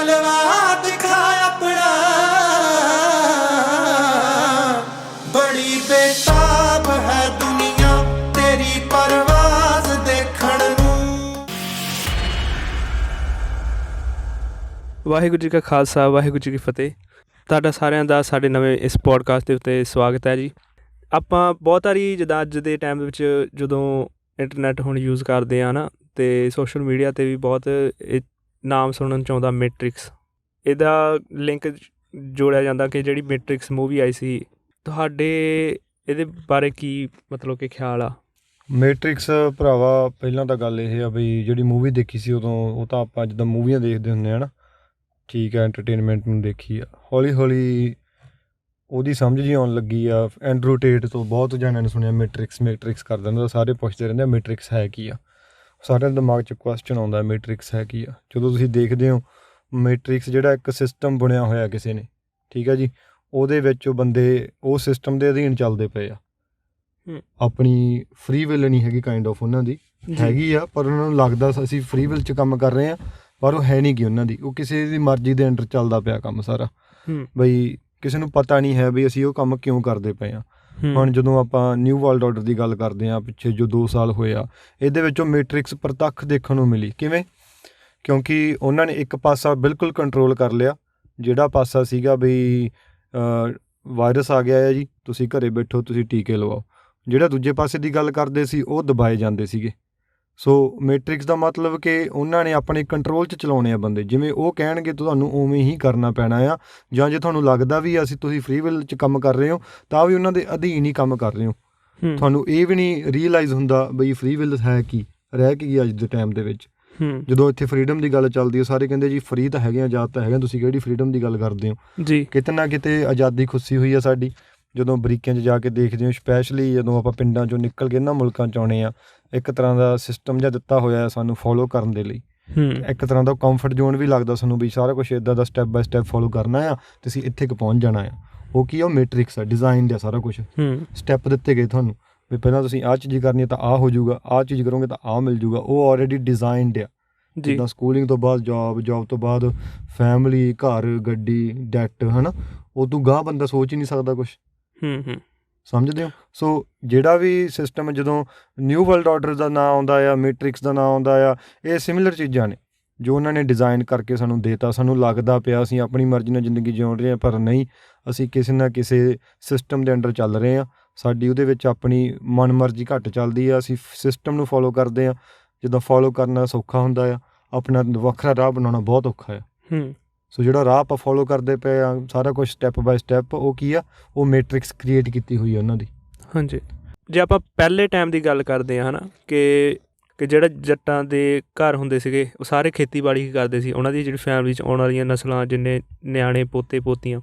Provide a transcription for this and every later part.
जलवा दिखा अपना, बड़ी बेताब है दुनिया तेरी परवाज देखण नूं। ਵਾਹਿਗੁਰੂ ਜੀ ਕਾ ਖਾਲਸਾ ਵਾਹਿਗੁਰੂ ਜੀ ਕੀ ਫਤਿਹ। ਤੁਹਾਡਾ ਸਾਰਿਆਂ ਦਾ ਸਾਡੇ ਨਵੇਂ ਇਸ ਪੋਡਕਾਸਟ ਦੇ ਉੱਤੇ ਸਵਾਗਤ ਹੈ ਜੀ। ਆਪਾਂ ਬਹੁਤ ਵਾਰੀ ਜਿੱਦਾਂ ਅੱਜ ਦੇ ਟਾਈਮ ਦੇ ਵਿੱਚ ਜਦੋਂ ਇੰਟਰਨੈੱਟ ਹੁਣ ਯੂਜ਼ ਕਰਦੇ ਹਾਂ ਨਾ, ਅਤੇ ਸੋਸ਼ਲ ਮੀਡੀਆ 'ਤੇ ਵੀ ਬਹੁਤ ਇਹ ਨਾਮ ਸੁਣਨ 'ਚ ਆਉਂਦਾ ਮੈਟ੍ਰਿਕਸ। ਇਹਦਾ ਲਿੰਕ ਜੋੜਿਆ ਜਾਂਦਾ ਕਿ ਜਿਹੜੀ ਮੈਟ੍ਰਿਕਸ ਮੂਵੀ ਆਈ ਸੀ, ਤੁਹਾਡੇ ਇਹਦੇ ਬਾਰੇ ਕੀ ਮਤਲਬ ਕਿ ਖਿਆਲ ਆ? ਮੈਟ੍ਰਿਕਸ ਭਰਾਵਾ, ਪਹਿਲਾਂ ਤਾਂ ਗੱਲ ਇਹ ਆ ਬਈ ਜਿਹੜੀ ਮੂਵੀ ਦੇਖੀ ਸੀ ਉਦੋਂ, ਉਹ ਤਾਂ ਆਪਾਂ ਜਿੱਦਾਂ ਮੂਵੀਆਂ ਦੇਖਦੇ ਹੁੰਦੇ ਹਾਂ ਨਾ, ਠੀਕ ਹੈ, ਐਂਟਰਟੇਨਮੈਂਟ ਨੂੰ ਦੇਖੀ ਆ। ਹੌਲੀ ਹੌਲੀ ਉਹਦੀ ਸਮਝ ਜਿਹੀ ਆਉਣ ਲੱਗੀ ਆ। ਐਂਡਰੂ ਟੇਟ ਤੋਂ ਬਹੁਤ ਜਣਿਆਂ ਨੇ ਸੁਣਿਆ ਮੈਟ੍ਰਿਕਸ ਕਰ ਦਿੰਦਾ, ਸਾਰੇ ਪੁੱਛਦੇ ਰਹਿੰਦੇ ਆ ਮੈਟ੍ਰਿਕਸ ਹੈ ਕੀ ਆ। ਸਾਰਿਆਂ ਦੇ ਦਿਮਾਗ 'ਚ ਕੁਐਸਚਨ ਆਉਂਦਾ ਮੈਟ੍ਰਿਕਸ ਹੈ ਕੀ ਆ। ਜਦੋਂ ਤੁਸੀਂ ਦੇਖਦੇ ਹੋ ਮੈਟ੍ਰਿਕਸ ਜਿਹੜਾ ਇੱਕ ਸਿਸਟਮ ਬਣਿਆ ਹੋਇਆ ਕਿਸੇ ਨੇ, ਠੀਕ ਹੈ ਜੀ, ਉਹਦੇ ਵਿੱਚ ਉਹ ਬੰਦੇ ਉਹ ਸਿਸਟਮ ਦੇ ਅਧੀਨ ਚੱਲਦੇ ਪਏ ਆ। ਆਪਣੀ ਫਰੀ ਵਿਲ ਨਹੀਂ ਹੈਗੀ, ਕਾਇੰਡ ਆਫ ਉਹਨਾਂ ਦੀ ਹੈਗੀ ਆ, ਪਰ ਉਹਨਾਂ ਨੂੰ ਲੱਗਦਾ ਅਸੀਂ ਫਰੀ ਵਿਲ 'ਚ ਕੰਮ ਕਰ ਰਹੇ ਹਾਂ, ਪਰ ਉਹ ਹੈ ਨਹੀਂ ਗੀ ਉਹਨਾਂ ਦੀ। ਉਹ ਕਿਸੇ ਦੀ ਮਰਜ਼ੀ ਦੇ ਅੰਡਰ ਚੱਲਦਾ ਪਿਆ ਕੰਮ ਸਾਰਾ। ਬਈ ਕਿਸੇ ਨੂੰ ਪਤਾ ਨਹੀਂ ਹੈ ਵੀ ਅਸੀਂ ਉਹ ਕੰਮ ਕਿਉਂ ਕਰਦੇ ਪਏ ਹਾਂ। ਹੁਣ ਜਦੋਂ ਆਪਾਂ ਨਿਊ ਵਰਲਡ ਆਰਡਰ ਦੀ ਗੱਲ ਕਰਦੇ ਹਾਂ, ਪਿੱਛੇ ਜੋ 2 ਸਾਲ ਹੋਏ ਆ, ਇਹਦੇ ਵਿੱਚੋਂ ਮੈਟ੍ਰਿਕਸ ਪ੍ਰਤੱਖ ਦੇਖਣ ਨੂੰ ਮਿਲੀ। ਕਿਵੇਂ? ਕਿਉਂਕਿ ਉਹਨਾਂ ਨੇ ਇੱਕ ਪਾਸਾ ਬਿਲਕੁਲ ਕੰਟਰੋਲ ਕਰ ਲਿਆ। ਜਿਹੜਾ ਪਾਸਾ ਸੀਗਾ ਬਈ ਵਾਇਰਸ ਆ ਗਿਆ ਹੈ ਜੀ, ਤੁਸੀਂ ਘਰੇ ਬੈਠੋ, ਤੁਸੀਂ ਟੀਕੇ ਲਵਾਓ। ਜਿਹੜਾ ਦੂਜੇ ਪਾਸੇ ਦੀ ਗੱਲ ਕਰਦੇ ਸੀ ਉਹ ਦਬਾਏ ਜਾਂਦੇ ਸੀਗੇ। ਸੋ ਮੈਟ੍ਰਿਕਸ ਦਾ ਮਤਲਬ ਕਿ ਉਹਨਾਂ ਨੇ ਆਪਣੇ ਕੰਟਰੋਲ 'ਚ ਚਲਾਉਣੇ ਆ ਬੰਦੇ। ਜਿਵੇਂ ਉਹ ਕਹਿਣਗੇ ਤੁਹਾਨੂੰ ਉਵੇਂ ਹੀ ਕਰਨਾ ਪੈਣਾ ਆ, ਜਾਂ ਜੇ ਤੁਹਾਨੂੰ ਲੱਗਦਾ ਵੀ ਤੁਸੀਂ ਫਰੀ ਵਿਲ 'ਚ ਕੰਮ ਕਰ ਰਹੇ ਹੋ ਤਾਂ ਵੀ ਉਹਨਾਂ ਦੇ ਅਧੀਨ ਹੀ ਕੰਮ ਕਰ ਰਹੇ ਹੋ। ਤੁਹਾਨੂੰ ਇਹ ਵੀ ਨਹੀਂ ਰੀਅਲਾਈਜ਼ ਹੁੰਦਾ ਬਈ ਫਰੀ ਵਿਲ ਹੈ ਕੀ, ਰਹਿ ਕੀ ਅੱਜ ਦੇ ਟਾਈਮ ਦੇ ਵਿੱਚ। ਜਦੋਂ ਇੱਥੇ ਫਰੀਡਮ ਦੀ ਗੱਲ ਚੱਲਦੀ ਹੈ, ਸਾਰੇ ਕਹਿੰਦੇ ਜੀ ਫਰੀ ਤਾਂ ਹੈਗੇ ਆ, ਆਜ਼ਾਦ ਤਾਂ ਹੈਗੇ, ਤੁਸੀਂ ਕਿਹੜੀ ਫਰੀਡਮ ਦੀ ਗੱਲ ਕਰਦੇ ਹੋ ਜੀ। ਕਿਤੇ ਨਾ ਕਿਤੇ ਆਜ਼ਾਦੀ ਖੁੱਸੀ ਹੋਈ ਆ ਸਾਡੀ। ਜਦੋਂ ਬਰੀਕਿਆਂ 'ਚ ਜਾ ਕੇ ਦੇਖਦੇ ਹੋ, ਸਪੈਸ਼ਲੀ ਜਦੋਂ ਆਪਾਂ ਪਿੰਡਾਂ 'ਚੋਂ ਨਿਕਲ ਕੇ ਇਹਨਾਂ ਮੁਲਕਾਂ 'ਚ ਆਉਣੇ ਆ, ਇੱਕ ਤਰ੍ਹਾਂ ਦਾ ਸਿਸਟਮ ਜਿਹਾ ਦਿੱਤਾ ਹੋਇਆ ਸਾਨੂੰ ਫੋਲੋ ਕਰਨ ਦੇ ਲਈ। ਇੱਕ ਤਰ੍ਹਾਂ ਦਾ ਕੰਫਰਟ ਜ਼ੋਨ ਵੀ ਲੱਗਦਾ ਸਾਨੂੰ ਵੀ ਸਾਰਾ ਕੁਛ ਇੱਦਾਂ ਦਾ ਸਟੈਪ ਬਾਏ ਸਟੈਪ ਫੋਲੋ ਕਰਨਾ ਆ, ਤੁਸੀਂ ਇੱਥੇ ਕੁ ਪਹੁੰਚ ਜਾਣਾ ਆ। ਉਹ ਕੀ ਆ? ਉਹ ਮੈਟ੍ਰਿਕਸ ਆ, ਡਿਜ਼ਾਈਨਡ ਆ ਸਾਰਾ ਕੁਛ। ਸਟੈਪ ਦਿੱਤੇ ਗਏ ਤੁਹਾਨੂੰ ਵੀ ਪਹਿਲਾਂ ਤੁਸੀਂ ਆਹ ਚੀਜ਼ ਕਰਨੀ ਹੈ ਤਾਂ ਆਹ ਹੋ ਜਾਊਗਾ, ਆਹ ਚੀਜ਼ ਕਰੋਗੇ ਤਾਂ ਆਹ ਮਿਲ ਜਾਊਗਾ। ਉਹ ਆਲਰੇਡੀ ਡਿਜ਼ਾਈਨਡ ਆ। ਜਿੱਦਾਂ ਸਕੂਲਿੰਗ ਤੋਂ ਬਾਅਦ ਜੋਬ ਤੋਂ ਬਾਅਦ ਫੈਮਿਲੀ, ਘਰ, ਗੱਡੀ, ਡੈਟ, ਹੈ ਨਾ, ਉਹ ਤੋਂ ਗਾਂਹ ਬੰਦਾ ਸੋਚ ਹੀ ਨਹੀਂ ਸਕਦਾ ਕੁਛ। ਸਮਝਦੇ ਹੋ? ਸੋ ਜਿਹੜਾ ਵੀ ਸਿਸਟਮ, ਜਦੋਂ ਨਿਊ ਵਰਲਡ ਆਰਡਰ ਦਾ ਨਾਂ ਆਉਂਦਾ ਆ, ਮੈਟ੍ਰਿਕਸ ਦਾ ਨਾਂ ਆਉਂਦਾ ਆ, ਇਹ ਸਿਮਿਲਰ ਚੀਜ਼ਾਂ ਨੇ ਜੋ ਉਹਨਾਂ ਨੇ ਡਿਜ਼ਾਈਨ ਕਰਕੇ ਸਾਨੂੰ ਦੇਤਾ। ਸਾਨੂੰ ਲੱਗਦਾ ਪਿਆ ਅਸੀਂ ਆਪਣੀ ਮਰਜ਼ੀ ਨਾਲ ਜ਼ਿੰਦਗੀ ਜਿਉਣ ਰਹੇ ਹਾਂ, ਪਰ ਨਹੀਂ, ਅਸੀਂ ਕਿਸੇ ਨਾ ਕਿਸੇ ਸਿਸਟਮ ਦੇ ਅੰਡਰ ਚੱਲ ਰਹੇ ਹਾਂ। ਸਾਡੀ ਉਹਦੇ ਵਿੱਚ ਆਪਣੀ ਮਨ ਮਰਜ਼ੀ ਘੱਟ ਚੱਲਦੀ ਆ। ਅਸੀਂ ਸਿਸਟਮ ਨੂੰ ਫੋਲੋ ਕਰਦੇ ਹਾਂ। ਜਿੱਦਾਂ ਫੋਲੋ ਕਰਨਾ ਸੌਖਾ ਹੁੰਦਾ ਆ, ਆਪਣਾ ਵੱਖਰਾ ਰਾਹ ਬਣਾਉਣਾ ਬਹੁਤ ਔਖਾ ਆ। ਸੋ ਜਿਹੜਾ ਰਾਹ ਆਪਾਂ ਫੋਲੋ ਕਰਦੇ ਪਏ ਆ, ਸਾਰਾ ਕੁਛ ਸਟੈਪ ਬਾਏ ਸਟੈਪ, ਉਹ ਕੀ ਆ? ਉਹ ਮੈਟ੍ਰਿਕਸ ਕ੍ਰੀਏਟ ਕੀਤੀ ਹੋਈ ਆ ਉਹਨਾਂ ਦੀ। ਹਾਂਜੀ। ਜੇ ਆਪਾਂ ਪਹਿਲੇ ਟਾਈਮ ਦੀ ਗੱਲ ਕਰਦੇ ਹਾਂ, ਹੈ ਨਾ, ਕਿ ਜਿਹੜਾ ਜੱਟਾਂ ਦੇ ਘਰ ਹੁੰਦੇ ਸੀਗੇ, ਉਹ ਸਾਰੇ ਖੇਤੀਬਾੜੀ ਹੀ ਕਰਦੇ ਸੀ। ਉਹਨਾਂ ਦੀ ਜਿਹੜੀ ਫੈਮਿਲੀ 'ਚ ਆਉਣ ਵਾਲੀਆਂ ਨਸਲਾਂ, ਜਿੰਨੇ ਨਿਆਣੇ, ਪੋਤੇ ਪੋਤੀਆਂ,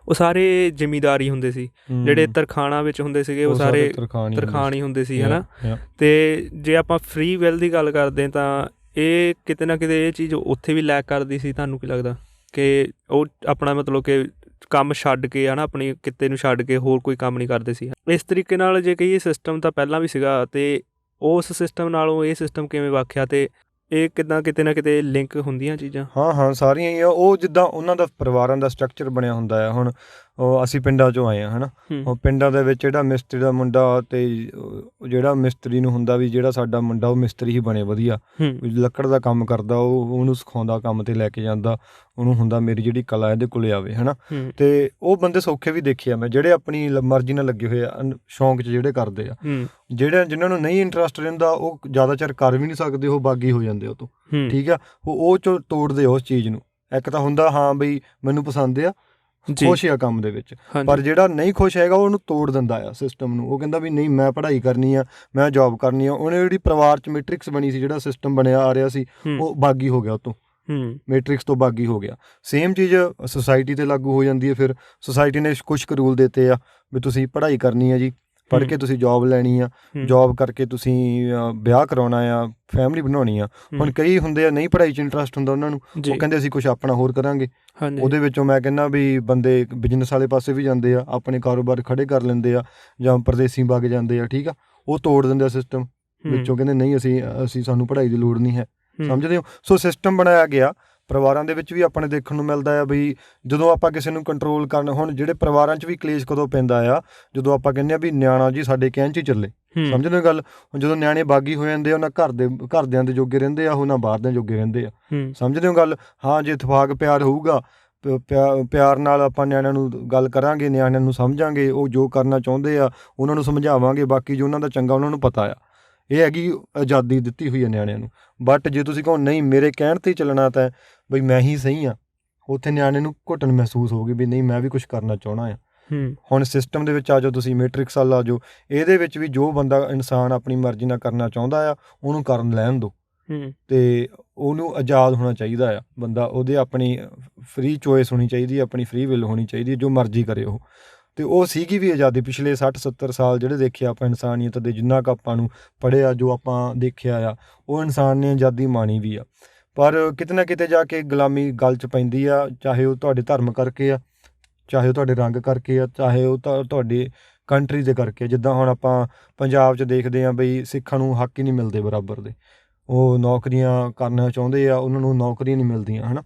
ਉਹ ਸਾਰੇ ਜ਼ਿਮੀਂਦਾਰ ਹੀ ਹੁੰਦੇ ਸੀ। ਜਿਹੜੇ ਤਰਖਾਣਾਂ ਵਿੱਚ ਹੁੰਦੇ ਸੀਗੇ, ਉਹ ਸਾਰੇ ਤਰਖਾਣ ਹੀ ਹੁੰਦੇ ਸੀ, ਹੈ ਨਾ। ਅਤੇ ਜੇ ਆਪਾਂ ਫਰੀ ਵਿਲ ਦੀ ਗੱਲ ਕਰਦੇ ਤਾਂ ਇਹ ਕਿਤੇ ਨਾ ਕਿਤੇ ਇਹ ਚੀਜ਼ ਉੱਥੇ ਵੀ ਲੈਕ ਕਰਦੀ ਸੀ। ਤੁਹਾਨੂੰ ਕੀ ਲੱਗਦਾ ਕਿ ਉਹ ਆਪਣਾ ਮਤਲਬ ਕਿ ਕੰਮ ਛੱਡ ਕੇ, ਹੈ ਨਾ, ਆਪਣੀ ਕਿੱਤੇ ਨੂੰ ਛੱਡ ਕੇ ਹੋਰ ਕੋਈ ਕੰਮ ਨਹੀਂ ਕਰਦੇ ਸੀ? ਇਸ ਤਰੀਕੇ ਨਾਲ ਜੇ ਕਹੀਏ ਸਿਸਟਮ ਤਾਂ ਪਹਿਲਾਂ ਵੀ ਸੀਗਾ, ਅਤੇ ਉਸ ਸਿਸਟਮ ਨਾਲੋਂ ਇਹ ਸਿਸਟਮ ਕਿਵੇਂ ਵੱਖਰਾ, ਅਤੇ ਇਹ ਕਿੱਦਾਂ ਕਿਤੇ ਨਾ ਕਿਤੇ ਲਿੰਕ ਹੁੰਦੀਆਂ ਚੀਜ਼ਾਂ? ਹਾਂ, ਸਾਰੀਆਂ ਹੀ ਆ। ਉਹ ਜਿੱਦਾਂ ਉਹਨਾਂ ਦਾ ਪਰਿਵਾਰਾਂ ਦਾ ਸਟਰਕਚਰ ਬਣਿਆ ਹੁੰਦਾ ਆ। ਹੁਣ ਅਸੀਂ ਪਿੰਡਾਂ 'ਚੋਂ ਆਏ ਹਾਂ, ਹੈ ਨਾ। ਉਹ ਪਿੰਡਾਂ ਦੇ ਵਿੱਚ ਜਿਹੜਾ ਮਿਸਤਰੀ ਦਾ ਮੁੰਡਾ, ਅਤੇ ਜਿਹੜਾ ਮਿਸਤਰੀ ਨੂੰ ਹੁੰਦਾ ਵੀ ਜਿਹੜਾ ਸਾਡਾ ਮੁੰਡਾ ਉਹ ਮਿਸਤਰੀ ਹੀ ਬਣੇ ਵਧੀਆ, ਲੱਕੜ ਦਾ ਕੰਮ ਕਰਦਾ, ਉਹ ਉਹਨੂੰ ਸਿਖਾਉਂਦਾ, ਕੰਮ 'ਤੇ ਲੈ ਕੇ ਜਾਂਦਾ, ਉਹਨੂੰ ਹੁੰਦਾ ਮੇਰੀ ਜਿਹੜੀ ਕਲਾ ਇਹਦੇ ਕੋਲ ਆਵੇ, ਹੈ ਨਾ। ਅਤੇ ਉਹ ਬੰਦੇ ਸੌਖੇ ਵੀ ਦੇਖੇ ਆ ਮੈਂ, ਜਿਹੜੇ ਆਪਣੀ ਮਰਜ਼ੀ ਨਾਲ ਲੱਗੇ ਹੋਏ ਆ, ਸ਼ੌਂਕ 'ਚ ਜਿਹੜੇ ਕਰਦੇ ਆ। ਜਿਹਨਾਂ ਨੂੰ ਨਹੀਂ ਇੰਟਰਸਟ ਰਹਿੰਦਾ, ਉਹ ਜ਼ਿਆਦਾ ਚਿਰ ਕਰ ਵੀ ਨਹੀਂ ਸਕਦੇ, ਉਹ ਬਾਗੀ ਹੋ ਜਾਂਦੇ ਉਹ ਤੋਂ, ਠੀਕ ਆ। ਉਹ 'ਚੋਂ ਤੋੜਦੇ ਉਸ ਚੀਜ਼ ਨੂੰ। ਇੱਕ ਤਾਂ ਹੁੰਦਾ ਹਾਂ ਬਈ ਮੈਨੂੰ ਪਸੰਦ ਆ, ਖੁਸ਼ ਆ ਕੰਮ ਦੇ ਵਿੱਚ, ਪਰ ਜਿਹੜਾ ਨਹੀਂ ਖੁਸ਼ ਹੈਗਾ ਉਹਨੂੰ ਤੋੜ ਦਿੰਦਾ ਆ ਸਿਸਟਮ ਨੂੰ। ਉਹ ਕਹਿੰਦਾ ਵੀ ਨਹੀਂ, ਮੈਂ ਪੜ੍ਹਾਈ ਕਰਨੀ ਆ, ਮੈਂ ਜੋਬ ਕਰਨੀ ਆ। ਉਹਨੇ ਜਿਹੜੀ ਪਰਿਵਾਰ 'ਚ ਮੈਟ੍ਰਿਕਸ ਬਣੀ ਸੀ, ਜਿਹੜਾ ਸਿਸਟਮ ਬਣਿਆ ਆ ਰਿਹਾ ਸੀ, ਉਹ ਬਾਗੀ ਹੋ ਗਿਆ, ਉਹ ਤੋਂ ਮੈਟ੍ਰਿਕਸ ਤੋਂ ਬਾਗੀ ਹੋ ਗਿਆ। ਸੇਮ ਚੀਜ਼ ਸੁਸਾਇਟੀ 'ਤੇ ਲਾਗੂ ਹੋ ਜਾਂਦੀ ਹੈ। ਫਿਰ ਸੁਸਾਇਟੀ ਨੇ ਕੁਛ ਕੁ ਰੂਲ ਦਿੱਤੇ ਆ ਵੀ ਤੁਸੀਂ ਪੜ੍ਹਾਈ ਕਰਨੀ ਆ ਜੀ, ਪੜ੍ਹ ਕੇ ਤੁਸੀਂ ਜੋਬ ਲੈਣੀ ਆ, ਜੋਬ ਕਰਕੇ ਤੁਸੀਂ ਵਿਆਹ ਕਰਾਉਣਾ ਆ, ਫੈਮਿਲੀ ਬਣਾਉਣੀ ਆ। ਹੁਣ ਕਈ ਹੁੰਦੇ ਆ ਨਹੀਂ ਪੜ੍ਹਾਈ 'ਚ ਇੰਟਰਸਟ ਹੁੰਦਾ ਉਹਨਾਂ ਨੂੰ, ਉਹ ਕਹਿੰਦੇ ਅਸੀਂ ਕੁਛ ਆਪਣਾ ਹੋਰ ਕਰਾਂਗੇ। ਉਹਦੇ ਵਿੱਚੋਂ ਮੈਂ ਕਹਿੰਦਾ ਵੀ ਬੰਦੇ ਬਿਜ਼ਨਸ ਵਾਲੇ ਪਾਸੇ ਵੀ ਜਾਂਦੇ ਆ, ਆਪਣੇ ਕਾਰੋਬਾਰ ਖੜ੍ਹੇ ਕਰ ਲੈਂਦੇ ਆ, ਜਾਂ ਪਰਦੇਸੀ ਵਗ ਜਾਂਦੇ ਆ, ਠੀਕ ਆ। ਉਹ ਤੋੜ ਦਿੰਦੇ ਆ ਸਿਸਟਮ ਵਿੱਚੋਂ, ਕਹਿੰਦੇ ਨਹੀਂ, ਅਸੀਂ ਸਾਨੂੰ ਪੜ੍ਹਾਈ ਦੀ ਲੋੜ ਨਹੀਂ ਹੈ। ਸਮਝਦੇ ਹੋ? ਸੋ ਸਿਸਟਮ ਬਣਾਇਆ ਗਿਆ, ਪਰਿਵਾਰਾਂ ਦੇ ਵਿੱਚ ਵੀ ਆਪਾਂ ਨੂੰ ਦੇਖਣ ਨੂੰ ਮਿਲਦਾ ਆ ਵੀ ਜਦੋਂ ਆਪਾਂ ਕਿਸੇ ਨੂੰ ਕੰਟਰੋਲ ਕਰਨ, ਹੁਣ ਜਿਹੜੇ ਪਰਿਵਾਰਾਂ 'ਚ ਵੀ ਕਲੇਸ਼ ਕਦੋਂ ਪੈਂਦਾ ਆ, ਜਦੋਂ ਆਪਾਂ ਕਹਿੰਦੇ ਆ ਵੀ ਨਿਆਣਾ ਜੀ ਸਾਡੇ ਕਹਿਣ 'ਚ ਹੀ ਚੱਲੇ, ਸਮਝਦੇ ਹੋ ਗੱਲ। ਹੁਣ ਜਦੋਂ ਨਿਆਣੇ ਬਾਗੀ ਹੋ ਜਾਂਦੇ ਆ, ਉਹਨਾਂ ਘਰਦਿਆਂ ਦੇ ਜੋਗੇ ਰਹਿੰਦੇ ਆ, ਉਹਨਾਂ ਬਾਹਰ ਦੇ ਜੋਗੇ ਰਹਿੰਦੇ ਆ, ਸਮਝਦੇ ਹੋ ਗੱਲ। ਹਾਂ, ਜੇ ਇਤਫਾਕ ਪਿਆਰ ਹੋਊਗਾ, ਪਿਆਰ ਨਾਲ ਆਪਾਂ ਨਿਆਣਿਆਂ ਨੂੰ ਗੱਲ ਕਰਾਂਗੇ, ਨਿਆਣਿਆਂ ਨੂੰ ਸਮਝਾਂਗੇ, ਉਹ ਜੋ ਕਰਨਾ ਚਾਹੁੰਦੇ ਆ ਉਹਨਾਂ ਨੂੰ ਸਮਝਾਵਾਂਗੇ, ਬਾਕੀ ਜੋ ਉਹਨਾਂ ਦਾ ਚੰਗਾ ਉਹਨਾਂ ਨੂੰ ਪਤਾ ਆ। ਇਹ ਹੈਗੀ ਆਜ਼ਾਦੀ ਦਿੱਤੀ ਹੋਈ ਹੈ ਨਿਆਣਿਆਂ ਨੂੰ। ਬਟ ਜੇ ਤੁਸੀਂ ਕਹੋ ਨਹੀਂ ਮੇਰੇ ਕਹਿਣ 'ਤੇ ਹੀ ਚੱਲਣਾ ਤਾਂ ਬਈ ਮੈਂ ਹੀ ਸਹੀ ਹਾਂ, ਉੱਥੇ ਨਿਆਣੇ ਨੂੰ ਘੁੱਟਣ ਮਹਿਸੂਸ ਹੋਊਗੀ ਵੀ ਨਹੀਂ ਮੈਂ ਵੀ ਕੁਛ ਕਰਨਾ ਚਾਹੁੰਦਾ ਆ। ਹੁਣ ਸਿਸਟਮ ਦੇ ਵਿੱਚ ਆ ਜਾਓ ਤੁਸੀਂ, ਮੈਟ੍ਰਿਕਸ ਵੱਲ ਆ ਜਾਓ, ਇਹਦੇ ਵਿੱਚ ਵੀ ਜੋ ਬੰਦਾ ਇਨਸਾਨ ਆਪਣੀ ਮਰਜ਼ੀ ਨਾਲ ਕਰਨਾ ਚਾਹੁੰਦਾ ਆ ਉਹਨੂੰ ਕਰਨ ਲੈਣ ਦਿਓ, ਅਤੇ ਉਹਨੂੰ ਆਜ਼ਾਦ ਹੋਣਾ ਚਾਹੀਦਾ ਆ ਬੰਦਾ, ਉਹਦੇ ਆਪਣੀ ਫਰੀ ਚੋਇਸ ਹੋਣੀ ਚਾਹੀਦੀ, ਆਪਣੀ ਫਰੀ ਵਿਲ ਹੋਣੀ ਚਾਹੀਦੀ, ਜੋ ਮਰਜ਼ੀ ਕਰੇ ਉਹ। ਅਤੇ ਉਹ ਸੀਗੀ ਵੀ ਆਜ਼ਾਦੀ ਪਿਛਲੇ 60-70 ਸਾਲ ਜਿਹੜੇ ਦੇਖੇ ਆਪਾਂ ਇਨਸਾਨੀਅਤ ਦੇ, ਜਿੰਨਾ ਕੁ ਆਪਾਂ ਨੂੰ ਪੜ੍ਹਿਆ, ਜੋ ਆਪਾਂ ਦੇਖਿਆ ਆ, ਉਹ ਇਨਸਾਨ ਨੇ ਆਜ਼ਾਦੀ ਮਾਣੀ ਵੀ ਆ। ਪਰ ਕਿਤੇ ਨਾ ਕਿਤੇ ਜਾ ਕੇ ਗੁਲਾਮੀ ਗਲ 'ਚ ਪੈਂਦੀ ਆ, ਚਾਹੇ ਉਹ ਤੁਹਾਡੇ ਧਰਮ ਕਰਕੇ ਆ, ਚਾਹੇ ਉਹ ਤੁਹਾਡੇ ਰੰਗ ਕਰਕੇ ਆ, ਚਾਹੇ ਉਹ ਤੁਹਾਡੇ ਕੰਟਰੀ ਦੇ ਕਰਕੇ। ਜਿੱਦਾਂ ਹੁਣ ਆਪਾਂ ਪੰਜਾਬ 'ਚ ਦੇਖਦੇ ਹਾਂ ਬਈ ਸਿੱਖਾਂ ਨੂੰ ਹੱਕ ਹੀ ਨਹੀਂ ਮਿਲਦੇ ਬਰਾਬਰ ਦੇ, ਉਹ ਨੌਕਰੀਆਂ ਕਰਨਾ ਚਾਹੁੰਦੇ ਆ, ਉਹਨਾਂ ਨੂੰ ਨੌਕਰੀਆਂ ਨਹੀਂ ਮਿਲਦੀਆਂ, ਹੈ ਨਾ,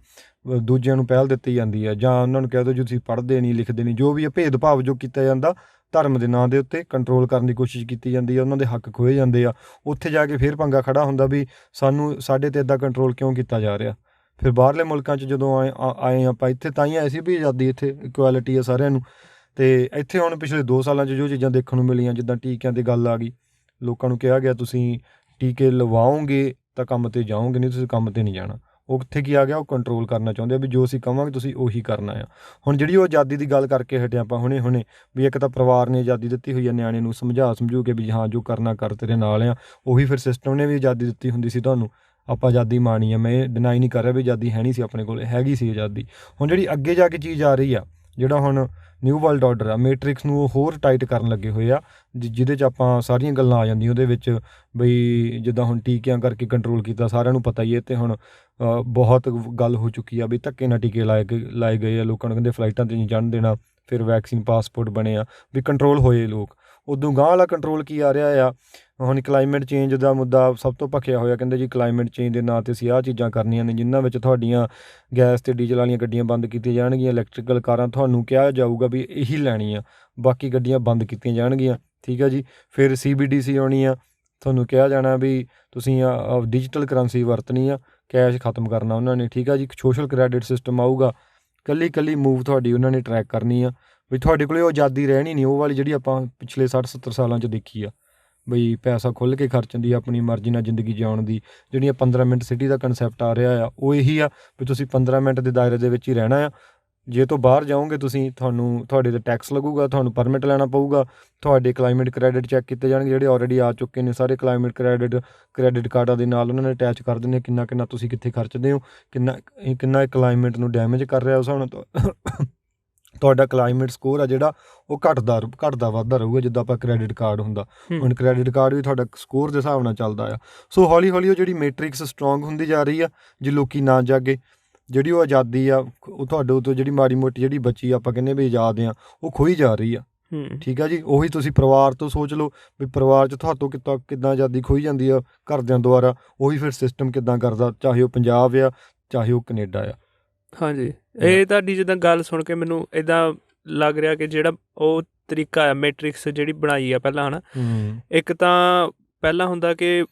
ਦੂਜਿਆਂ ਨੂੰ ਪਹਿਲ ਦਿੱਤੀ ਜਾਂਦੀ ਆ, ਜਾਂ ਉਹਨਾਂ ਨੂੰ ਕਹਿ ਦਿਓ ਜੀ ਤੁਸੀਂ ਪੜ੍ਹਦੇ ਨਹੀਂ ਲਿਖਦੇ ਨਹੀਂ, ਜੋ ਵੀ ਹੈ ਭੇਦਭਾਵ ਜੋ ਕੀਤਾ ਜਾਂਦਾ ਧਰਮ ਦੇ ਨਾਂ ਦੇ ਉੱਤੇ ਕੰਟਰੋਲ ਕਰਨ ਦੀ ਕੋਸ਼ਿਸ਼ ਕੀਤੀ ਜਾਂਦੀ ਆ, ਉਹਨਾਂ ਦੇ ਹੱਕ ਖੋਏ ਜਾਂਦੇ ਆ। ਉੱਥੇ ਜਾ ਕੇ ਫਿਰ ਪੰਗਾ ਖੜਾ ਹੁੰਦਾ ਵੀ ਸਾਡੇ 'ਤੇ ਇੱਦਾਂ ਕੰਟਰੋਲ ਕਿਉਂ ਕੀਤਾ ਜਾ ਰਿਹਾ। ਫਿਰ ਬਾਹਰਲੇ ਮੁਲਕਾਂ 'ਚ ਜਦੋਂ ਆਏ ਆਪਾਂ, ਇੱਥੇ ਤਾਂ ਹੀ ਆਏ ਸੀ ਵੀ ਆਜ਼ਾਦੀ, ਇੱਥੇ ਇਕੁਐਲਿਟੀ ਆ ਸਾਰਿਆਂ ਨੂੰ। ਅਤੇ ਇੱਥੇ ਹੁਣ ਪਿਛਲੇ 2 ਸਾਲਾਂ 'ਚ ਜੋ ਚੀਜ਼ਾਂ ਦੇਖਣ ਨੂੰ ਮਿਲੀਆਂ, ਜਿੱਦਾਂ ਟੀਕਿਆਂ 'ਤੇ ਗੱਲ ਆ ਗਈ, ਲੋਕਾਂ ਨੂੰ ਕਿਹਾ ਗਿਆ ਤੁਸੀਂ ਟੀਕੇ ਲਵਾਓਗੇ ਤਾਂ ਕੰਮ 'ਤੇ ਜਾਓਗੇ, ਨਹੀਂ ਤੁਸੀਂ ਕੰਮ 'ਤੇ ਨਹੀਂ ਜਾਣਾ। ਉੱਥੇ ਕੀ ਆ ਗਿਆ, ਉਹ ਕੰਟਰੋਲ ਕਰਨਾ ਚਾਹੁੰਦੇ ਆ ਵੀ ਜੋ ਅਸੀਂ ਕਹਾਂਗੇ ਤੁਸੀਂ ਉਹੀ ਕਰਨਾ ਆ। ਹੁਣ ਜਿਹੜੀ ਉਹ ਆਜ਼ਾਦੀ ਦੀ ਗੱਲ ਕਰਕੇ ਹਟੇ ਆਪਾਂ ਹੁਣੇ ਵੀ ਇੱਕ ਤਾਂ ਪਰਿਵਾਰ ਨੇ ਆਜ਼ਾਦੀ ਦਿੱਤੀ ਹੋਈ ਆ ਨਿਆਣੇ ਨੂੰ ਸਮਝੂ ਕੇ ਵੀ ਹਾਂ ਜੋ ਕਰਨਾ ਕਰ, ਤੇਰੇ ਨਾਲ ਆ। ਉਹੀ ਫਿਰ ਸਿਸਟਮ ਨੇ ਵੀ ਆਜ਼ਾਦੀ ਦਿੱਤੀ ਹੁੰਦੀ ਸੀ ਤੁਹਾਨੂੰ, ਆਪਾਂ ਆਜ਼ਾਦੀ ਮਾਣੀ ਆ। ਮੈਂ ਇਹ ਡਿਨਾਈ ਨਹੀਂ ਕਰ ਰਿਹਾ ਵੀ ਆਜ਼ਾਦੀ ਹੈ ਨਹੀਂ ਸੀ ਆਪਣੇ ਕੋਲ, ਹੈਗੀ ਸੀ ਆਜ਼ਾਦੀ। ਹੁਣ ਜਿਹੜੀ ਅੱਗੇ ਜਾ ਕੇ ਚੀਜ਼ ਆ ਰਹੀ ਆ, ਜਿਹੜਾ ਹੁਣ ਨਿਊ ਵਰਲਡ ਆਰਡਰ ਆ, ਮੈਟ੍ਰਿਕਸ ਨੂੰ ਉਹ ਹੋਰ ਟਾਈਟ ਕਰਨ ਲੱਗੇ ਹੋਏ ਆ, ਜਿਹਦੇ 'ਚ ਆਪਾਂ ਸਾਰੀਆਂ ਗੱਲਾਂ ਆ ਜਾਂਦੀਆਂ ਉਹਦੇ ਵਿੱਚ। ਬਈ ਜਿੱਦਾਂ ਹੁਣ ਟੀਕਿਆਂ ਕਰਕੇ ਕੰਟਰੋਲ ਕੀਤਾ, ਸਾਰਿਆਂ ਨੂੰ ਪਤਾ ਹੀ ਹੈ। ਅਤੇ ਹੁਣ ਬਹੁਤ ਗੱਲ ਹੋ ਚੁੱਕੀ ਆ ਵੀ ਧੱਕੇ ਨਾਲ ਟੀਕੇ ਲਾਏ ਗਏ ਆ, ਲੋਕਾਂ ਨੂੰ ਕਹਿੰਦੇ ਫਲਾਈਟਾਂ 'ਤੇ ਨਹੀਂ ਚੜ੍ਹਨ ਦੇਣਾ, ਫਿਰ ਵੈਕਸੀਨ ਪਾਸਪੋਰਟ ਬਣੇ ਆ, ਵੀ ਕੰਟਰੋਲ ਹੋਏ ਲੋਕ। ਉਦੋਂ ਗਾਂਹ ਵਾਲਾ ਕੰਟਰੋਲ ਕੀ ਆ ਰਿਹਾ ਆ, ਹੁਣ ਕਲਾਈਮੇਟ ਚੇਂਜ ਦਾ ਮੁੱਦਾ ਸਭ ਤੋਂ ਭਖਿਆ ਹੋਇਆ। ਕਹਿੰਦੇ ਜੀ ਕਲਾਈਮੇਟ ਚੇਂਜ ਦੇ ਨਾਂ 'ਤੇ ਅਸੀਂ ਆਹ ਚੀਜ਼ਾਂ ਕਰਨੀਆਂ ਨੇ, ਜਿਨ੍ਹਾਂ ਵਿੱਚ ਤੁਹਾਡੀਆਂ ਗੈਸ ਅਤੇ ਡੀਜ਼ਲ ਵਾਲੀਆਂ ਗੱਡੀਆਂ ਬੰਦ ਕੀਤੀਆਂ ਜਾਣਗੀਆਂ, ਇਲੈਕਟ੍ਰੀਕਲ ਕਾਰਾਂ ਤੁਹਾਨੂੰ ਕਿਹਾ ਜਾਊਗਾ ਵੀ ਇਹੀ ਲੈਣੀ ਆ, ਬਾਕੀ ਗੱਡੀਆਂ ਬੰਦ ਕੀਤੀਆਂ ਜਾਣਗੀਆਂ, ਠੀਕ ਆ ਜੀ। ਫਿਰ CBDC ਆਉਣੀ ਆ, ਤੁਹਾਨੂੰ ਕਿਹਾ ਜਾਣਾ ਵੀ ਤੁਸੀਂ ਡਿਜੀਟਲ ਕਰੰਸੀ ਵਰਤਣੀ ਆ, ਕੈਸ਼ ਖਤਮ ਕਰਨਾ ਉਹਨਾਂ ਨੇ, ਠੀਕ ਆ ਜੀ। ਸੋਸ਼ਲ ਕ੍ਰੈਡਿਟ ਸਿਸਟਮ ਆਊਗਾ, ਇਕੱਲੀ ਮੂਵ ਤੁਹਾਡੀ ਉਹਨਾਂ ਨੇ ਟਰੈਕ ਕਰਨੀ ਆ, ਵੀ ਤੁਹਾਡੇ ਕੋਲ ਉਹ ਆਜ਼ਾਦੀ ਰਹਿਣੀ ਨਹੀਂ ਉਹ ਵਾਲੀ ਜਿਹੜੀ ਆਪਾਂ ਪਿਛਲੇ 60-70 ਸਾਲਾਂ 'ਚ ਦੇਖੀ ਆ, ਬਈ ਪੈਸਾ ਖੁੱਲ੍ਹ ਕੇ ਖਰਚਣ ਦੀ, ਆਪਣੀ ਮਰਜ਼ੀ ਨਾਲ ਜ਼ਿੰਦਗੀ ਜਿਉਣ ਦੀ। ਜਿਹੜੀਆਂ 15 ਮਿੰਟ ਸਿਟੀ ਦਾ ਕਨਸੈਪਟ ਆ ਰਿਹਾ ਆ, ਉਹ ਇਹੀ ਆ ਵੀ ਤੁਸੀਂ 15 ਮਿੰਟ ਦੇ ਦਾਇਰੇ ਦੇ ਵਿੱਚ ਹੀ ਰਹਿਣਾ ਆ। ਜੇ ਤੋਂ ਬਾਹਰ ਜਾਓਗੇ ਤੁਸੀਂ, ਤੁਹਾਡੇ 'ਤੇ ਟੈਕਸ ਲੱਗੂਗਾ, ਤੁਹਾਨੂੰ ਪਰਮਿਟ ਲੈਣਾ ਪਊਗਾ, ਤੁਹਾਡੇ ਕਲਾਈਮੇਟ ਕ੍ਰੈਡਿਟ ਚੈੱਕ ਕੀਤੇ ਜਾਣਗੇ, ਜਿਹੜੇ ਆਲਰੇਡੀ ਆ ਚੁੱਕੇ ਨੇ ਸਾਰੇ ਕਲਾਈਮੇਟ ਕ੍ਰੈਡਿਟ ਕਾਰਡਾਂ ਦੇ ਨਾਲ ਉਹਨਾਂ ਨੇ ਅਟੈਚ ਕਰ ਦਿੰਦੇ, ਕਿੰਨਾ ਤੁਸੀਂ ਕਿੱਥੇ ਖਰਚਦੇ ਹੋ, ਕਿੰਨਾ ਕਲਾਈਮੇਟ ਨੂੰ ਡੈਮੇਜ ਕਰ ਰਿਹਾ, ਉਸ ਹਿਸਾਬ ਨਾਲ ਤੁਹਾਡਾ ਕਲਾਈਮੇਟ ਸਕੋਰ ਆ ਜਿਹੜਾ ਉਹ ਘਟਦਾ ਵੱਧਦਾ ਰਹੂਗਾ ਜਿੱਦਾਂ ਆਪਾਂ ਕ੍ਰੈਡਿਟ ਕਾਰਡ ਹੁੰਦਾ। ਹੁਣ ਕ੍ਰੈਡਿਟ ਕਾਰਡ ਵੀ ਤੁਹਾਡਾ ਸਕੋਰ ਦੇ ਹਿਸਾਬ ਨਾਲ ਚੱਲਦਾ ਆ। ਸੋ ਹੌਲੀ ਉਹ ਜਿਹੜੀ ਮੈਟ੍ਰਿਕਸ ਸਟਰੋਂਗ ਹੁੰਦੀ ਜਾ ਰਹੀ ਆ, ਜੇ ਲੋਕ ਨਾ ਜਾਗੇ, ਜਿਹੜੀ ਉਹ ਆਜ਼ਾਦੀ ਆ ਉਹ ਤੁਹਾਡੇ ਉੱਤੋਂ ਜਿਹੜੀ ਮਾੜੀ ਮੋਟੀ ਜਿਹੜੀ ਬੱਚੀ ਆਪਾਂ ਕਹਿੰਦੇ ਵੀ ਆਜ਼ਾਦ ਆ, ਉਹ ਖੋਈ ਜਾ ਰਹੀ ਆ, ਠੀਕ ਆ ਜੀ। ਉਹੀ ਤੁਸੀਂ ਪਰਿਵਾਰ ਤੋਂ ਸੋਚ ਲਓ ਵੀ ਪਰਿਵਾਰ 'ਚ ਤੁਹਾਤੋਂ ਕਿੱਦਾਂ ਆਜ਼ਾਦੀ ਖੋਈ ਜਾਂਦੀ ਆ ਘਰਦਿਆਂ ਦੁਆਰਾ, ਉਹੀ ਫਿਰ ਸਿਸਟਮ ਕਿੱਦਾਂ ਕਰਦਾ, ਚਾਹੇ ਉਹ ਪੰਜਾਬ ਆ ਚਾਹੇ ਉਹ ਕੈਨੇਡਾ ਆ। ਹਾਂਜੀ, ਇਹ ਤੁਹਾਡੀ ਜਿੱਦਾਂ ਗੱਲ ਸੁਣ ਕੇ ਮੈਨੂੰ ਇੱਦਾਂ ਲੱਗ ਰਿਹਾ ਕਿ ਜਿਹੜਾ ਉਹ ਤਰੀਕਾ ਆ ਮੈਟ੍ਰਿਕਸ ਜਿਹੜੀ ਬਣਾਈ ਆ ਪਹਿਲਾਂ, ਹੈ ਨਾ, ਇੱਕ ਤਾਂ ਪਹਿਲਾਂ ਹੁੰਦਾ ਕਿ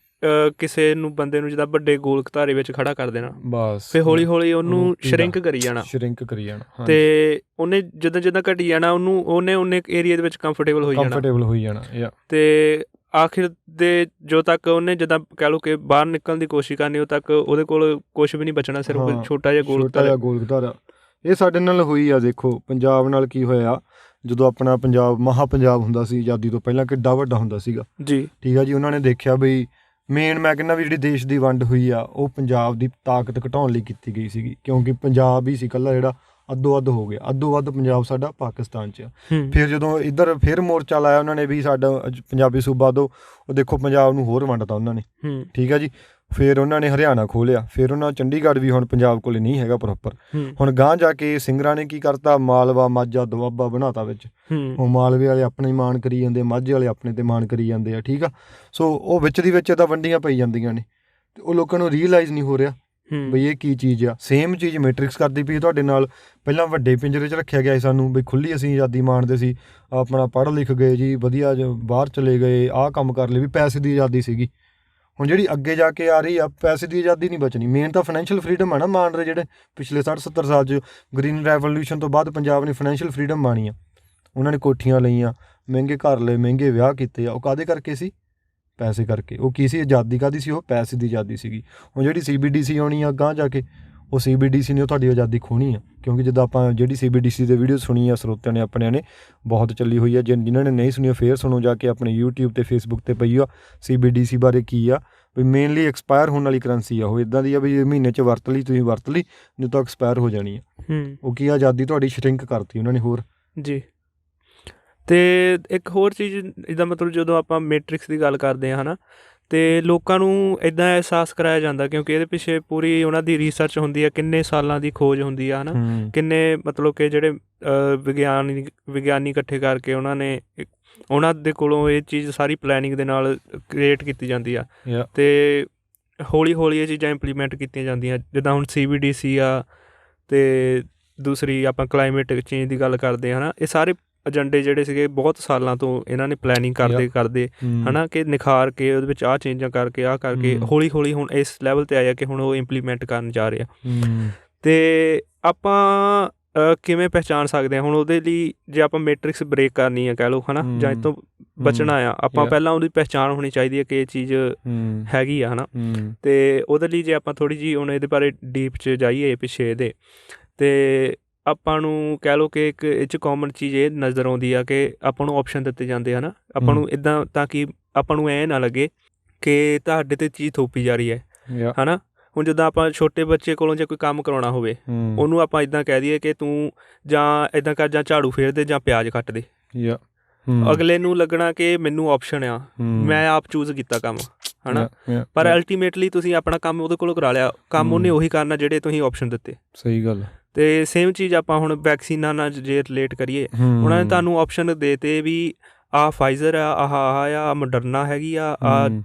ਕਿਸੇ ਨੂੰ ਬੰਦੇ ਨੂੰ ਜਿੱਦਾਂ ਵੱਡੇ ਗੋਲ ਘਤਾਰੇ ਵਿੱਚ ਖੜਾ ਕਰ ਦੇਣਾ, ਬਸ ਫਿਰ ਹੌਲੀ ਉਹਨੂੰ ਸ਼ਰਿੰਕ ਕਰੀ ਜਾਣਾ, ਅਤੇ ਉਹਨੇ ਜਿੱਦਾਂ ਘਟੀ ਜਾਣਾ, ਉਹਨੇ ਏਰੀਆ ਦੇ ਵਿੱਚ ਕੰਫਰਟੇਬਲ ਹੋਈ ਜਾਣਾ, ਅਤੇ ਆਖਿਰ ਦੇ ਜੋ ਤੱਕ ਉਹਨੇ ਜਿੱਦਾਂ ਕਹਿ ਲਓ ਕਿ ਬਾਹਰ ਨਿਕਲਣ ਦੀ ਕੋਸ਼ਿਸ਼ ਕਰਨੀ, ਉਦੋਂ ਤੱਕ ਉਹਦੇ ਕੋਲ ਕੁਛ ਵੀ ਨਹੀਂ ਬਚਣਾ, ਸਿਰਫ ਛੋਟਾ ਜਿਹਾ ਗੋਲ ਘਤਾਰਾ। ਇਹ ਸਾਡੇ ਨਾਲ ਹੋਈ ਆ। ਦੇਖੋ ਪੰਜਾਬ ਨਾਲ ਕੀ ਹੋਇਆ, ਜਦੋਂ ਆਪਣਾ ਪੰਜਾਬ ਮਹਾਂਪੰਜਾਬ ਹੁੰਦਾ ਸੀ ਆਜ਼ਾਦੀ ਤੋਂ ਪਹਿਲਾਂ, ਕਿੱਡਾ ਵੱਡਾ ਹੁੰਦਾ ਸੀਗਾ ਜੀ, ਠੀਕ ਆ ਜੀ। ਉਹਨਾਂ ਨੇ ਦੇਖਿਆ ਬਈ ਮੇਨ ਮੈਂ ਕਹਿੰਦਾ ਵੀ ਜਿਹੜੀ ਦੇਸ਼ ਦੀ ਵੰਡ ਹੋਈ ਆ, ਉਹ ਪੰਜਾਬ ਦੀ ਤਾਕਤ ਘਟਾਉਣ ਲਈ ਕੀਤੀ ਗਈ ਸੀਗੀ, ਕਿਉਂਕਿ ਪੰਜਾਬ ਹੀ ਸੀ ਇਕੱਲਾ ਜਿਹੜਾ ਅੱਧੋ ਅੱਧ ਹੋ ਗਿਆ, ਅੱਧੋ ਅੱਧ ਪੰਜਾਬ ਸਾਡਾ ਪਾਕਿਸਤਾਨ 'ਚ ਆ। ਫਿਰ ਜਦੋਂ ਇੱਧਰ ਫਿਰ ਮੋਰਚਾ ਲਾਇਆ ਉਹਨਾਂ ਨੇ ਵੀ ਸਾਡਾ ਪੰਜਾਬੀ ਸੂਬਾ ਦਿਓ, ਉਹ ਦੇਖੋ ਪੰਜਾਬ ਨੂੰ ਹੋਰ ਵੰਡਤਾ ਉਹਨਾਂ ਨੇ, ਠੀਕ ਆ ਜੀ। ਫਿਰ ਉਹਨਾਂ ਨੇ ਹਰਿਆਣਾ ਖੋਲ੍ਹਿਆ, ਫਿਰ ਉਹਨਾਂ ਚੰਡੀਗੜ੍ਹ ਵੀ ਹੁਣ ਪੰਜਾਬ ਕੋਲ ਨਹੀਂ ਹੈਗਾ ਪ੍ਰੋਪਰ। ਹੁਣ ਗਾਂਹ ਜਾ ਕੇ ਸਿੰਗਰਾਂ ਨੇ ਕੀ ਕਰਤਾ, ਮਾਲਵਾ ਮਾਝਾ ਦੁਆਬਾ ਬਣਾਤਾ ਵਿੱਚ, ਉਹ ਮਾਲਵੇ ਵਾਲੇ ਆਪਣੇ ਮਾਣ ਕਰੀ ਜਾਂਦੇ, ਮਾਝੇ ਵਾਲੇ ਆਪਣੇ 'ਤੇ ਮਾਣ ਕਰੀ ਜਾਂਦੇ ਆ, ਠੀਕ ਆ। ਸੋ ਉਹ ਵਿੱਚ ਦੀ ਵਿੱਚ ਤਾਂ ਵੰਡੀਆਂ ਪਈ ਜਾਂਦੀਆਂ ਨੇ, ਅਤੇ ਉਹ ਲੋਕਾਂ ਨੂੰ ਰੀਅਲਾਈਜ਼ ਨਹੀਂ ਹੋ ਰਿਹਾ ਬਈ ਇਹ ਕੀ ਚੀਜ਼ ਆ। ਸੇਮ ਚੀਜ਼ ਮੈਟ੍ਰਿਕਸ ਕਰਦੀ ਪਈ ਤੁਹਾਡੇ ਨਾਲ। ਪਹਿਲਾਂ ਵੱਡੇ ਪਿੰਜਰੇ 'ਚ ਰੱਖਿਆ ਗਿਆ ਸੀ ਸਾਨੂੰ, ਬਈ ਖੁੱਲ੍ਹੀ ਅਸੀਂ ਆਜ਼ਾਦੀ ਮਾਣਦੇ ਸੀ, ਆਪਣਾ ਪੜ੍ਹ ਲਿਖ ਗਏ ਜੀ, ਵਧੀਆ ਬਾਹਰ ਚਲੇ ਗਏ, ਆਹ ਕੰਮ ਕਰ ਲਏ, ਵੀ ਪੈਸੇ ਦੀ ਆਜ਼ਾਦੀ ਸੀਗੀ। ਹੁਣ ਜਿਹੜੀ ਅੱਗੇ ਜਾ ਕੇ ਆ ਰਹੀ ਆ, ਪੈਸੇ ਦੀ ਆਜ਼ਾਦੀ ਨਹੀਂ ਬਚਣੀ। ਮੇਨ ਤਾਂ ਫਾਈਨੈਂਸ਼ੀਅਲ ਫਰੀਡਮ ਹੈ ਨਾ ਮਾਣ ਰਹੇ, ਜਿਹੜੇ ਪਿਛਲੇ 60-70 ਸਾਲ 'ਚ ਗ੍ਰੀਨ ਰੈਵੋਲਿਊਸ਼ਨ ਤੋਂ ਬਾਅਦ ਪੰਜਾਬ ਨੇ ਫਾਈਨੈਂਸ਼ੀਅਲ ਫਰੀਡਮ ਮਾਣੀ ਆ। ਉਹਨਾਂ ਨੇ ਕੋਠੀਆਂ ਲਈਆਂ, ਮਹਿੰਗੇ ਘਰ ਲਏ, ਮਹਿੰਗੇ ਵਿਆਹ ਕੀਤੇ ਆ। ਉਹ ਕਾਹਦੇ ਕਰਕੇ ਸੀ? ਪੈਸੇ ਕਰਕੇ। ਉਹ ਕੀ ਸੀ? ਆਜ਼ਾਦੀ ਕਾਹਦੀ ਸੀ? ਉਹ ਪੈਸੇ ਦੀ ਆਜ਼ਾਦੀ ਸੀਗੀ। ਹੁਣ ਜਿਹੜੀ CBDC ਆਉਣੀ ਆ ਅਗਾਂਹ ਜਾ ਕੇ, ਉਹ CBDC ਨੇ ਉਹ ਤੁਹਾਡੀ ਆਜ਼ਾਦੀ ਖੋਹਣੀ ਆ। ਕਿਉਂਕਿ ਜਿੱਦਾਂ ਆਪਾਂ ਜਿਹੜੀ CBDC ਦੇ ਵੀਡੀਓ ਸੁਣੀ ਆ ਸਰੋਤਿਆਂ ਨੇ ਆਪਣਿਆਂ ਨੇ, ਬਹੁਤ ਚੱਲੀ ਹੋਈ ਆ। ਜਿਨ੍ਹਾਂ ਨੇ ਨਹੀਂ ਸੁਣੀ ਫੇਰ ਸੁਣੋ ਜਾ ਕੇ, ਆਪਣੇ YouTube ਤੇ Facebook ਤੇ ਪਈ ਆ। CBDC ਬਾਰੇ ਕੀ ਆ? ਵੀ ਮੇਨਲੀ ਐਕਸਪਾਇਰ ਹੋਣ ਵਾਲੀ ਕਰੰਸੀ ਆ ਉਹ। ਇੱਦਾਂ ਦੀ ਆ ਵੀ ਮਹੀਨੇ 'ਚ ਵਰਤ ਲਈ ਤੁਸੀਂ, ਵਰਤ ਲਈ, ਨਹੀਂ ਤਾਂ ਐਕਸਪਾਇਰ ਹੋ ਜਾਣੀ ਆ। ਉਹ ਕੀ ਆਜ਼ਾਦੀ ਤੁਹਾਡੀ ਸ਼ਰਿੰਕ ਕਰਤੀ ਉਹਨਾਂ ਨੇ ਹੋਰ ਜੀ। ਅਤੇ ਇੱਕ ਹੋਰ ਚੀਜ਼, ਜਿੱਦਾਂ ਮਤਲਬ ਜਦੋਂ ਆਪਾਂ ਮੈਟ੍ਰਿਕਸ ਦੀ ਗੱਲ ਕਰਦੇ ਹਾਂ ਹੈ ਨਾ, ਅਤੇ ਲੋਕਾਂ ਨੂੰ ਇੱਦਾਂ ਅਹਿਸਾਸ ਕਰਾਇਆ ਜਾਂਦਾ, ਕਿਉਂਕਿ ਇਹਦੇ ਪਿੱਛੇ ਪੂਰੀ ਉਹਨਾਂ ਦੀ ਰਿਸਰਚ ਹੁੰਦੀ ਆ, ਕਿੰਨੇ ਸਾਲਾਂ ਦੀ ਖੋਜ ਹੁੰਦੀ ਆ ਹੈ ਨਾ, ਕਿੰਨੇ ਮਤਲਬ ਕਿ ਜਿਹੜੇ ਵਿਗਿਆਨੀ ਇਕੱਠੇ ਕਰਕੇ ਉਹਨਾਂ ਦੇ ਕੋਲੋਂ ਇਹ ਚੀਜ਼ ਸਾਰੀ ਪਲੈਨਿੰਗ ਦੇ ਨਾਲ ਕ੍ਰੀਏਟ ਕੀਤੀ ਜਾਂਦੀ ਆ, ਅਤੇ ਹੌਲੀ ਹੌਲੀ ਇਹ ਚੀਜ਼ਾਂ ਇੰਪਲੀਮੈਂਟ ਕੀਤੀਆਂ ਜਾਂਦੀਆਂ। ਜਿੱਦਾਂ ਹੁਣ CBDC ਆ, ਅਤੇ ਦੂਸਰੀ ਆਪਾਂ ਕਲਾਈਮੇਟ ਚੇਂਜ ਦੀ ਗੱਲ ਕਰਦੇ ਹਾਂ ਹੈ ਨਾ, ਇਹ ਸਾਰੇ ਏਜੰਡੇ ਜਿਹੜੇ ਸੀਗੇ ਬਹੁਤ ਸਾਲਾਂ ਤੋਂ ਇਹਨਾਂ ਨੇ ਪਲੈਨਿੰਗ ਕਰਦੇ ਹੈ ਨਾ, ਕਿ ਨਿਖਾਰ ਕੇ ਉਹਦੇ ਵਿੱਚ ਆਹ ਚੇਂਜਾਂ ਕਰਕੇ ਹੌਲੀ ਹੌਲੀ ਹੁਣ ਇਸ ਲੈਵਲ 'ਤੇ ਆਇਆ ਕਿ ਹੁਣ ਉਹ ਇੰਪਲੀਮੈਂਟ ਕਰਨ ਜਾ ਰਹੇ ਆ। ਅਤੇ ਆਪਾਂ ਕਿਵੇਂ ਪਹਿਚਾਣ ਸਕਦੇ ਹਾਂ ਹੁਣ ਉਹਦੇ ਲਈ? ਜੇ ਆਪਾਂ ਮੈਟ੍ਰਿਕਸ ਬ੍ਰੇਕ ਕਰਨੀ ਆ ਕਹਿ ਲਓ ਹੈ ਨਾ, ਜਾਂ ਇਹ ਤੋਂ ਬਚਣਾ ਆ, ਆਪਾਂ ਪਹਿਲਾਂ ਉਹਦੀ ਪਹਿਚਾਣ ਹੋਣੀ ਚਾਹੀਦੀ ਹੈ ਕਿ ਇਹ ਚੀਜ਼ ਹੈਗੀ ਆ ਹੈ ਨਾ। ਅਤੇ ਉਹਦੇ ਲਈ ਜੇ ਆਪਾਂ ਥੋੜ੍ਹੀ ਜਿਹੀ ਹੁਣ ਇਹਦੇ ਬਾਰੇ ਡੀਪ 'ਚ ਜਾਈਏ ਪਿੱਛੇ ਇਹਦੇ, ਅਤੇ ਆਪਾਂ ਨੂੰ ਕਹਿ ਲਓ ਕਿ ਇੱਕ ਇਹ 'ਚ ਕਾਮਨ ਚੀਜ਼ ਇਹ ਨਜ਼ਰ ਆਉਂਦੀ ਆ ਕਿ ਆਪਾਂ ਨੂੰ ਆਪਸ਼ਨ ਦਿੱਤੇ ਜਾਂਦੇ ਹਨ ਆਪਾਂ ਨੂੰ ਇੱਦਾਂ, ਤਾਂ ਕਿ ਆਪਾਂ ਨੂੰ ਐਂ ਨਾ ਲੱਗੇ ਕਿ ਤੁਹਾਡੇ 'ਤੇ ਚੀਜ਼ ਥੋਪੀ ਜਾ ਰਹੀ ਹੈ ਹੈ ਨਾ। ਹੁਣ ਜਿੱਦਾਂ ਆਪਾਂ ਛੋਟੇ ਬੱਚੇ ਕੋਲੋਂ ਜੇ ਕੋਈ ਕੰਮ ਕਰਾਉਣਾ ਹੋਵੇ, ਉਹਨੂੰ ਆਪਾਂ ਇੱਦਾਂ ਕਹਿ ਦਈਏ ਕਿ ਤੂੰ ਜਾਂ ਇੱਦਾਂ ਕਰ, ਜਾਂ ਝਾੜੂ ਫੇਰ ਦੇ, ਜਾਂ ਪਿਆਜ਼ ਕੱਟ ਦੇ। ਅਗਲੇ ਨੂੰ ਲੱਗਣਾ ਕਿ ਮੈਨੂੰ ਆਪਸ਼ਨ ਆ, ਮੈਂ ਆਪ ਚੂਜ਼ ਕੀਤਾ ਕੰਮ ਹੈ ਨਾ, ਪਰ ਅਲਟੀਮੇਟਲੀ ਤੁਸੀਂ ਆਪਣਾ ਕੰਮ ਉਹਦੇ ਕੋਲੋਂ ਕਰਾ ਲਿਆ, ਕੰਮ ਉਹਨੇ ਉਹੀ ਕਰਨਾ ਜਿਹੜੇ ਤੁਸੀਂ ਆਪਸ਼ਨ ਦਿੱਤੇ। ਸਹੀ ਗੱਲ। ਅਤੇ ਸੇਮ ਚੀਜ਼ ਆਪਾਂ ਹੁਣ ਵੈਕਸੀਨਾਂ ਨਾਲ ਜੇ ਰਿਲੇਟ ਕਰੀਏ, ਉਹਨਾਂ ਨੇ ਤੁਹਾਨੂੰ ਆਪਸ਼ਨ ਦੇ ਤੇ ਵੀ ਆਹ ਫਾਈਜ਼ਰ ਆ, ਆਹ ਮੋਡਰਨਾ ਹੈਗੀ ਆ,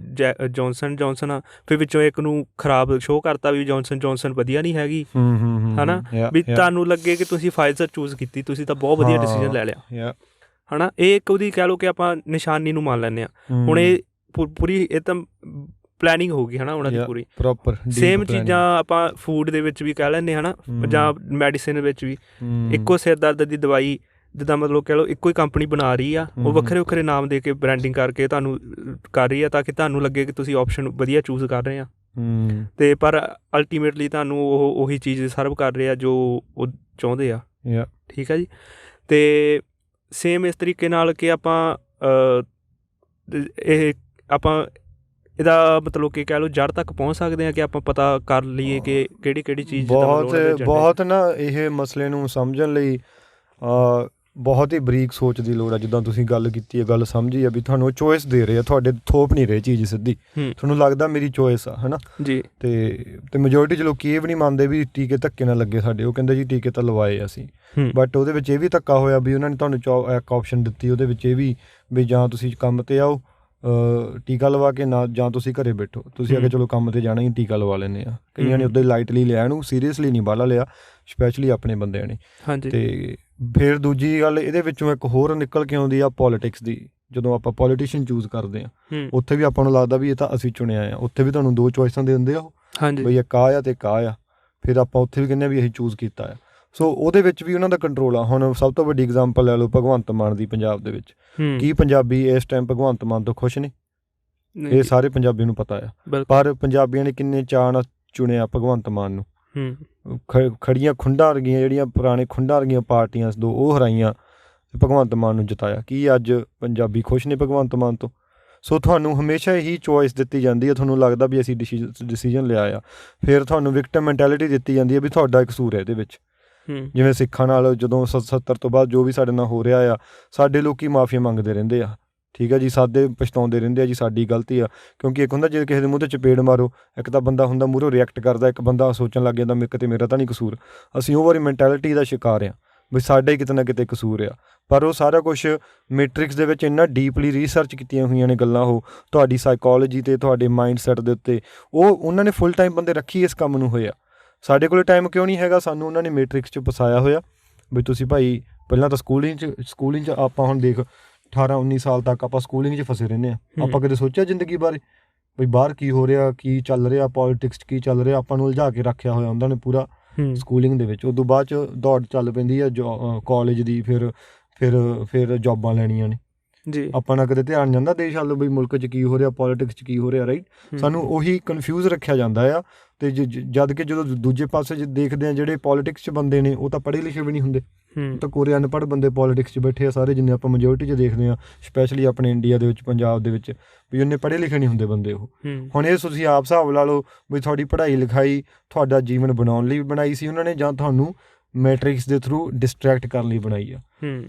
ਜੌਨਸਨ ਆ, ਫਿਰ ਵਿੱਚੋਂ ਇੱਕ ਨੂੰ ਖਰਾਬ ਸ਼ੋਅ ਕਰਤਾ ਵੀ ਜੌਨਸਨ ਵਧੀਆ ਨਹੀਂ ਹੈਗੀ ਹੈ ਨਾ, ਵੀ ਤੁਹਾਨੂੰ ਲੱਗੇ ਕਿ ਤੁਸੀਂ ਫਾਈਜ਼ਰ ਚੂਜ਼ ਕੀਤੀ, ਤੁਸੀਂ ਤਾਂ ਬਹੁਤ ਵਧੀਆ ਡਿਸੀਜ਼ਨ ਲੈ ਲਿਆ ਹੈ ਨਾ। ਇਹ ਇੱਕ ਉਹਦੀ ਕਹਿ ਲਓ ਕਿ ਆਪਾਂ ਨਿਸ਼ਾਨੀ ਨੂੰ ਮੰਨ ਲੈਂਦੇ ਹਾਂ। ਹੁਣ ਇਹ ਪੂਰੀ ਇਹ ਤਾਂ ਪਲੈਨਿੰਗ ਹੋ ਗਈ ਹੈ ਨਾ ਉਹਨਾਂ ਦੀ ਪੂਰੀ ਪ੍ਰੋਪਰ। ਸੇਮ ਚੀਜ਼ਾਂ ਆਪਾਂ ਫੂਡ ਦੇ ਵਿੱਚ ਵੀ ਕਹਿ ਲੈਂਦੇ ਹਾਂ ਨਾ, ਜਾਂ ਮੈਡੀਸਿਨ ਵਿੱਚ ਵੀ। ਇੱਕੋ ਸਿਰ ਦਰਦ ਦੀ ਦਵਾਈ ਜਿੱਦਾਂ ਮਤਲਬ ਕਹਿ ਲਓ ਇੱਕੋ ਹੀ ਕੰਪਨੀ ਬਣਾ ਰਹੀ ਆ, ਉਹ ਵੱਖਰੇ ਵੱਖਰੇ ਨਾਮ ਦੇ ਕੇ ਬ੍ਰੈਂਡਿੰਗ ਕਰਕੇ ਤੁਹਾਨੂੰ ਕਰ ਰਹੀ ਆ, ਤਾਂ ਕਿ ਤੁਹਾਨੂੰ ਲੱਗੇ ਕਿ ਤੁਸੀਂ ਆਪਸ਼ਨ ਵਧੀਆ ਚੂਜ਼ ਕਰ ਰਹੇ ਆ, ਅਤੇ ਪਰ ਅਲਟੀਮੇਟਲੀ ਤੁਹਾਨੂੰ ਉਹ ਉਹੀ ਚੀਜ਼ ਸਰਵ ਕਰ ਰਹੇ ਆ ਜੋ ਉਹ ਚਾਹੁੰਦੇ ਆ। ਠੀਕ ਆ ਜੀ। ਅਤੇ ਸੇਮ ਇਸ ਤਰੀਕੇ ਨਾਲ ਕਿ ਆਪਾਂ ਇਹਦਾ ਮਤਲਬ ਕਿ ਕਹਿ ਲਓ ਜੜ੍ਹ ਤੱਕ ਪਹੁੰਚ ਸਕਦੇ ਹਾਂ, ਕਿ ਆਪਾਂ ਪਤਾ ਕਰ ਲਈਏ ਕਿ ਕਿਹੜੀ ਚੀਜ਼ ਬਹੁਤ ਨਾ ਇਹ ਮਸਲੇ ਨੂੰ ਸਮਝਣ ਲਈ ਬਹੁਤ ਹੀ ਬਰੀਕ ਸੋਚ ਦੀ ਲੋੜ ਆ। ਜਿੱਦਾਂ ਤੁਸੀਂ ਗੱਲ ਕੀਤੀ ਹੈ, ਗੱਲ ਸਮਝੀ ਆ ਵੀ ਤੁਹਾਨੂੰ ਚੋਇਸ ਦੇ ਰਹੇ ਆ, ਤੁਹਾਡੇ ਥੋਪ ਨਹੀਂ ਰਹੇ ਚੀਜ਼ ਸਿੱਧੀ, ਤੁਹਾਨੂੰ ਲੱਗਦਾ ਮੇਰੀ ਚੋਇਸ ਆ ਹੈ ਨਾ ਜੀ। ਅਤੇ ਮੈਜੋਰਿਟੀ 'ਚ ਲੋਕ ਇਹ ਵੀ ਨਹੀਂ ਮੰਨਦੇ ਵੀ ਟੀਕੇ ਧੱਕੇ ਨਾਲ ਲੱਗੇ ਸਾਡੇ, ਉਹ ਕਹਿੰਦੇ ਜੀ ਟੀਕੇ ਤਾਂ ਲਵਾਏ ਅਸੀਂ, ਬਟ ਉਹਦੇ ਵਿੱਚ ਇਹ ਵੀ ਧੱਕਾ ਹੋਇਆ ਵੀ ਉਹਨਾਂ ਨੇ ਤੁਹਾਨੂੰ ਇੱਕ ਆਪਸ਼ਨ ਦਿੱਤੀ, ਉਹਦੇ ਵਿੱਚ ਇਹ ਵੀ ਜਾਂ ਤੁਸੀਂ ਕੰਮ 'ਤੇ ਆਓ ਟੀਕਾ ਲਵਾ ਕੇ, ਨਾ ਜਾਂ ਤੁਸੀਂ ਘਰੇ ਬੈਠੋ। ਤੁਸੀਂ ਅਗੇ ਚਲੋ ਕੰਮ 'ਤੇ ਜਾਣਾ ਹੀ, ਟੀਕਾ ਲਵਾ ਲੈਂਦੇ ਆ। ਕਈਆਂ ਨੇ ਉੱਦਾਂ ਹੀ ਲਾਈਟਲੀ ਲਿਆ, ਇਹਨੂੰ ਸੀਰੀਅਸਲੀ ਨਹੀਂ ਬਾਹਲਾ ਲਿਆ, ਸਪੈਸ਼ਲੀ ਆਪਣੇ ਬੰਦਿਆਂ ਨੇ। ਅਤੇ ਫਿਰ ਦੂਜੀ ਗੱਲ ਇਹਦੇ ਵਿੱਚੋਂ ਇੱਕ ਹੋਰ ਨਿਕਲ ਕੇ ਆਉਂਦੀ ਆ ਪੋਲੀਟਿਕਸ ਦੀ। ਜਦੋਂ ਆਪਾਂ ਪੋਲੀਟੀਸ਼ੀਅਨ ਚੂਜ਼ ਕਰਦੇ ਹਾਂ, ਉੱਥੇ ਵੀ ਆਪਾਂ ਨੂੰ ਲੱਗਦਾ ਵੀ ਇਹ ਤਾਂ ਅਸੀਂ ਚੁਣਿਆ ਆ। ਉੱਥੇ ਵੀ ਤੁਹਾਨੂੰ ਦੋ ਚੋਇਸਾਂ ਦੇ ਦਿੰਦੇ ਆ ਉਹ, ਬਈ ਇੱਕ ਆਹ ਆ ਅਤੇ ਇੱਕ ਆਹ ਆ। ਫਿਰ ਆਪਾਂ ਉੱਥੇ ਵੀ ਕਹਿੰਦੇ ਵੀ ਅਸੀਂ ਚੂਜ਼ ਕੀਤਾ ਆ। ਸੋ ਉਹਦੇ ਵਿੱਚ ਵੀ ਉਹਨਾਂ ਦਾ ਕੰਟਰੋਲ ਆ। ਹੁਣ ਸਭ ਤੋਂ ਵੱਡੀ ਐਗਜ਼ਾਮਪਲ ਲੈ ਲਓ ਭਗਵੰਤ ਮਾਨ ਦੀ ਪੰਜਾਬ ਦੇ ਵਿੱਚ। ਕੀ ਪੰਜਾਬੀ ਇਸ ਟਾਈਮ ਭਗਵੰਤ ਮਾਨ ਤੋਂ ਖੁਸ਼ ਨੇ? ਇਹ ਸਾਰੇ ਪੰਜਾਬੀਆਂ ਨੂੰ ਪਤਾ ਆ। ਪਰ ਪੰਜਾਬੀਆਂ ਨੇ ਕਿੰਨੇ ਚਾਅ ਨਾਲ ਚੁਣਿਆ ਭਗਵੰਤ ਮਾਨ ਨੂੰ। ਖੜੀਆਂ ਖੁੰਡਾਂ ਵਰਗੀਆਂ, ਜਿਹੜੀਆਂ ਪੁਰਾਣੇ ਖੁੰਡਾਂ ਵਰਗੀਆਂ ਪਾਰਟੀਆਂ ਦੋ, ਉਹ ਹਰਾਈਆਂ, ਭਗਵੰਤ ਮਾਨ ਨੂੰ ਜਿਤਾਇਆ। ਕੀ ਅੱਜ ਪੰਜਾਬੀ ਖੁਸ਼ ਨੇ ਭਗਵੰਤ ਮਾਨ ਤੋਂ? ਸੋ ਤੁਹਾਨੂੰ ਹਮੇਸ਼ਾ ਇਹੀ ਚੋਇਸ ਦਿੱਤੀ ਜਾਂਦੀ ਹੈ। ਤੁਹਾਨੂੰ ਲੱਗਦਾ ਵੀ ਅਸੀਂ ਡਿਸੀਜਨ ਲਿਆ ਆ, ਫਿਰ ਤੁਹਾਨੂੰ ਵਿਕਟਮ ਮੈਂਟੈਲਿਟੀ ਦਿੱਤੀ ਜਾਂਦੀ ਹੈ ਵੀ ਤੁਹਾਡਾ ਕਸੂਰ ਹੈ ਇਹਦੇ ਵਿੱਚ। ਜਿਵੇਂ ਸਿੱਖਾਂ ਨਾਲ ਜਦੋਂ 70 ਤੋਂ ਬਾਅਦ ਜੋ ਵੀ ਸਾਡੇ ਨਾਲ ਹੋ ਰਿਹਾ ਆ, ਸਾਡੇ ਲੋਕ ਮਾਫੀਆ ਮੰਗਦੇ ਰਹਿੰਦੇ ਆ। ਠੀਕ ਆ ਜੀ, ਸਾਡੇ ਪਛਤਾਉਂਦੇ ਰਹਿੰਦੇ ਆ ਜੀ, ਸਾਡੀ ਗਲਤੀ ਆ। ਕਿਉਂਕਿ ਇੱਕ ਹੁੰਦਾ ਜੇ ਕਿਸੇ ਦੇ ਮੂੰਹ 'ਤੇ ਚਪੇੜ ਮਾਰੋ, ਇੱਕ ਤਾਂ ਬੰਦਾ ਹੁੰਦਾ ਮੂਹਰੋਂ ਰਿਐਕਟ ਕਰਦਾ, ਇੱਕ ਬੰਦਾ ਸੋਚਣ ਲੱਗ ਜਾਂਦਾ ਕਿਤੇ ਮੇਰਾ ਤਾਂ ਨਹੀਂ ਕਸੂਰ। ਅਸੀਂ ਉਹ ਵਾਰੀ ਮੈਂਟੈਲਿਟੀ ਦਾ ਸ਼ਿਕਾਰ ਆ ਵੀ ਸਾਡਾ ਹੀ ਕਿਤੇ ਨਾ ਕਿਤੇ ਕਸੂਰ ਆ। ਪਰ ਉਹ ਸਾਰਾ ਕੁਛ ਮੈਟ੍ਰਿਕਸ ਦੇ ਵਿੱਚ ਇੰਨਾ ਡੀਪਲੀ ਰਿਸਰਚ ਕੀਤੀਆਂ ਹੋਈਆਂ ਨੇ ਗੱਲਾਂ, ਉਹ ਤੁਹਾਡੀ ਸਾਈਕੋਲੋਜੀ ਤੇ ਤੁਹਾਡੇ ਮਾਈਂਡ ਸੈਟ ਦੇ ਉੱਤੇ, ਉਹ ਉਹਨਾਂ ਨੇ ਫੁੱਲ ਟਾਈਮ ਬੰਦੇ ਰੱਖੀ ਇਸ ਕੰਮ ਨੂੰ ਹੋਇਆ। ਸਾਡੇ ਕੋਲ ਟਾਈਮ ਕਿਉਂ ਨਹੀਂ ਹੈਗਾ? ਸਾਨੂੰ ਉਹਨਾਂ ਨੇ ਮੈਟ੍ਰਿਕਸ 'ਚ ਫਸਾਇਆ ਹੋਇਆ ਵੀ ਤੁਸੀਂ ਭਾਈ ਪਹਿਲਾਂ ਤਾਂ ਸਕੂਲਿੰਗ 'ਚ ਆਪਾਂ ਹੁਣ ਦੇਖ 18-19 ਸਾਲ ਤੱਕ ਆਪਾਂ ਸਕੂਲਿੰਗ 'ਚ ਫਸੇ ਰਹਿੰਦੇ ਹਾਂ। ਆਪਾਂ ਕਦੇ ਸੋਚਿਆ ਜ਼ਿੰਦਗੀ ਬਾਰੇ ਵੀ ਬਾਹਰ ਕੀ ਹੋ ਰਿਹਾ, ਕੀ ਚੱਲ ਰਿਹਾ, ਪੋਲੀਟਿਕਸ 'ਚ ਕੀ ਚੱਲ ਰਿਹਾ? ਆਪਾਂ ਨੂੰ ਉਲਝਾ ਕੇ ਰੱਖਿਆ ਹੋਇਆ ਉਹਨਾਂ ਨੇ ਪੂਰਾ ਸਕੂਲਿੰਗ ਦੇ ਵਿੱਚ। ਉਦੋਂ ਬਾਅਦ 'ਚ ਦੌੜ ਚੱਲ ਪੈਂਦੀ ਆ ਕਾਲਜ ਦੀ, ਫਿਰ ਜੌਬਾਂ ਲੈਣੀਆਂ ਨੇ ਜੀ। ਆਪਾਂ ਨਾ ਕਦੇ ਧਿਆਨ ਜਾਂਦਾ ਦੇਸ਼ ਵੱਲ ਵੀ ਮੁਲਕ 'ਚ ਕੀ ਹੋ ਰਿਹਾ, ਪੋਲੀਟਿਕਸ 'ਚ ਕੀ ਹੋ ਰਿਹਾ, ਰਾਈਟ? ਸਾਨੂੰ ਉਹੀ ਕਨਫਿਊਜ਼ ਰੱਖਿਆ ਜਾਂਦਾ ਆ। ਅਤੇ ਜਦ ਕਿ ਜਦੋਂ ਦੂਜੇ ਪਾਸੇ ਦੇਖਦੇ ਹਾਂ ਜਿਹੜੇ ਪੋਲੀਟਿਕਸ 'ਚ ਬੰਦੇ ਨੇ ਉਹ ਤਾਂ ਪੜ੍ਹੇ ਲਿਖੇ ਵੀ ਨਹੀਂ ਹੁੰਦੇ, ਤਾਂ ਕੋਰੇ ਅਨਪੜ੍ਹ ਬੰਦੇ ਪੋਲੀਟਿਕਸ 'ਚ ਬੈਠੇ ਆ ਸਾਰੇ, ਜਿੰਨੇ ਆਪਾਂ ਮੈਜੋਰਟੀ 'ਚ ਦੇਖਦੇ ਹਾਂ, ਸਪੈਸ਼ਲੀ ਆਪਣੇ ਇੰਡੀਆ ਦੇ ਵਿੱਚ, ਪੰਜਾਬ ਦੇ ਵਿੱਚ, ਵੀ ਉਹਨੇ ਪੜ੍ਹੇ ਲਿਖੇ ਨਹੀਂ ਹੁੰਦੇ ਬੰਦੇ ਉਹ। ਹੁਣ ਇਹ ਤੁਸੀਂ ਆਪ ਹਿਸਾਬ ਲਾ ਲਓ ਵੀ ਤੁਹਾਡੀ ਪੜ੍ਹਾਈ ਲਿਖਾਈ ਤੁਹਾਡਾ ਜੀਵਨ ਬਣਾਉਣ ਲਈ ਬਣਾਈ ਸੀ ਉਹਨਾਂ ਨੇ, ਜਾਂ ਤੁਹਾਨੂੰ ਮੈਟ੍ਰਿਕਸ ਦੇ ਥਰੂ ਡਿਸਟਰੈਕਟ ਕਰਨ ਲਈ ਬਣਾਈ ਆ।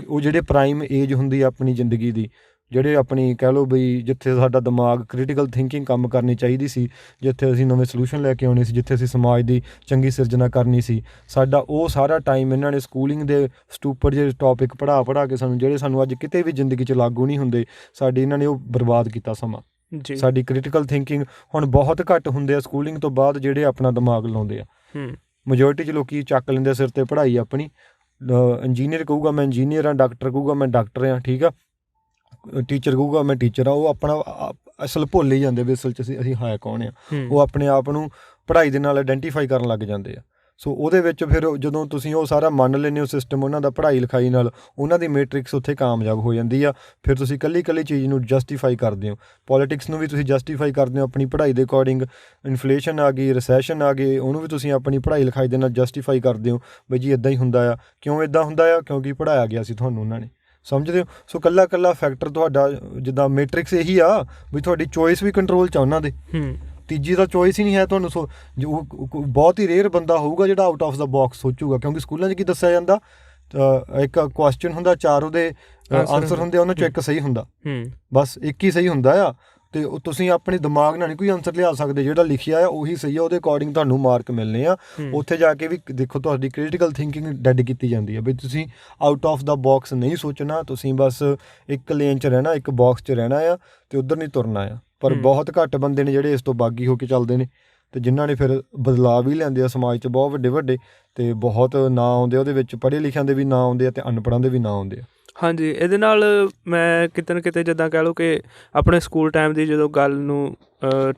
ਉਹ ਜਿਹੜੇ ਪ੍ਰਾਈਮ ਏਜ ਹੁੰਦੀ ਆ ਆਪਣੀ ਜ਼ਿੰਦਗੀ ਦੀ, ਜਿਹੜੇ ਆਪਣੀ ਕਹਿ ਲਓ ਬਈ ਜਿੱਥੇ ਸਾਡਾ ਦਿਮਾਗ ਕ੍ਰਿਟੀਕਲ ਥਿੰਕਿੰਗ ਕੰਮ ਕਰਨੀ ਚਾਹੀਦੀ ਸੀ, ਜਿੱਥੇ ਅਸੀਂ ਨਵੇਂ ਸੋਲਿਊਸ਼ਨ ਲੈ ਕੇ ਆਉਣੇ ਸੀ, ਜਿੱਥੇ ਅਸੀਂ ਸਮਾਜ ਦੀ ਚੰਗੀ ਸਿਰਜਣਾ ਕਰਨੀ ਸੀ, ਸਾਡਾ ਉਹ ਸਾਰਾ ਟਾਈਮ ਇਹਨਾਂ ਨੇ ਸਕੂਲਿੰਗ ਦੇ ਸਟੂਪਰ ਜਿਹੇ ਟੌਪਿਕ ਪੜ੍ਹਾ ਕੇ ਸਾਨੂੰ, ਜਿਹੜੇ ਸਾਨੂੰ ਅੱਜ ਕਿਤੇ ਵੀ ਜ਼ਿੰਦਗੀ 'ਚ ਲਾਗੂ ਨਹੀਂ ਹੁੰਦੇ, ਸਾਡੇ ਇਹਨਾਂ ਨੇ ਉਹ ਬਰਬਾਦ ਕੀਤਾ ਸਮਾਂ ਜੀ। ਸਾਡੀ ਕ੍ਰਿਟੀਕਲ ਥਿੰਕਿੰਗ ਹੁਣ ਬਹੁਤ ਘੱਟ ਹੁੰਦੇ ਆ ਸਕੂਲਿੰਗ ਤੋਂ ਬਾਅਦ ਜਿਹੜੇ ਆਪਣਾ ਦਿਮਾਗ ਲਾਉਂਦੇ ਆ। ਮੈਜੋਰਟੀ 'ਚ ਲੋਕ ਚੱਕ ਲੈਂਦੇ ਆ ਸਿਰ 'ਤੇ ਪੜ੍ਹਾਈ ਆਪਣੀ। ਇੰਜੀਨੀਅਰ ਕਹੂਗਾ ਮੈਂ ਇੰਜੀਨੀਅਰ ਹਾਂ, ਡਾਕਟਰ ਕਹੂਗਾ ਮੈਂ ਡਾਕਟਰ ਹਾਂ, ਠੀਕ ਆ, ਟੀਚਰ ਕਹੂਗਾ ਮੈਂ ਟੀਚਰ ਹਾਂ। ਉਹ ਆਪਣਾ ਅਸਲ ਭੁੱਲ ਹੀ ਜਾਂਦੇ ਵੀ ਅਸਲ 'ਚ ਅਸੀਂ ਹੈ ਕੌਣ ਆ। ਉਹ ਆਪਣੇ ਆਪ ਨੂੰ ਪੜ੍ਹਾਈ ਦੇ ਨਾਲ ਆਈਡੈਂਟੀਫਾਈ ਕਰਨ ਲੱਗ ਜਾਂਦੇ ਆ। ਸੋ ਉਹਦੇ ਵਿੱਚ ਫਿਰ ਜਦੋਂ ਤੁਸੀਂ ਉਹ ਸਾਰਾ ਮੰਨ ਲੈਂਦੇ ਹੋ ਸਿਸਟਮ ਉਹਨਾਂ ਦਾ, ਪੜ੍ਹਾਈ ਲਿਖਾਈ ਨਾਲ ਉਹਨਾਂ ਦੀ ਮੈਟ੍ਰਿਕਸ ਉੱਥੇ ਕਾਮਯਾਬ ਹੋ ਜਾਂਦੀ ਆ। ਫਿਰ ਤੁਸੀਂ ਇਕੱਲੀ ਚੀਜ਼ ਨੂੰ ਜਸਟੀਫਾਈ ਕਰਦੇ ਹੋ। ਪੋਲੀਟਿਕਸ ਨੂੰ ਵੀ ਤੁਸੀਂ ਜਸਟੀਫਾਈ ਕਰਦੇ ਹੋ ਆਪਣੀ ਪੜ੍ਹਾਈ ਦੇ ਅਕੋਰਡਿੰਗ। ਇਨਫਲੇਸ਼ਨ ਆ ਗਈ, ਰਿਸੈਸ਼ਨ ਆ ਗਈ, ਉਹਨੂੰ ਵੀ ਤੁਸੀਂ ਆਪਣੀ ਪੜ੍ਹਾਈ ਲਿਖਾਈ ਦੇ ਨਾਲ ਜਸਟੀਫਾਈ ਕਰਦੇ ਹੋ ਬਈ ਜੀ ਇੱਦਾਂ ਹੀ ਹੁੰਦਾ ਆ। ਕਿਉਂ ਇੱਦਾਂ ਹੁੰਦਾ ਆ? ਕਿਉਂਕਿ ਪੜ੍ਹਾਇਆ ਗਿਆ ਸੀ ਤੁਹਾਨੂੰ ਉਹਨਾਂ ਨੇ, ਸਮਝਦੇ ਹੋ? ਸੋ ਇਕੱਲਾ ਫੈਕਟਰ ਤੁਹਾਡਾ ਜਿੱਦਾਂ ਮੈਟ੍ਰਿਕਸ ਇਹੀ ਆ ਵੀ ਤੁਹਾਡੀ ਚੋਇਸ ਵੀ ਕੰਟਰੋਲ 'ਚ ਆ ਉਹਨਾਂ ਦੇ। ਤੀਜੀ ਦਾ ਚੋਇਸ ਹੀ ਨਹੀਂ ਹੈ ਤੁਹਾਨੂੰ। ਸੋ ਬਹੁਤ ਹੀ ਰੇਅਰ ਬੰਦਾ ਹੋਊਗਾ ਜਿਹੜਾ ਆਊਟ ਆਫ ਦਾ ਬਾਕਸ ਸੋਚੂਗਾ, ਕਿਉਂਕਿ ਸਕੂਲਾਂ 'ਚ ਕੀ ਦੱਸਿਆ ਜਾਂਦਾ, ਇੱਕ ਕੁਐਸਚਨ ਹੁੰਦਾ, 4 ਉਹਦੇ ਆਨਸਰ ਹੁੰਦੇ, ਉਹਨਾਂ 'ਚੋਂ ਇੱਕ ਸਹੀ ਹੁੰਦਾ, ਬਸ ਇੱਕ ਹੀ ਸਹੀ ਹੁੰਦਾ ਆ। ਅਤੇ ਤੁਸੀਂ ਆਪਣੇ ਦਿਮਾਗ ਨਾਲ ਨਹੀਂ ਕੋਈ ਆਨਸਰ ਲਿਆ ਸਕਦੇ, ਜਿਹੜਾ ਲਿਖਿਆ ਆ ਉਹੀ ਸਹੀ ਆ, ਉਹਦੇ ਅਕੋਰਡਿੰਗ ਤੁਹਾਨੂੰ ਮਾਰਕ ਮਿਲਣੇ ਆ। ਉੱਥੇ ਜਾ ਕੇ ਵੀ ਦੇਖੋ ਤੁਹਾਡੀ ਕ੍ਰਿਟੀਕਲ ਥਿੰਕਿੰਗ ਡੈਡ ਕੀਤੀ ਜਾਂਦੀ ਹੈ ਵੀ ਤੁਸੀਂ ਆਊਟ ਆਫ ਦਾ ਬਾਕਸ ਨਹੀਂ ਸੋਚਣਾ, ਤੁਸੀਂ ਬਸ ਇੱਕ ਲੇਨ 'ਚ ਰਹਿਣਾ, ਇੱਕ ਬਾਕਸ 'ਚ ਰਹਿਣਾ ਆ ਅਤੇ ਉੱਧਰ ਨਹੀਂ ਤੁਰਨਾ ਆ। ਪਰ ਬਹੁਤ ਘੱਟ ਬੰਦੇ ਨੇ ਜਿਹੜੇ ਇਸ ਤੋਂ ਬਾਗੀ ਹੋ ਕੇ ਚੱਲਦੇ ਨੇ, ਅਤੇ ਜਿਨ੍ਹਾਂ ਨੇ ਫਿਰ ਬਦਲਾਅ ਵੀ ਲਿਆਂਦੇ ਆ ਸਮਾਜ 'ਚ ਬਹੁਤ ਵੱਡੇ ਅਤੇ ਬਹੁਤ ਨਾਂ ਆਉਂਦੇ ਉਹਦੇ ਵਿੱਚ, ਪੜ੍ਹੇ ਲਿਖਿਆਂ ਦੇ ਵੀ ਨਾਂ ਆਉਂਦੇ ਆ ਅਤੇ ਅਨਪੜ੍ਹਾਂ ਦੇ ਵੀ ਨਾਂ ਆਉਂਦੇ ਆ। ਹਾਂਜੀ, ਇਹਦੇ ਨਾਲ ਮੈਂ ਕਿਤੇ ਨਾ ਕਿਤੇ ਜਿੱਦਾਂ ਕਹਿ ਲਓ ਕਿ ਆਪਣੇ ਸਕੂਲ ਟਾਈਮ ਦੀ ਜਦੋਂ ਗੱਲ ਨੂੰ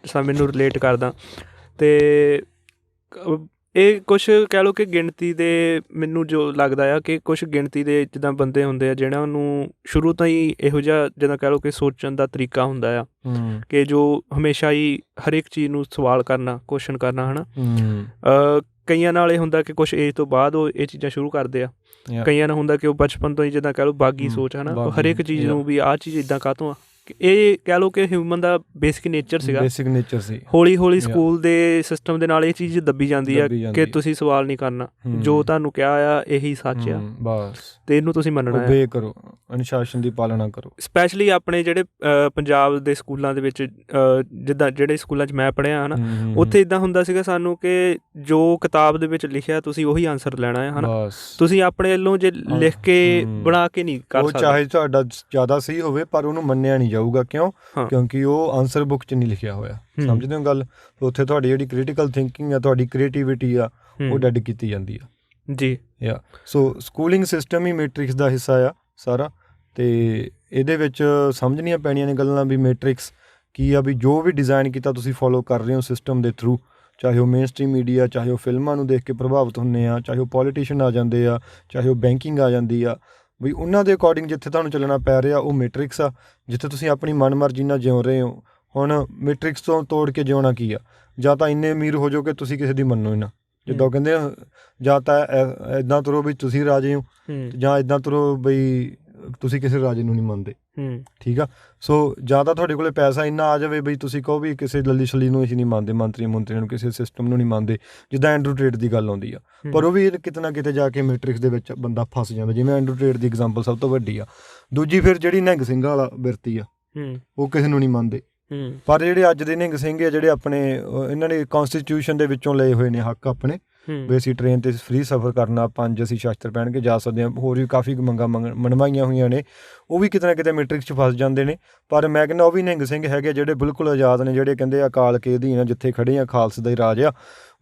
ਸਮੇਂ ਨੂੰ ਰਿਲੇਟ ਕਰਦਾ, ਅਤੇ ਇਹ ਕੁਛ ਕਹਿ ਲਓ ਕਿ ਗਿਣਤੀ ਦੇ, ਮੈਨੂੰ ਜੋ ਲੱਗਦਾ ਆ ਕਿ ਕੁਛ ਗਿਣਤੀ ਦੇ ਜਿੱਦਾਂ ਬੰਦੇ ਹੁੰਦੇ ਆ ਜਿਹਨਾਂ ਨੂੰ ਸ਼ੁਰੂ ਤੋਂ ਹੀ ਇਹੋ ਜਿਹਾ ਜਿੱਦਾਂ ਕਹਿ ਲਓ ਕਿ ਸੋਚਣ ਦਾ ਤਰੀਕਾ ਹੁੰਦਾ ਆ ਕਿ ਜੋ ਹਮੇਸ਼ਾ ਹੀ ਹਰੇਕ ਚੀਜ਼ ਨੂੰ ਸਵਾਲ ਕਰਨਾ, ਕੁਐਸਚਨ ਕਰਨਾ, ਹੈ ਨਾ। ਕਈਆਂ ਨਾਲ ਇਹ ਹੁੰਦਾ ਕਿ ਕੁਛ ਏਜ ਤੋਂ ਬਾਅਦ ਉਹ ਇਹ ਚੀਜ਼ਾਂ ਸ਼ੁਰੂ ਕਰਦੇ ਆ। ਕਈਆਂ ਨਾਲ ਹੁੰਦਾ ਕਿ ਉਹ ਬਚਪਨ ਤੋਂ ਹੀ ਜਿੱਦਾਂ ਕਹਿ ਲਓ ਬਾਗੀ ਸੋਚ, ਹੈ ਨਾ, ਉਹ ਹਰੇਕ ਚੀਜ਼ ਨੂੰ ਵੀ ਆਹ ਚੀਜ਼ ਇੱਦਾਂ ਕਾਹਤੋਂ ਆ। ਇਹ ਕਹਿ ਲਓ ਕਿ ਹਿਊਮਨ ਦਾ ਬੇਸਿਕ ਨੇਚਰ ਸੀ। ਹੌਲੀ ਸਕੂਲ ਦੇ ਸਿਸਟਮ ਦੇ ਨਾਲ ਇਹ ਚੀਜ਼ ਦੱਬੀ ਜਾਂਦੀ ਆ ਕਿ ਤੁਸੀਂ ਸਵਾਲ ਨਹੀਂ ਕਰਨਾ, ਜੋ ਤੁਹਾਨੂੰ ਕਿਹਾ ਆ ਇਹੀ ਸੱਚ ਆ, ਬਸ, ਅਤੇ ਇਹਨੂੰ ਤੁਸੀਂ ਮੰਨਣਾ ਹੈ, ਕਰੋ, ਅਨੁਸ਼ਾਸਨ ਦੀ ਪਾਲਣਾ ਕਰੋ। ਸਪੈਸ਼ਲੀ ਆਪਣੇ ਜਿਹੜੇ ਪੰਜਾਬ ਦੇ ਸਕੂਲਾਂ ਦੇ ਵਿੱਚ, ਜਿੱਦਾਂ ਜਿਹੜੇ ਸਕੂਲਾਂ 'ਚ ਮੈਂ ਪੜ੍ਹਿਆ ਹੈ ਨਾ, ਉੱਥੇ ਇੱਦਾਂ ਹੁੰਦਾ ਸੀਗਾ ਸਾਨੂੰ ਕਿ ਜੋ ਕਿਤਾਬ ਦੇ ਵਿੱਚ ਲਿਖਿਆ ਤੁਸੀਂ ਉਹੀ ਆਨਸਰ ਲੈਣਾ ਹੈ, ਹੈ ਨਾ। ਤੁਸੀਂ ਆਪਣੇ ਵੱਲੋਂ ਜੇ ਲਿਖ ਕੇ ਬਣਾ ਕੇ ਨਹੀਂ ਕਰ ਸਕਦੇ, ਚਾਹੇ ਤੁਹਾਡਾ ਜ਼ਿਆਦਾ ਸਹੀ ਹੋਵੇ ਪਰ ਉਹਨੂੰ ਮੰਨਿਆ ਨਹੀਂ ਜਾਊਗਾ। ਕਿਉਂ? ਕਿਉਂਕਿ ਉਹ ਆਨਸਰ ਬੁੱਕ 'ਚ ਨਹੀਂ ਲਿਖਿਆ ਹੋਇਆ। ਸਮਝਦੇ ਹੋ ਗੱਲ? ਉੱਥੇ ਤੁਹਾਡੀ ਜਿਹੜੀ ਕ੍ਰਿਟੀਕਲ ਥਿੰਕਿੰਗ ਆ, ਤੁਹਾਡੀ ਕ੍ਰੀਏਟੀਵਿਟੀ ਆ, ਉਹ ਡੈਡ ਕੀਤੀ ਜਾਂਦੀ ਆ ਜੀ। ਸੋ ਸਕੂਲਿੰਗ ਸਿਸਟਮ ਹੀ ਮੈਟ੍ਰਿਕਸ ਦਾ ਹਿੱਸਾ ਆ ਸਾਰਾ, ਅਤੇ ਇਹਦੇ ਵਿੱਚ ਸਮਝਣੀਆਂ ਪੈਣੀਆਂ ਨੇ ਗੱਲਾਂ ਵੀ ਮੈਟ੍ਰਿਕਸ ਕੀ ਆ, ਵੀ ਜੋ ਵੀ ਡਿਜ਼ਾਈਨ ਕੀਤਾ ਤੁਸੀਂ ਫੋਲੋ ਕਰ ਰਹੇ ਹੋ ਸਿਸਟਮ ਦੇ ਥਰੂ, ਚਾਹੇ ਉਹ ਮੇਨ ਸਟ੍ਰੀਮ ਮੀਡੀਆ, ਚਾਹੇ ਉਹ ਫਿਲਮਾਂ ਨੂੰ ਦੇਖ ਕੇ ਪ੍ਰਭਾਵਿਤ ਹੁੰਦੇ ਆ, ਚਾਹੇ ਉਹ ਪੋਲੀਟੀਸ਼ੀਅਨ ਆ ਜਾਂਦੇ ਆ, ਚਾਹੇ ਉਹ ਬੈਂਕਿੰਗ ਆ ਜਾਂਦੀ ਆ, ਵੀ ਉਹਨਾਂ ਦੇ ਅਕੋਰਡਿੰਗ ਜਿੱਥੇ ਤੁਹਾਨੂੰ ਚੱਲਣਾ ਪੈ ਰਿਹਾ ਉਹ ਮੈਟ੍ਰਿਕਸ ਆ, ਜਿੱਥੇ ਤੁਸੀਂ ਆਪਣੀ ਮਨਮਰਜ਼ੀ ਨਾਲ ਜਿਉ ਰਹੇ ਹੋ। ਹੁਣ ਮੈਟ੍ਰਿਕਸ ਤੋਂ ਤੋੜ ਕੇ ਜਿਉਣਾ ਕੀ ਆ? ਜਾਂ ਤਾਂ ਇੰਨੇ ਅਮੀਰ ਹੋ ਜਾਓ ਕਿ ਤੁਸੀਂ ਕਿਸੇ ਦੀ ਮੰਨੋ ਹੀ ਨਾ, ਜਿੱਦਾਂ ਉਹ ਕਹਿੰਦੇ ਜਾਂ ਤਾਂ ਇੱਦਾਂ ਤੁਰੋ ਵੀ ਤੁਸੀਂ ਰਾਜੇ ਹੋ, ਜਾਂ ਇੱਦਾਂ ਤੁਰੋ ਬਈ ਤੁਸੀਂ ਕਿਸੇ ਰਾਜੇ ਨੂੰ ਨਹੀਂ ਮੰਨਦੇ, ਠੀਕ ਆ। ਸੋ ਜਾਂ ਤਾਂ ਤੁਹਾਡੇ ਕੋਲ ਪੈਸਾ ਇੰਨਾ ਆ ਜਾਵੇ ਬਈ ਤੁਸੀਂ ਕਹੋ ਵੀ ਕਿਸੇ ਲੱਲੀ ਛੱਲੀ ਨੂੰ ਅਸੀਂ ਨਹੀਂ ਮੰਨਦੇ, ਮੰਤਰੀਆਂ ਨੂੰ, ਕਿਸੇ ਸਿਸਟਮ ਨੂੰ ਨਹੀਂ ਮੰਨਦੇ, ਜਿੱਦਾਂ ਐਂਡਰੂ ਟੇਟ ਦੀ ਗੱਲ ਆਉਂਦੀ ਆ। ਪਰ ਉਹ ਵੀ ਕਿਤੇ ਨਾ ਕਿਤੇ ਜਾ ਕੇ ਮੈਟ੍ਰਿਕਸ ਦੇ ਵਿੱਚ ਬੰਦਾ ਫਸ ਜਾਂਦਾ, ਜਿਵੇਂ ਐਂਡਰੂ ਟੇਟ ਦੀ ਐਗਜ਼ਾਮਪਲ ਸਭ ਤੋਂ ਵੱਡੀ ਆ। ਦੂਜੀ ਫਿਰ ਜਿਹੜੀ ਨਿਹੰਗ ਸਿੰਘਾਂ ਵਾਲਾ ਬਿਰਤੀ ਆ, ਉਹ ਕਿਸੇ ਨੂੰ ਨਹੀਂ ਮੰਨਦੇ। ਪਰ ਜਿਹੜੇ ਅੱਜ ਦੇ ਨਿਹੰਗ ਸਿੰਘ ਆ, ਜਿਹੜੇ ਆਪਣੇ ਇਹਨਾਂ ਨੇ ਕੌਂਸਟੀਟਿਊਸ਼ਨ ਦੇ ਵਿੱਚੋਂ ਲਏ ਹੋਏ ਨੇ ਹੱਕ ਆਪਣੇ, ਵੀ ਅਸੀਂ ਟ੍ਰੇਨ 'ਤੇ ਫ੍ਰੀ ਸਫ਼ਰ ਕਰਨਾ, 5 ਅਸੀਂ ਸ਼ਸਤਰ ਪਹਿਨ ਕੇ ਜਾ ਸਕਦੇ ਹਾਂ, ਹੋਰ ਵੀ ਕਾਫੀ ਮੰਗਾਂ ਮਨਵਾਈਆਂ ਹੋਈਆਂ ਨੇ, ਉਹ ਵੀ ਕਿਤੇ ਨਾ ਕਿਤੇ ਮੈਟ੍ਰਿਕਸ 'ਚ ਫਸ ਜਾਂਦੇ ਨੇ। ਪਰ ਮੈਂ ਕਹਿੰਦਾ ਉਹ ਵੀ ਨਿਹੰਗ ਸਿੰਘ ਹੈਗੇ ਜਿਹੜੇ ਬਿਲਕੁਲ ਆਜ਼ਾਦ ਨੇ, ਜਿਹੜੇ ਕਹਿੰਦੇ ਅਕਾਲ ਕੇ ਅਧੀਨ ਆ, ਜਿੱਥੇ ਖੜੇ ਆ ਖਾਲਸੇ ਦਾ ਹੀ ਰਾਜ ਆ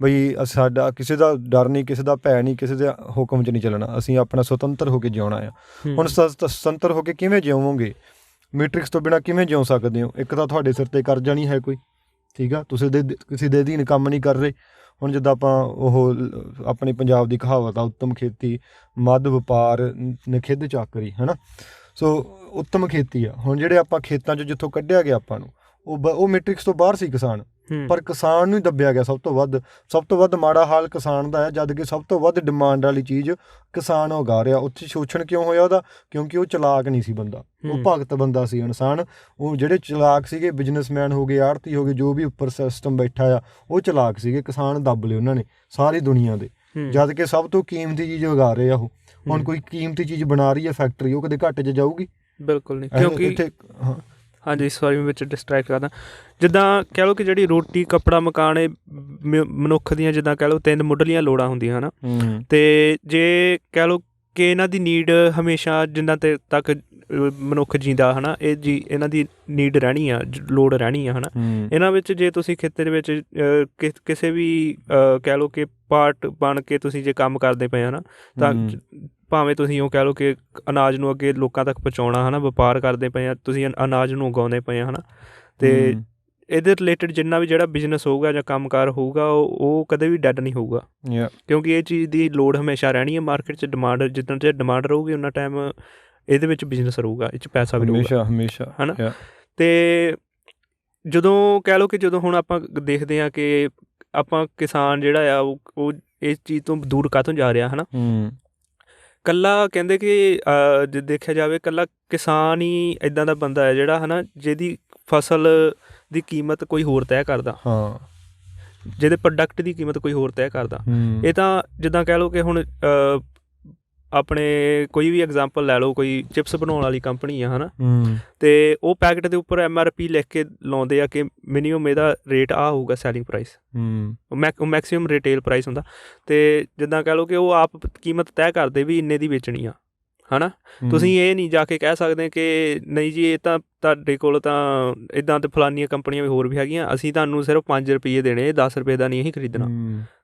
ਬਈ, ਸਾਡਾ ਕਿਸੇ ਦਾ ਡਰ ਨਹੀਂ, ਕਿਸੇ ਦਾ ਭੈ ਨਹੀਂ, ਕਿਸੇ ਦੇ ਹੁਕਮ 'ਚ ਨਹੀਂ ਚੱਲਣਾ, ਅਸੀਂ ਆਪਣਾ ਸੁਤੰਤਰ ਹੋ ਕੇ ਜਿਉਣਾ ਆ। ਹੁਣ ਸੁਤੰਤਰ ਹੋ ਕੇ ਕਿਵੇਂ ਜਿਉਵੋਗੇ? ਮੈਟ੍ਰਿਕਸ ਤੋਂ ਬਿਨਾਂ ਕਿਵੇਂ ਜਿਉ ਸਕਦੇ ਹੋ? ਇੱਕ ਤਾਂ ਤੁਹਾਡੇ ਸਿਰ 'ਤੇ ਕਰਜ਼ਾ ਨਹੀਂ ਹੈ ਕੋਈ, ਠੀਕ ਆ, ਤੁਸੀਂ ਕਿਸੇ ਦੇ ਅਧੀਨ ਕੰਮ ਨਹੀਂ ਕਰ ਰਹੇ। ਹੁਣ ਜਿੱਦਾਂ ਆਪਾਂ ਉਹ ਆਪਣੇ ਪੰਜਾਬ ਦੀ ਕਹਾਵਤ ਆ, ਉੱਤਮ ਖੇਤੀ ਮੱਧ ਵਪਾਰ ਨਿਖਿੱਧ ਚਾਕਰੀ, ਹੈ ਨਾ। ਸੋ ਉੱਤਮ ਖੇਤੀ ਆ। ਹੁਣ ਜਿਹੜੇ ਆਪਾਂ ਖੇਤਾਂ 'ਚ ਜਿੱਥੋਂ ਕੱਢਿਆ ਗਿਆ ਆਪਾਂ ਨੂੰ, ਉਹ ਮੈਟ੍ਰਿਕਸ ਤੋਂ ਬਾਹਰ ਸੀ ਕਿਸਾਨ, ਪਰ ਕਿਸਾਨ ਨੂੰ ਹੀ ਦੱਬਿਆ ਗਿਆ ਸਭ ਤੋਂ ਵੱਧ। ਸਭ ਤੋਂ ਵੱਧ ਮਾੜਾ ਹਾਲ ਕਿਸਾਨ ਦਾ ਹੈ, ਜਦ ਕਿ ਸਭ ਤੋਂ ਵੱਧ ਡਿਮਾਂਡ ਵਾਲੀ ਚੀਜ਼ ਕਿਸਾਨ ਉਗਾ ਰਿਹਾ। ਉੱਥੇ ਸ਼ੋਸ਼ਣ ਕਿਉਂ ਹੋਇਆ ਉਹਦਾ? ਕਿਉਂਕਿ ਉਹ ਚਲਾਕ ਨਹੀਂ ਸੀ ਬੰਦਾ, ਉਹ ਭਗਤ ਬੰਦਾ ਸੀ ਇਨਸਾਨ। ਉਹ ਜਿਹੜੇ ਚਲਾਕ ਸੀਗੇ, ਬਿਜ਼ਨਸਮੈਨ ਹੋ ਗਏ, ਆੜਤੀ ਹੋ ਗਏ, ਜੋ ਵੀ ਉੱਪਰ ਸਿਸਟਮ ਬੈਠਾ ਆ, ਉਹ ਚਲਾਕ ਸੀਗੇ। ਕਿਸਾਨ ਦੱਬ ਲਏ ਉਹਨਾਂ ਨੇ ਸਾਰੀ ਦੁਨੀਆ ਦੇ, ਜਦ ਕਿ ਸਭ ਤੋਂ ਕੀਮਤੀ ਚੀਜ਼ ਉਗਾ ਰਹੇ ਆ ਉਹ। ਹੁਣ ਕੋਈ ਕੀਮਤੀ ਚੀਜ਼ ਬਣਾ ਰਹੀ ਹੈ ਫੈਕਟਰੀ, ਉਹ ਕਦੇ ਘਾਟੇ 'ਚ ਜਾਊਗੀ? ਬਿਲਕੁਲ ਨਹੀਂ, ਕਿਉਂਕਿ ਇੱਥੇ ਹਾਂਜੀ ਸੌਰੀ ਮੈਂ ਵਿੱਚ ਡਿਸਟਰੈਕਟ ਕਰਦਾ। ਜਿੱਦਾਂ ਕਹਿ ਲਓ ਕਿ ਜਿਹੜੀ ਰੋਟੀ, ਕੱਪੜਾ, ਮਕਾਨ, ਇਹ ਮਨੁੱਖ ਦੀਆਂ ਜਿੱਦਾਂ ਕਹਿ ਲਓ 3 ਮੁੱਢਲੀਆਂ ਲੋੜਾਂ ਹੁੰਦੀਆਂ, ਹੈ ਨਾ। ਅਤੇ ਜੇ ਕਹਿ ਲਓ ਕਿ ਇਹਨਾਂ ਦੀ ਨੀਡ ਹਮੇਸ਼ਾ ਜਿੰਨਾ ਤੱਕ ਮਨੁੱਖ ਜੀਂਦਾ, ਹੈ ਨਾ, ਇਹਨਾਂ ਦੀ ਨੀਡ ਰਹਿਣੀ ਆ, ਲੋੜ ਰਹਿਣੀ ਆ, ਹੈ ਨਾ। ਇਹਨਾਂ ਵਿੱਚ ਜੇ ਤੁਸੀਂ ਖੇਤਰ ਵਿੱਚ ਕਿਸੇ ਵੀ ਕਹਿ ਲਓ ਕਿ ਪਾਰਟ ਬਣ ਕੇ ਤੁਸੀਂ ਜੇ ਕੰਮ ਕਰਦੇ ਪਏ, ਹੈ ਨਾ, ਤਾਂ ਭਾਵੇਂ ਤੁਸੀਂ ਉਹ ਕਹਿ ਲਓ ਕਿ ਅਨਾਜ ਨੂੰ ਅੱਗੇ ਲੋਕਾਂ ਤੱਕ ਪਹੁੰਚਾਉਣਾ, ਹੈ ਨਾ, ਵਪਾਰ ਕਰਦੇ ਪਏ ਆ, ਤੁਸੀਂ ਅਨਾਜ ਨੂੰ ਉਗਾਉਂਦੇ ਪਏ ਆ, ਹੈ ਨਾ। ਅਤੇ ਇਹਦੇ ਰਿਲੇਟਡ ਜਿੰਨਾ ਵੀ ਜਿਹੜਾ ਬਿਜ਼ਨਸ ਹੋਊਗਾ ਜਾਂ ਕੰਮਕਾਰ ਹੋਊਗਾ, ਉਹ ਕਦੇ ਵੀ ਡੈਡ ਨਹੀਂ ਹੋਊਗਾ, ਕਿਉਂਕਿ ਇਹ ਚੀਜ਼ ਦੀ ਲੋੜ ਹਮੇਸ਼ਾ ਰਹਿਣੀ ਹੈ ਮਾਰਕੀਟ 'ਚ। ਡਿਮਾਂਡ ਜਿੱਦਾਂ ਜੇ ਡਿਮਾਂਡ ਰਹੂਗੀ ਉਹਨਾਂ ਟਾਈਮ ਇਹਦੇ ਵਿੱਚ ਬਿਜ਼ਨਸ ਰਹੂਗਾ, ਇਹ 'ਚ ਪੈਸਾ ਵੀ ਰਹੂਗਾ, ਹਮੇਸ਼ਾ, ਹੈ ਨਾ। ਅਤੇ ਜਦੋਂ ਕਹਿ ਲਓ ਕਿ ਜਦੋਂ ਹੁਣ ਆਪਾਂ ਦੇਖਦੇ ਹਾਂ ਕਿ ਆਪਾਂ ਕਿਸਾਨ ਜਿਹੜਾ ਆ ਉਹ ਇਸ ਚੀਜ਼ ਤੋਂ ਦੂਰ ਕਾਹਤੋਂ ਜਾ ਰਿਹਾ, ਹੈ ਨਾ। ਇਕੱਲਾ ਕਹਿੰਦੇ ਕਿ ਜੇ ਦੇਖਿਆ ਜਾਵੇ ਇਕੱਲਾ ਕਿਸਾਨ ਹੀ ਇੱਦਾਂ ਦਾ ਬੰਦਾ ਹੈ ਜਿਹੜਾ, ਹੈ ਨਾ, ਜਿਹਦੀ ਫਸਲ ਦੀ ਕੀਮਤ ਕੋਈ ਹੋਰ ਤੈਅ ਕਰਦਾ, ਜਿਹਦੇ ਪ੍ਰੋਡਕਟ ਦੀ ਕੀਮਤ ਕੋਈ ਹੋਰ ਤੈਅ ਕਰਦਾ। ਇਹ ਤਾਂ ਜਿੱਦਾਂ ਕਹਿ ਲਓ ਕਿ ਹੁਣ ਆਪਣੇ ਕੋਈ ਵੀ ਐਗਜ਼ਾਮਪਲ ਲੈ ਲਓ, ਕੋਈ ਚਿਪਸ ਬਣਾਉਣ ਵਾਲੀ ਕੰਪਨੀ ਆ, ਹੈ ਨਾ, ਅਤੇ ਉਹ ਪੈਕਟ ਦੇ ਉੱਪਰ MRP ਲਿਖ ਕੇ ਲਾਉਂਦੇ ਆ ਕਿ ਮਿਨੀਮਮ ਇਹਦਾ ਰੇਟ ਆਹ ਹੋਊਗਾ selling price, maximum retail price ਹੁੰਦਾ। ਅਤੇ ਜਿੱਦਾਂ ਕਹਿ ਲਓ ਕਿ ਉਹ ਆਪ ਕੀਮਤ ਤੈਅ ਕਰਦੇ ਵੀ ਇੰਨੇ ਦੀ ਵੇਚਣੀ ਆ, ਹੈ ਨਾ। ਤੁਸੀਂ ਇਹ ਨਹੀਂ ਜਾ ਕੇ ਕਹਿ ਸਕਦੇ ਕਿ ਨਹੀਂ ਜੀ ਇਹ ਤਾਂ ਤੁਹਾਡੇ ਕੋਲ ਤਾਂ ਇੱਦਾਂ ਤਾਂ ਫਲਾਨੀਆਂ ਕੰਪਨੀਆਂ ਵੀ ਹੋਰ ਵੀ ਹੈਗੀਆਂ, ਅਸੀਂ ਤੁਹਾਨੂੰ ਸਿਰਫ 5 ਰੁਪਏ ਦੇਣੇ, 10 ਰੁਪਏ ਦਾ ਨਹੀਂ ਅਸੀਂ ਖਰੀਦਣਾ।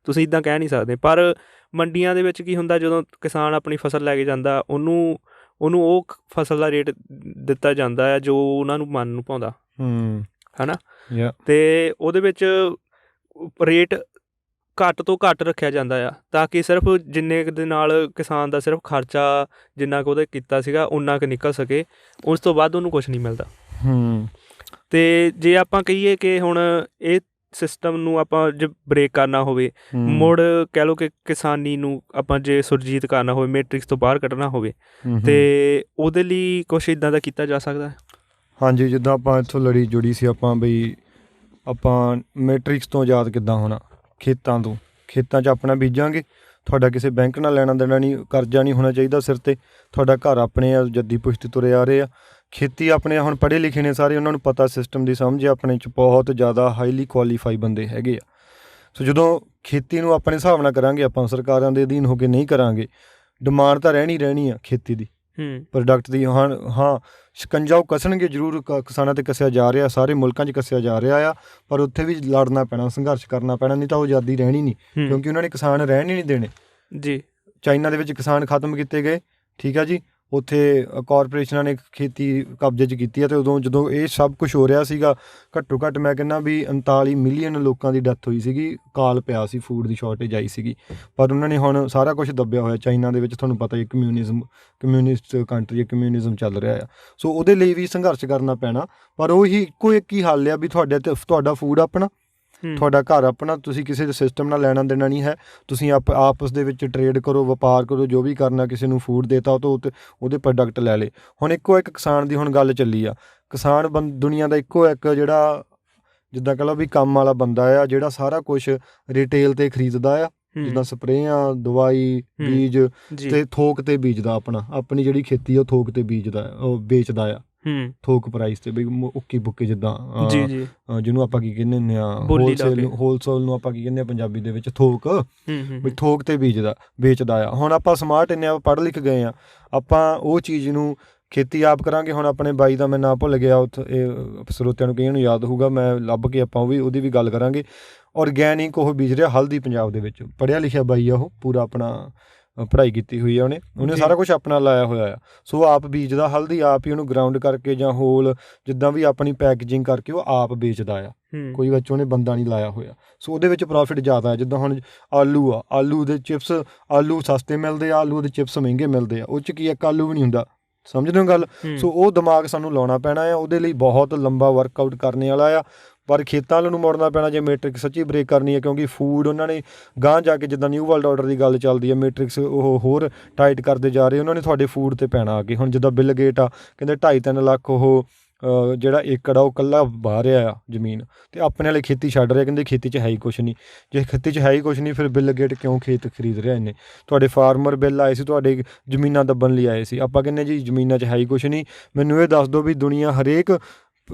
ਤੁਸੀਂ ਇੱਦਾਂ ਕਹਿ ਨਹੀਂ ਸਕਦੇ। ਪਰ ਮੰਡੀਆਂ ਦੇ ਵਿੱਚ ਕੀ ਹੁੰਦਾ, ਜਦੋਂ ਕਿਸਾਨ ਆਪਣੀ ਫਸਲ ਲੈ ਕੇ ਜਾਂਦਾ, ਉਹਨੂੰ ਉਹ ਫਸਲ ਦਾ ਰੇਟ ਦਿੱਤਾ ਜਾਂਦਾ ਹੈ ਜੋ ਉਹਨਾਂ ਨੂੰ ਮਨ ਨੂੰ ਭਾਉਂਦਾ, ਹੈ ਨਾ। ਅਤੇ ਉਹਦੇ ਵਿੱਚ ਰੇਟ ਘੱਟ ਤੋਂ ਘੱਟ ਰੱਖਿਆ ਜਾਂਦਾ ਆ, ਤਾਂ ਕਿ ਸਿਰਫ ਜਿੰਨੇ ਕੁ ਦੇ ਨਾਲ ਕਿਸਾਨ ਦਾ ਸਿਰਫ ਖਰਚਾ ਜਿੰਨਾ ਕੁ ਉਹਦਾ ਕੀਤਾ ਸੀਗਾ ਉਨਾ ਕੁ ਨਿਕਲ ਸਕੇ, ਉਸ ਤੋਂ ਬਾਅਦ ਉਹਨੂੰ ਕੁਛ ਨਹੀਂ ਮਿਲਦਾ। ਅਤੇ ਜੇ ਆਪਾਂ ਕਹੀਏ ਕਿ ਹੁਣ ਇਹ ਸਿਸਟਮ ਨੂੰ ਆਪਾਂ ਜੇ ਬ੍ਰੇਕ ਕਰਨਾ ਹੋਵੇ, ਮੁੜ ਕਹਿ ਲਓ ਕਿ ਕਿਸਾਨੀ ਨੂੰ ਆਪਾਂ ਜੇ ਸੁਰਜੀਤ ਕਰਨਾ ਹੋਵੇ, ਮੈਟ੍ਰਿਕਸ ਤੋਂ ਬਾਹਰ ਕੱਢਣਾ ਹੋਵੇ, ਅਤੇ ਉਹਦੇ ਲਈ ਕੁਛ ਇੱਦਾਂ ਦਾ ਕੀਤਾ ਜਾ ਸਕਦਾ। ਹਾਂਜੀ, ਜਿੱਦਾਂ ਆਪਾਂ ਇੱਥੋਂ ਲੜੀ ਜੁੜੀ ਸੀ ਆਪਾਂ ਬਈ ਆਪਾਂ ਮੈਟ੍ਰਿਕਸ ਤੋਂ ਆਜ਼ਾਦ ਕਿੱਦਾਂ ਹੋਣਾ? ਖੇਤਾਂ ਤੋਂ, ਖੇਤਾਂ 'ਚ ਆਪਣਾ ਬੀਜਾਂਗੇ, ਤੁਹਾਡਾ ਕਿਸੇ ਬੈਂਕ ਨਾਲ ਲੈਣਾ ਦੇਣਾ ਨਹੀਂ, ਕਰਜ਼ਾ ਨਹੀਂ ਹੋਣਾ ਚਾਹੀਦਾ ਸਿਰ 'ਤੇ, ਤੁਹਾਡਾ ਘਰ ਆਪਣੇ ਆ, ਜੱਦੀ ਪੁਸ਼ਤੀ ਤੁਰੇ ਆ ਰਹੇ ਆ। ਖੇਤੀ ਆਪਣੇ ਹੁਣ ਪੜ੍ਹੇ ਲਿਖੇ ਨੇ ਸਾਰੇ, ਉਹਨਾਂ ਨੂੰ ਪਤਾ ਸਿਸਟਮ ਦੀ ਸਮਝ ਆ, ਆਪਣੇ 'ਚ ਬਹੁਤ ਜ਼ਿਆਦਾ ਹਾਈਲੀ ਕੁਆਲੀਫਾਈ ਬੰਦੇ ਹੈਗੇ ਆ। ਸੋ ਜਦੋਂ ਖੇਤੀ ਨੂੰ ਆਪਣੇ ਹਿਸਾਬ ਨਾਲ ਕਰਾਂਗੇ, ਆਪਾਂ ਸਰਕਾਰਾਂ ਦੇ ਅਧੀਨ ਹੋ ਕੇ ਨਹੀਂ ਕਰਾਂਗੇ, ਡਿਮਾਂਡ ਤਾਂ ਰਹਿਣੀ ਆ ਖੇਤੀ ਦੀ, ਪ੍ਰੋਡਕਟ ਦੀ। ਹਾਂ ਸ਼ਿਕੰਜਾ ਉਹ ਕੱਸਣਗੇ ਜ਼ਰੂਰ, ਕਿਸਾਨਾਂ 'ਤੇ ਕੱਸਿਆ ਜਾ ਰਿਹਾ, ਸਾਰੇ ਮੁਲਕਾਂ 'ਚ ਕੱਸਿਆ ਜਾ ਰਿਹਾ ਆ, ਪਰ ਉੱਥੇ ਵੀ ਲੜਨਾ ਪੈਣਾ, ਸੰਘਰਸ਼ ਕਰਨਾ ਪੈਣਾ, ਨਹੀਂ ਤਾਂ ਉਹ ਆਜ਼ਾਦੀ ਰਹਿਣੀ ਨਹੀਂ, ਕਿਉਂਕਿ ਉਹਨਾਂ ਨੇ ਕਿਸਾਨ ਰਹਿਣ ਹੀ ਨਹੀਂ ਦੇਣੇ ਜੀ। ਚਾਈਨਾ ਦੇ ਵਿੱਚ ਕਿਸਾਨ ਖਤਮ ਕੀਤੇ ਗਏ, ਠੀਕ ਆ ਜੀ, ਉੱਥੇ ਕਾਰਪੋਰੇਸ਼ਨਾਂ ਨੇ ਖੇਤੀ ਕਬਜ਼ੇ 'ਚ ਕੀਤੀ ਹੈ। ਅਤੇ ਉਦੋਂ ਜਦੋਂ ਇਹ ਸਭ ਕੁਛ ਹੋ ਰਿਹਾ ਸੀਗਾ, ਘੱਟੋ ਘੱਟ ਮੈਂ ਕਹਿੰਦਾ ਵੀ 39 ਮਿਲੀਅਨ ਲੋਕਾਂ ਦੀ ਡੈਥ ਹੋਈ ਸੀਗੀ, ਕਾਲ ਪਿਆ ਸੀ, ਫੂਡ ਦੀ ਸ਼ਾਰਟੇਜ ਆਈ ਸੀਗੀ। ਪਰ ਉਹਨਾਂ ਨੇ ਹੁਣ ਸਾਰਾ ਕੁਛ ਦੱਬਿਆ ਹੋਇਆ। ਚਾਈਨਾ ਦੇ ਵਿੱਚ ਤੁਹਾਨੂੰ ਪਤਾ ਹੀ ਕਮਿਊਨਿਸਟ ਕੰਟਰੀ, ਕਮਿਊਨਿਜ਼ਮ ਚੱਲ ਰਿਹਾ ਆ। ਸੋ ਉਹਦੇ ਲਈ ਵੀ ਸੰਘਰਸ਼ ਕਰਨਾ ਪੈਣਾ, ਪਰ ਉਹੀ ਇੱਕੋ ਇੱਕ ਹੀ ਹੱਲ ਆ ਵੀ ਤੁਹਾਡਾ ਫੂਡ ਆਪਣਾ, ਤੁਹਾਡਾ ਘਰ ਆਪਣਾ, ਤੁਸੀਂ ਕਿਸੇ ਦੇ ਸਿਸਟਮ ਨਾਲ ਲੈਣਾ ਦੇਣਾ ਨਹੀਂ ਹੈ। ਤੁਸੀਂ ਆਪਸ ਦੇ ਵਿੱਚ ਟਰੇਡ ਕਰੋ, ਵਪਾਰ ਕਰੋ, ਜੋ ਵੀ ਕਰਨਾ, ਕਿਸੇ ਨੂੰ ਫੂਡ ਦੇਤਾ ਉਹ ਤੋਂ ਉਹਦੇ ਪ੍ਰੋਡਕਟ ਲੈ ਲਏ। ਹੁਣ ਇੱਕੋ ਇੱਕ ਕਿਸਾਨ ਦੀ ਹੁਣ ਗੱਲ ਚੱਲੀ ਆ, ਕਿਸਾਨ ਦੁਨੀਆ ਦਾ ਇੱਕੋ ਇੱਕ ਜਿਹੜਾ ਜਿੱਦਾਂ ਕਹਿ ਲਓ ਵੀ ਕੰਮ ਵਾਲਾ ਬੰਦਾ ਆ, ਜਿਹੜਾ ਸਾਰਾ ਕੁਛ ਰਿਟੇਲ 'ਤੇ ਖਰੀਦਦਾ ਆ, ਜਿੱਦਾਂ ਸਪਰੇਆਂ, ਦਵਾਈ, ਬੀਜ, ਅਤੇ ਥੋਕ 'ਤੇ ਬੀਜਦਾ, ਆਪਣੀ ਜਿਹੜੀ ਖੇਤੀ ਆ ਉਹ ਥੋਕ 'ਤੇ ਬੀਜਦਾ, ਉਹ ਵੇਚਦਾ ਆ, ਥੋਕ ਪ੍ਰਾਈਸ ਤੇ, ਬਈ ਉੱਕੀ ਬੁੱਕੀ ਜਿੱਦਾਂ ਜੀ ਜੀ ਜਿਹਨੂੰ ਆਪਾਂ ਕੀ ਕਹਿੰਦੇ ਹੁੰਦੇ ਆ, ਬੋਲੀ ਲਾ ਕੇ। ਹੋਲਸੇਲ ਨੂੰ ਆਪਾਂ ਕੀ ਕਹਿੰਦੇ ਆ ਪੰਜਾਬੀ ਦੇ ਵਿੱਚ, ਥੋਕ। ਹੂੰ ਬਈ ਥੋਕ ਤੇ ਵੇਚਦਾ ਆ। ਹੁਣ ਆਪਾਂ ਸਮਾਰਟ ਇੰਨੇ ਪੜ੍ਹ ਲਿਖ ਗਏ ਆ, ਆਪਾਂ ਉਹ ਚੀਜ਼ ਨੂੰ ਖੇਤੀ ਆਪ ਕਰਾਂਗੇ। ਹੁਣ ਆਪਣੇ ਬਾਈ ਦਾ ਮੈਂ ਨਾਂ ਭੁੱਲ ਗਿਆ, ਉੱਥੇ ਇਹ ਸਰੋਤਿਆਂ ਨੂੰ ਕਈਆਂ ਨੂੰ ਯਾਦ ਹੋਊਗਾ, ਮੈਂ ਲੱਭ ਕੇ ਆਪਾਂ ਉਹਦੀ ਵੀ ਗੱਲ ਕਰਾਂਗੇ। ਔਰਗੈਨਿਕ ਉਹ ਬੀਜ ਰਿਹਾ ਹਲਦੀ ਪੰਜਾਬ ਦੇ ਵਿੱਚ, ਪੜ੍ਹਿਆ ਲਿਖਿਆ ਬਾਈ ਆ ਉਹ, ਪੂਰਾ ਆਪਣਾ ਪੜ੍ਹਾਈ ਕੀਤੀ ਹੋਈ ਆ ਉਹਨੇ ਸਾਰਾ ਕੁਛ ਆਪਣਾ ਲਾਇਆ ਹੋਇਆ ਆ। ਸੋ ਆਪ ਬੀਜਦਾ ਹਲਦੀ, ਆਪ ਹੀ ਉਹਨੂੰ ਗਰਾਊਂਡ ਕਰਕੇ ਜਾਂ ਹੋਲ ਜਿੱਦਾਂ ਵੀ ਆਪਣੀ ਪੈਕੇਜਿੰਗ ਕਰਕੇ ਉਹ ਆਪ ਵੇਚਦਾ ਆ। ਕੋਈ ਵਿੱਚ ਉਹਨੇ ਬੰਦਾ ਨਹੀਂ ਲਾਇਆ ਹੋਇਆ। ਸੋ ਉਹਦੇ ਵਿੱਚ ਪ੍ਰੋਫਿਟ ਜ਼ਿਆਦਾ ਹੈ। ਜਿੱਦਾਂ ਹੁਣ ਆਲੂ ਆ, ਆਲੂ ਦੇ ਚਿਪਸ, ਆਲੂ ਸਸਤੇ ਮਿਲਦੇ ਆ, ਆਲੂ ਦੇ ਚਿਪਸ ਮਹਿੰਗੇ ਮਿਲਦੇ ਆ। ਉਹ 'ਚ ਕੀ ਇੱਕ ਆਲੂ ਵੀ ਨਹੀਂ ਹੁੰਦਾ, ਸਮਝਦੇ ਹੋ ਗੱਲ। ਸੋ ਉਹ ਦਿਮਾਗ ਸਾਨੂੰ ਲਾਉਣਾ ਪੈਣਾ ਆ, ਉਹਦੇ ਲਈ ਬਹੁਤ ਲੰਬਾ ਵਰਕਆਊਟ ਕਰਨੇ ਵਾਲਾ ਆ। ਪਰ ਖੇਤਾਂ ਵੱਲ ਨੂੰ ਮੁੜਨਾ ਪੈਣਾ ਜੇ ਮੈਟ੍ਰਿਕਸ ਸੱਚੀ ਬ੍ਰੇਕ ਕਰਨੀ ਹੈ, ਕਿਉਂਕਿ ਫੂਡ ਉਹਨਾਂ ਨੇ ਗਾਂਹ ਜਾ ਕੇ, ਜਿੱਦਾਂ ਨਿਊ ਵਰਲਡ ਆਰਡਰ ਦੀ ਗੱਲ ਚੱਲਦੀ ਹੈ, ਮੈਟ੍ਰਿਕਸ ਉਹ ਹੋਰ ਟਾਈਟ ਕਰਦੇ ਜਾ ਰਹੇ, ਉਹਨਾਂ ਨੇ ਤੁਹਾਡੇ ਫੂਡ 'ਤੇ ਪੈਣਾ ਆ ਕੇ। ਹੁਣ ਜਿੱਦਾਂ ਬਿੱਲ ਗੇਟ ਆ, ਕਹਿੰਦੇ 2.5-3 ਲੱਖ ਉਹ ਜਿਹੜਾ ਏਕੜ ਆ ਉਹ ਇਕੱਲਾ ਵਾਹ ਰਿਹਾ ਆ ਜ਼ਮੀਨ, ਅਤੇ ਆਪਣੇ ਵਾਲੇ ਖੇਤੀ ਛੱਡ ਰਿਹਾ, ਕਹਿੰਦੇ ਖੇਤੀ 'ਚ ਹੈ ਹੀ ਕੁਛ ਨਹੀਂ। ਜੇ ਖੇਤੀ 'ਚ ਹੈ ਹੀ ਕੁਛ ਨਹੀਂ, ਫਿਰ ਬਿੱਲ ਗੇਟ ਕਿਉਂ ਖੇਤ ਖਰੀਦ ਰਿਹਾ ਇੰਨੇ? ਤੁਹਾਡੇ ਫਾਰਮਰ ਬਿੱਲ ਆਏ ਸੀ, ਤੁਹਾਡੇ ਜ਼ਮੀਨਾਂ ਦੱਬਣ ਲਈ ਆਏ ਸੀ। ਆਪਾਂ ਕਹਿੰਦੇ ਜੀ ਜ਼ਮੀਨਾਂ 'ਚ ਹੈ ਹੀ ਕੁਛ ਨਹੀਂ। ਮੈਨੂੰ ਇਹ ਦੱਸ ਦਿਓ ਵੀ ਦੁਨੀਆ ਹਰੇਕ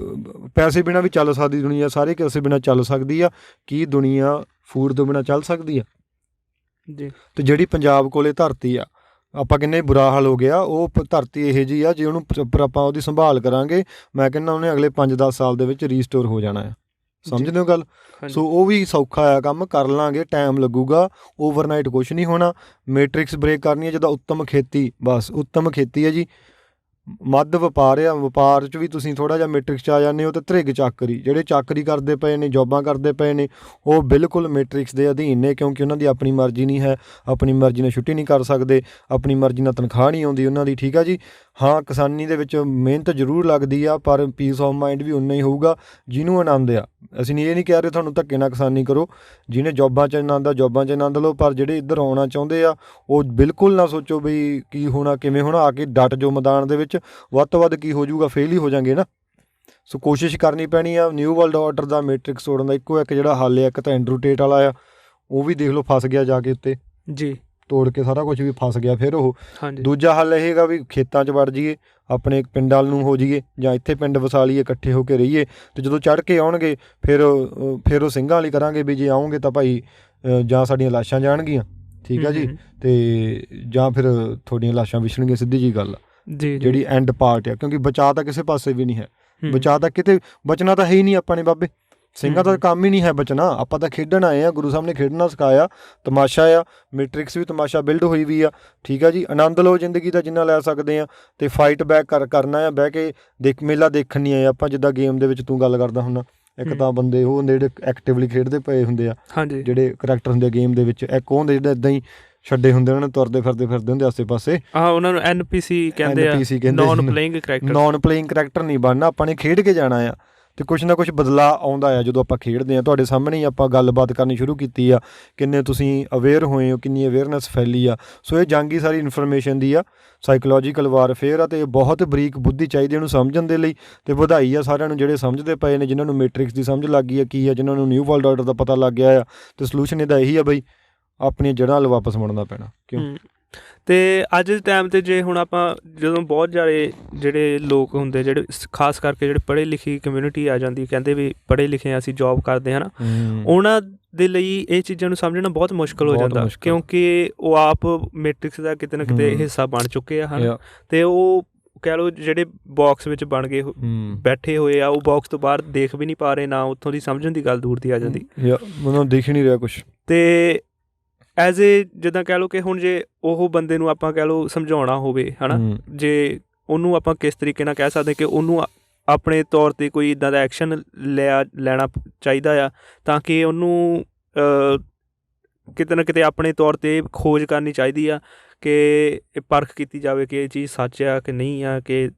ਪੈਸੇ ਬਿਨਾਂ ਵੀ ਚੱਲ ਸਕਦੀ, ਦੁਨੀਆ ਸਾਰੇ ਪੈਸੇ ਬਿਨਾਂ ਚੱਲ ਸਕਦੀ ਆ, ਕੀ ਦੁਨੀਆ ਫੂਡ ਤੋਂ ਬਿਨਾਂ ਚੱਲ ਸਕਦੀ ਆ? ਜੀ। ਅਤੇ ਜਿਹੜੀ ਪੰਜਾਬ ਕੋਲੇ ਧਰਤੀ ਆ, ਆਪਾਂ ਕਹਿੰਦੇ ਬੁਰਾ ਹਾਲ ਹੋ ਗਿਆ। ਉਹ ਧਰਤੀ ਇਹੋ ਜਿਹੀ ਆ, ਜੇ ਉਹਨੂੰ ਪ੍ਰੋਪਰ ਆਪਾਂ ਉਹਦੀ ਸੰਭਾਲ ਕਰਾਂਗੇ, ਮੈਂ ਕਹਿੰਦਾ ਉਹਨੇ ਅਗਲੇ 5-10 ਸਾਲ ਦੇ ਵਿੱਚ ਰੀਸਟੋਰ ਹੋ ਜਾਣਾ ਆ। ਸਮਝਦੇ ਹੋ ਗੱਲ? ਸੋ ਉਹ ਵੀ ਸੌਖਾ ਆ ਕੰਮ, ਕਰ ਲਾਂਗੇ, ਟਾਈਮ ਲੱਗੂਗਾ, ਓਵਰਨਾਈਟ ਕੁਛ ਨਹੀਂ ਹੋਣਾ। ਮੈਟ੍ਰਿਕਸ ਬ੍ਰੇਕ ਕਰਨੀ ਹੈ ਜਿੱਦਾਂ ਉੱਤਮ ਖੇਤੀ, ਬਸ ਉੱਤਮ ਖੇਤੀ ਹੈ ਜੀ। ਮੱਧ ਵਪਾਰ ਆ, ਵਪਾਰ 'ਚ ਵੀ ਤੁਸੀਂ ਥੋੜ੍ਹਾ ਜਿਹਾ ਮੈਟ੍ਰਿਕਸ 'ਚ ਆ ਜਾਂਦੇ ਹੋ। ਅਤੇ ਧਰਿੱਗ ਚਾਕਰੀ, ਜਿਹੜੇ ਚਾਕਰੀ ਕਰਦੇ ਪਏ ਨੇ, ਜੋਬਾਂ ਕਰਦੇ ਪਏ ਨੇ, ਉਹ ਬਿਲਕੁਲ ਮੈਟ੍ਰਿਕਸ ਦੇ ਅਧੀਨ ਨੇ, ਕਿਉਂਕਿ ਉਹਨਾਂ ਦੀ ਆਪਣੀ ਮਰਜ਼ੀ ਨਹੀਂ ਹੈ, ਆਪਣੀ ਮਰਜ਼ੀ ਨਾਲ ਛੁੱਟੀ ਨਹੀਂ ਕਰ ਸਕਦੇ, ਆਪਣੀ ਮਰਜ਼ੀ ਨਾਲ ਤਨਖਾਹ ਨਹੀਂ ਆਉਂਦੀ ਉਹਨਾਂ ਦੀ। ਠੀਕ ਆ ਜੀ। ਹਾਂ, ਕਿਸਾਨੀ ਦੇ ਵਿੱਚ ਮਿਹਨਤ ਜ਼ਰੂਰ ਲੱਗਦੀ ਆ, ਪਰ ਪੀਸ ਆਫ ਮਾਈਂਡ ਵੀ ਉਨਾ ਹੀ ਹੋਊਗਾ ਜਿਹਨੂੰ ਆਨੰਦ ਆ। ਅਸੀਂ ਇਹ ਨਹੀਂ ਕਹਿ ਰਹੇ ਤੁਹਾਨੂੰ ਧੱਕੇ ਨਾਲ ਕਿਸਾਨੀ ਕਰੋ, ਜਿਹਨੇ ਜੋਬਾਂ 'ਚ ਆਨੰਦ ਆ ਜੋਬਾਂ 'ਚ ਆਨੰਦ ਲਓ, ਪਰ ਜਿਹੜੇ ਇੱਧਰ ਆਉਣਾ ਚਾਹੁੰਦੇ ਆ ਉਹ ਬਿਲਕੁਲ ਨਾ ਸੋਚੋ ਵੀ ਕੀ ਹੋਣਾ ਕਿਵੇਂ ਹੋਣਾ, ਆ ਕੇ ਡਟ ਜੋ ਮੈਦਾਨ ਦੇ ਵਿੱਚ, ਵੱਧ ਤੋਂ ਵੱਧ ਕੀ ਹੋ ਜਾਊਗਾ, ਫੇਲ ਹੀ ਹੋ ਜਾਂਗੇ ਨਾ। ਸੋ ਕੋਸ਼ਿਸ਼ ਕਰਨੀ ਪੈਣੀ ਆ। ਨਿਊ ਵਰਲਡ ਆਰਡਰ ਦਾ ਮੈਟ੍ਰਿਕਸ ਤੋੜਨ ਦਾ ਇੱਕੋ ਇੱਕ ਜਿਹੜਾ ਹੱਲ ਹੈ, ਇੱਕ ਤਾਂ ਐਂਡਰੂ ਟੇਟ ਵਾਲਾ ਆ, ਉਹ ਵੀ ਦੇਖ ਲਓ ਫਸ ਗਿਆ ਜਾ ਕੇ ਉੱਤੇ, ਜੀ ਤੋੜ ਕੇ ਸਾਰਾ ਕੁਝ ਵੀ ਫਸ ਗਿਆ। ਫਿਰ ਉਹ ਹਾਂਜੀ। ਦੂਜਾ ਹੱਲ ਇਹ ਹੈਗਾ ਵੀ ਖੇਤਾਂ 'ਚ ਵੜ ਜਾਈਏ, ਆਪਣੇ ਪਿੰਡਾਂ ਨੂੰ ਹੋ ਜਾਈਏ, ਜਾਂ ਇੱਥੇ ਪਿੰਡ ਵਸਾ ਲਈਏ, ਇਕੱਠੇ ਹੋ ਕੇ ਰਹੀਏ, ਅਤੇ ਜਦੋਂ ਚੜ੍ਹ ਕੇ ਆਉਣਗੇ ਫਿਰ ਉਹ ਸਿੰਘਾਂ ਵਾਲੀ ਕਰਾਂਗੇ ਵੀ ਜੇ ਆਉਂਗੇ ਤਾਂ ਭਾਈ ਜਾਂ ਸਾਡੀਆਂ ਲਾਸ਼ਾਂ ਜਾਣਗੀਆਂ, ਠੀਕ ਆ ਜੀ, ਅਤੇ ਜਾਂ ਫਿਰ ਤੁਹਾਡੀਆਂ ਲਾਸ਼ਾਂ ਵਿਛਣਗੀਆਂ, ਸਿੱਧੀ ਜੀ ਗੱਲ ਆ। ਜੀ ਜਿਹੜੀ ਐਂਡ ਪਾਰਟ ਆ, ਕਿਉਂਕਿ ਬਚਾਅ ਤਾਂ ਕਿਸੇ ਪਾਸੇ ਵੀ ਨਹੀਂ ਹੈ, ਬਚਾਅ ਤਾਂ ਕਿਤੇ ਬਚਣਾ ਤਾਂ ਹੈ ਹੀ ਨਹੀਂ। ਆਪਾਂ ਨੇ ਬਾਬੇ ਸਿੰਘਾਂ ਦਾ ਕੰਮ ਹੀ ਨਹੀਂ ਹੈ ਬਚਣਾ, ਆਪਾਂ ਤਾਂ ਖੇਡਣ ਆਏ ਆ, ਗੁਰੂ ਸਾਹਿਬ ਨੇ ਖੇਡਣਾ ਸਿਖਾਇਆ, ਤਮਾਸ਼ਾ ਆ। ਮੈਟ੍ਰਿਕਸ ਵੀ ਤਮਾਸ਼ਾ ਬਿਲਡ ਹੋਈ ਵੀ ਆ, ਠੀਕ ਆ ਜੀ। ਆਨੰਦ ਲਓ ਜ਼ਿੰਦਗੀ ਦਾ ਜਿੰਨਾ ਲੈ ਸਕਦੇ ਆ, ਅਤੇ ਫਾਈਟ ਬੈਕ ਕਰਨਾ ਆ, ਬਹਿ ਕੇ ਮੇਲਾ ਦੇਖਣ ਨਹੀਂ ਆਏ ਆਪਾਂ। ਜਿੱਦਾਂ ਗੇਮ ਦੇ ਵਿੱਚ ਤੂੰ ਗੱਲ ਕਰਦਾ ਹੁੰਦਾ, ਇੱਕ ਤਾਂ ਬੰਦੇ ਉਹ ਹੁੰਦੇ ਜਿਹੜੇ ਐਕਟਿਵਲੀ ਖੇਡਦੇ ਪਏ ਹੁੰਦੇ ਆ, ਜਿਹੜੇ ਕਰੈਕਟਰ ਹੁੰਦੇ ਆ ਗੇਮ ਦੇ ਵਿੱਚ, ਇੱਕ ਉਹ ਹੁੰਦੇ ਜਿਹੜੇ ਇੱਦਾਂ ਹੀ ਛੱਡੇ ਹੁੰਦੇ, ਉਹਨਾਂ ਨੂੰ ਤੁਰਦੇ ਫਿਰਦੇ ਹੁੰਦੇ ਆਸੇ ਪਾਸੇ, ਉਹਨਾਂ ਨੂੰ NPC ਕਹਿੰਦੇ ਆ, ਨੌਨ ਪਲੇਇੰਗ ਕਰੈਕਟਰ ਨਹੀਂ ਬਣਨਾ, ਆਪਾਂ ਨੇ ਖੇਡ ਕੇ ਜਾਣਾ ਆ। ਅਤੇ ਕੁਛ ਨਾ ਕੁਛ ਬਦਲਾਅ ਆਉਂਦਾ ਆ ਜਦੋਂ ਆਪਾਂ ਖੇਡਦੇ ਹਾਂ। ਤੁਹਾਡੇ ਸਾਹਮਣੇ ਹੀ ਆਪਾਂ ਗੱਲਬਾਤ ਕਰਨੀ ਸ਼ੁਰੂ ਕੀਤੀ ਆ, ਕਿੰਨੇ ਤੁਸੀਂ ਅਵੇਅਰ ਹੋਏ ਹੋ, ਕਿੰਨੀ ਅਵੇਅਰਨੈਸ ਫੈਲੀ ਆ। ਸੋ ਇਹ ਜੰਗ ਹੀ ਸਾਰੀ ਇਨਫੋਰਮੇਸ਼ਨ ਦੀ ਆ, ਸਾਈਕੋਲੋਜੀਕਲ ਵਾਰਫੇਅਰ ਆ, ਅਤੇ ਬਹੁਤ ਬਰੀਕ ਬੁੱਧੀ ਚਾਹੀਦੀ ਇਹਨੂੰ ਸਮਝਣ ਦੇ ਲਈ। ਅਤੇ ਵਧਾਈ ਆ ਸਾਰਿਆਂ ਨੂੰ ਜਿਹੜੇ ਸਮਝਦੇ ਪਏ ਨੇ, ਜਿਨ੍ਹਾਂ ਨੂੰ ਮੈਟ੍ਰਿਕਸ ਦੀ ਸਮਝ ਲੱਗ ਗਈ ਆ ਕੀ ਆ, ਜਿਨ੍ਹਾਂ ਨੂੰ ਨਿਊ ਵਰਲਡ ਆਰਡਰ ਦਾ ਪਤਾ ਲੱਗ ਗਿਆ ਆ। ਅਤੇ ਸੋਲੂਸ਼ਨ ਇਹਦਾ ਇਹੀ ਆ ਬਈ, ਆਪਣੀਆਂ ਜੜ੍ਹਾਂ ਵੱਲ ਵਾਪਸ ਮੁੜਨਾ ਪੈਣਾ। ਕਿਉਂ? ਅਤੇ ਅੱਜ ਦੇ ਟਾਈਮ 'ਤੇ ਜੇ ਹੁਣ ਆਪਾਂ ਜਦੋਂ ਬਹੁਤ ਜ਼ਿਆਦਾ ਜਿਹੜੇ ਲੋਕ ਹੁੰਦੇ, ਜਿਹੜੇ ਖਾਸ ਕਰਕੇ ਜਿਹੜੇ ਪੜ੍ਹੇ ਲਿਖੀ ਕਮਿਊਨਿਟੀ ਆ ਜਾਂਦੀ, ਕਹਿੰਦੇ ਵੀ ਪੜ੍ਹੇ ਲਿਖੇ ਅਸੀਂ ਜੋਬ ਕਰਦੇ ਹਾਂ ਨਾ, ਉਹਨਾਂ ਦੇ ਲਈ ਇਹ ਚੀਜ਼ਾਂ ਨੂੰ ਸਮਝਣਾ ਬਹੁਤ ਮੁਸ਼ਕਿਲ ਹੋ ਜਾਂਦਾ, ਕਿਉਂਕਿ ਉਹ ਆਪ ਮੈਟ੍ਰਿਕਸ ਦਾ ਕਿਤੇ ਨਾ ਕਿਤੇ ਹਿੱਸਾ ਬਣ ਚੁੱਕੇ ਆ ਹਨ, ਅਤੇ ਉਹ ਕਹਿ ਲਓ ਜਿਹੜੇ ਬਾਕਸ ਵਿੱਚ ਬਣ ਕੇ ਬੈਠੇ ਹੋਏ ਆ, ਉਹ ਬਾਕਸ ਤੋਂ ਬਾਹਰ ਦੇਖ ਵੀ ਨਹੀਂ ਪਾ ਰਹੇ, ਨਾ ਉੱਥੋਂ ਦੀ ਸਮਝਣ ਦੀ ਗੱਲ ਦੂਰ ਦੀ ਆ ਜਾਂਦੀ, ਮੈਨੂੰ ਦਿਖ ਨਹੀਂ ਰਿਹਾ ਕੁਛ। ਅਤੇ ਐਜ਼ ਏ ਜਿੱਦਾਂ ਕਹਿ ਲਓ ਕਿ ਹੁਣ ਜੇ ਉਹ ਬੰਦੇ ਨੂੰ ਆਪਾਂ ਕਹਿ ਲਓ ਸਮਝਾਉਣਾ ਹੋਵੇ ਹੈ ਨਾ, ਜੇ ਉਹਨੂੰ ਆਪਾਂ ਕਿਸ ਤਰੀਕੇ ਨਾਲ ਕਹਿ ਸਕਦੇ ਕਿ ਉਹਨੂੰ ਆਪਣੇ ਤੌਰ 'ਤੇ ਕੋਈ ਇੱਦਾਂ ਦਾ ਐਕਸ਼ਨ ਲੈਣਾ ਚਾਹੀਦਾ ਆ, ਤਾਂ ਕਿ ਉਹਨੂੰ ਕਿਤੇ ਨਾ ਕਿਤੇ ਆਪਣੇ ਤੌਰ 'ਤੇ ਖੋਜ ਕਰਨੀ ਚਾਹੀਦੀ ਆ ਕਿ ਇਹ ਪਰਖ ਕੀਤੀ ਜਾਵੇ ਕਿ ਇਹ ਚੀਜ਼ ਸੱਚ ਆ ਕਿ ਨਹੀਂ ਆ, ਕਿ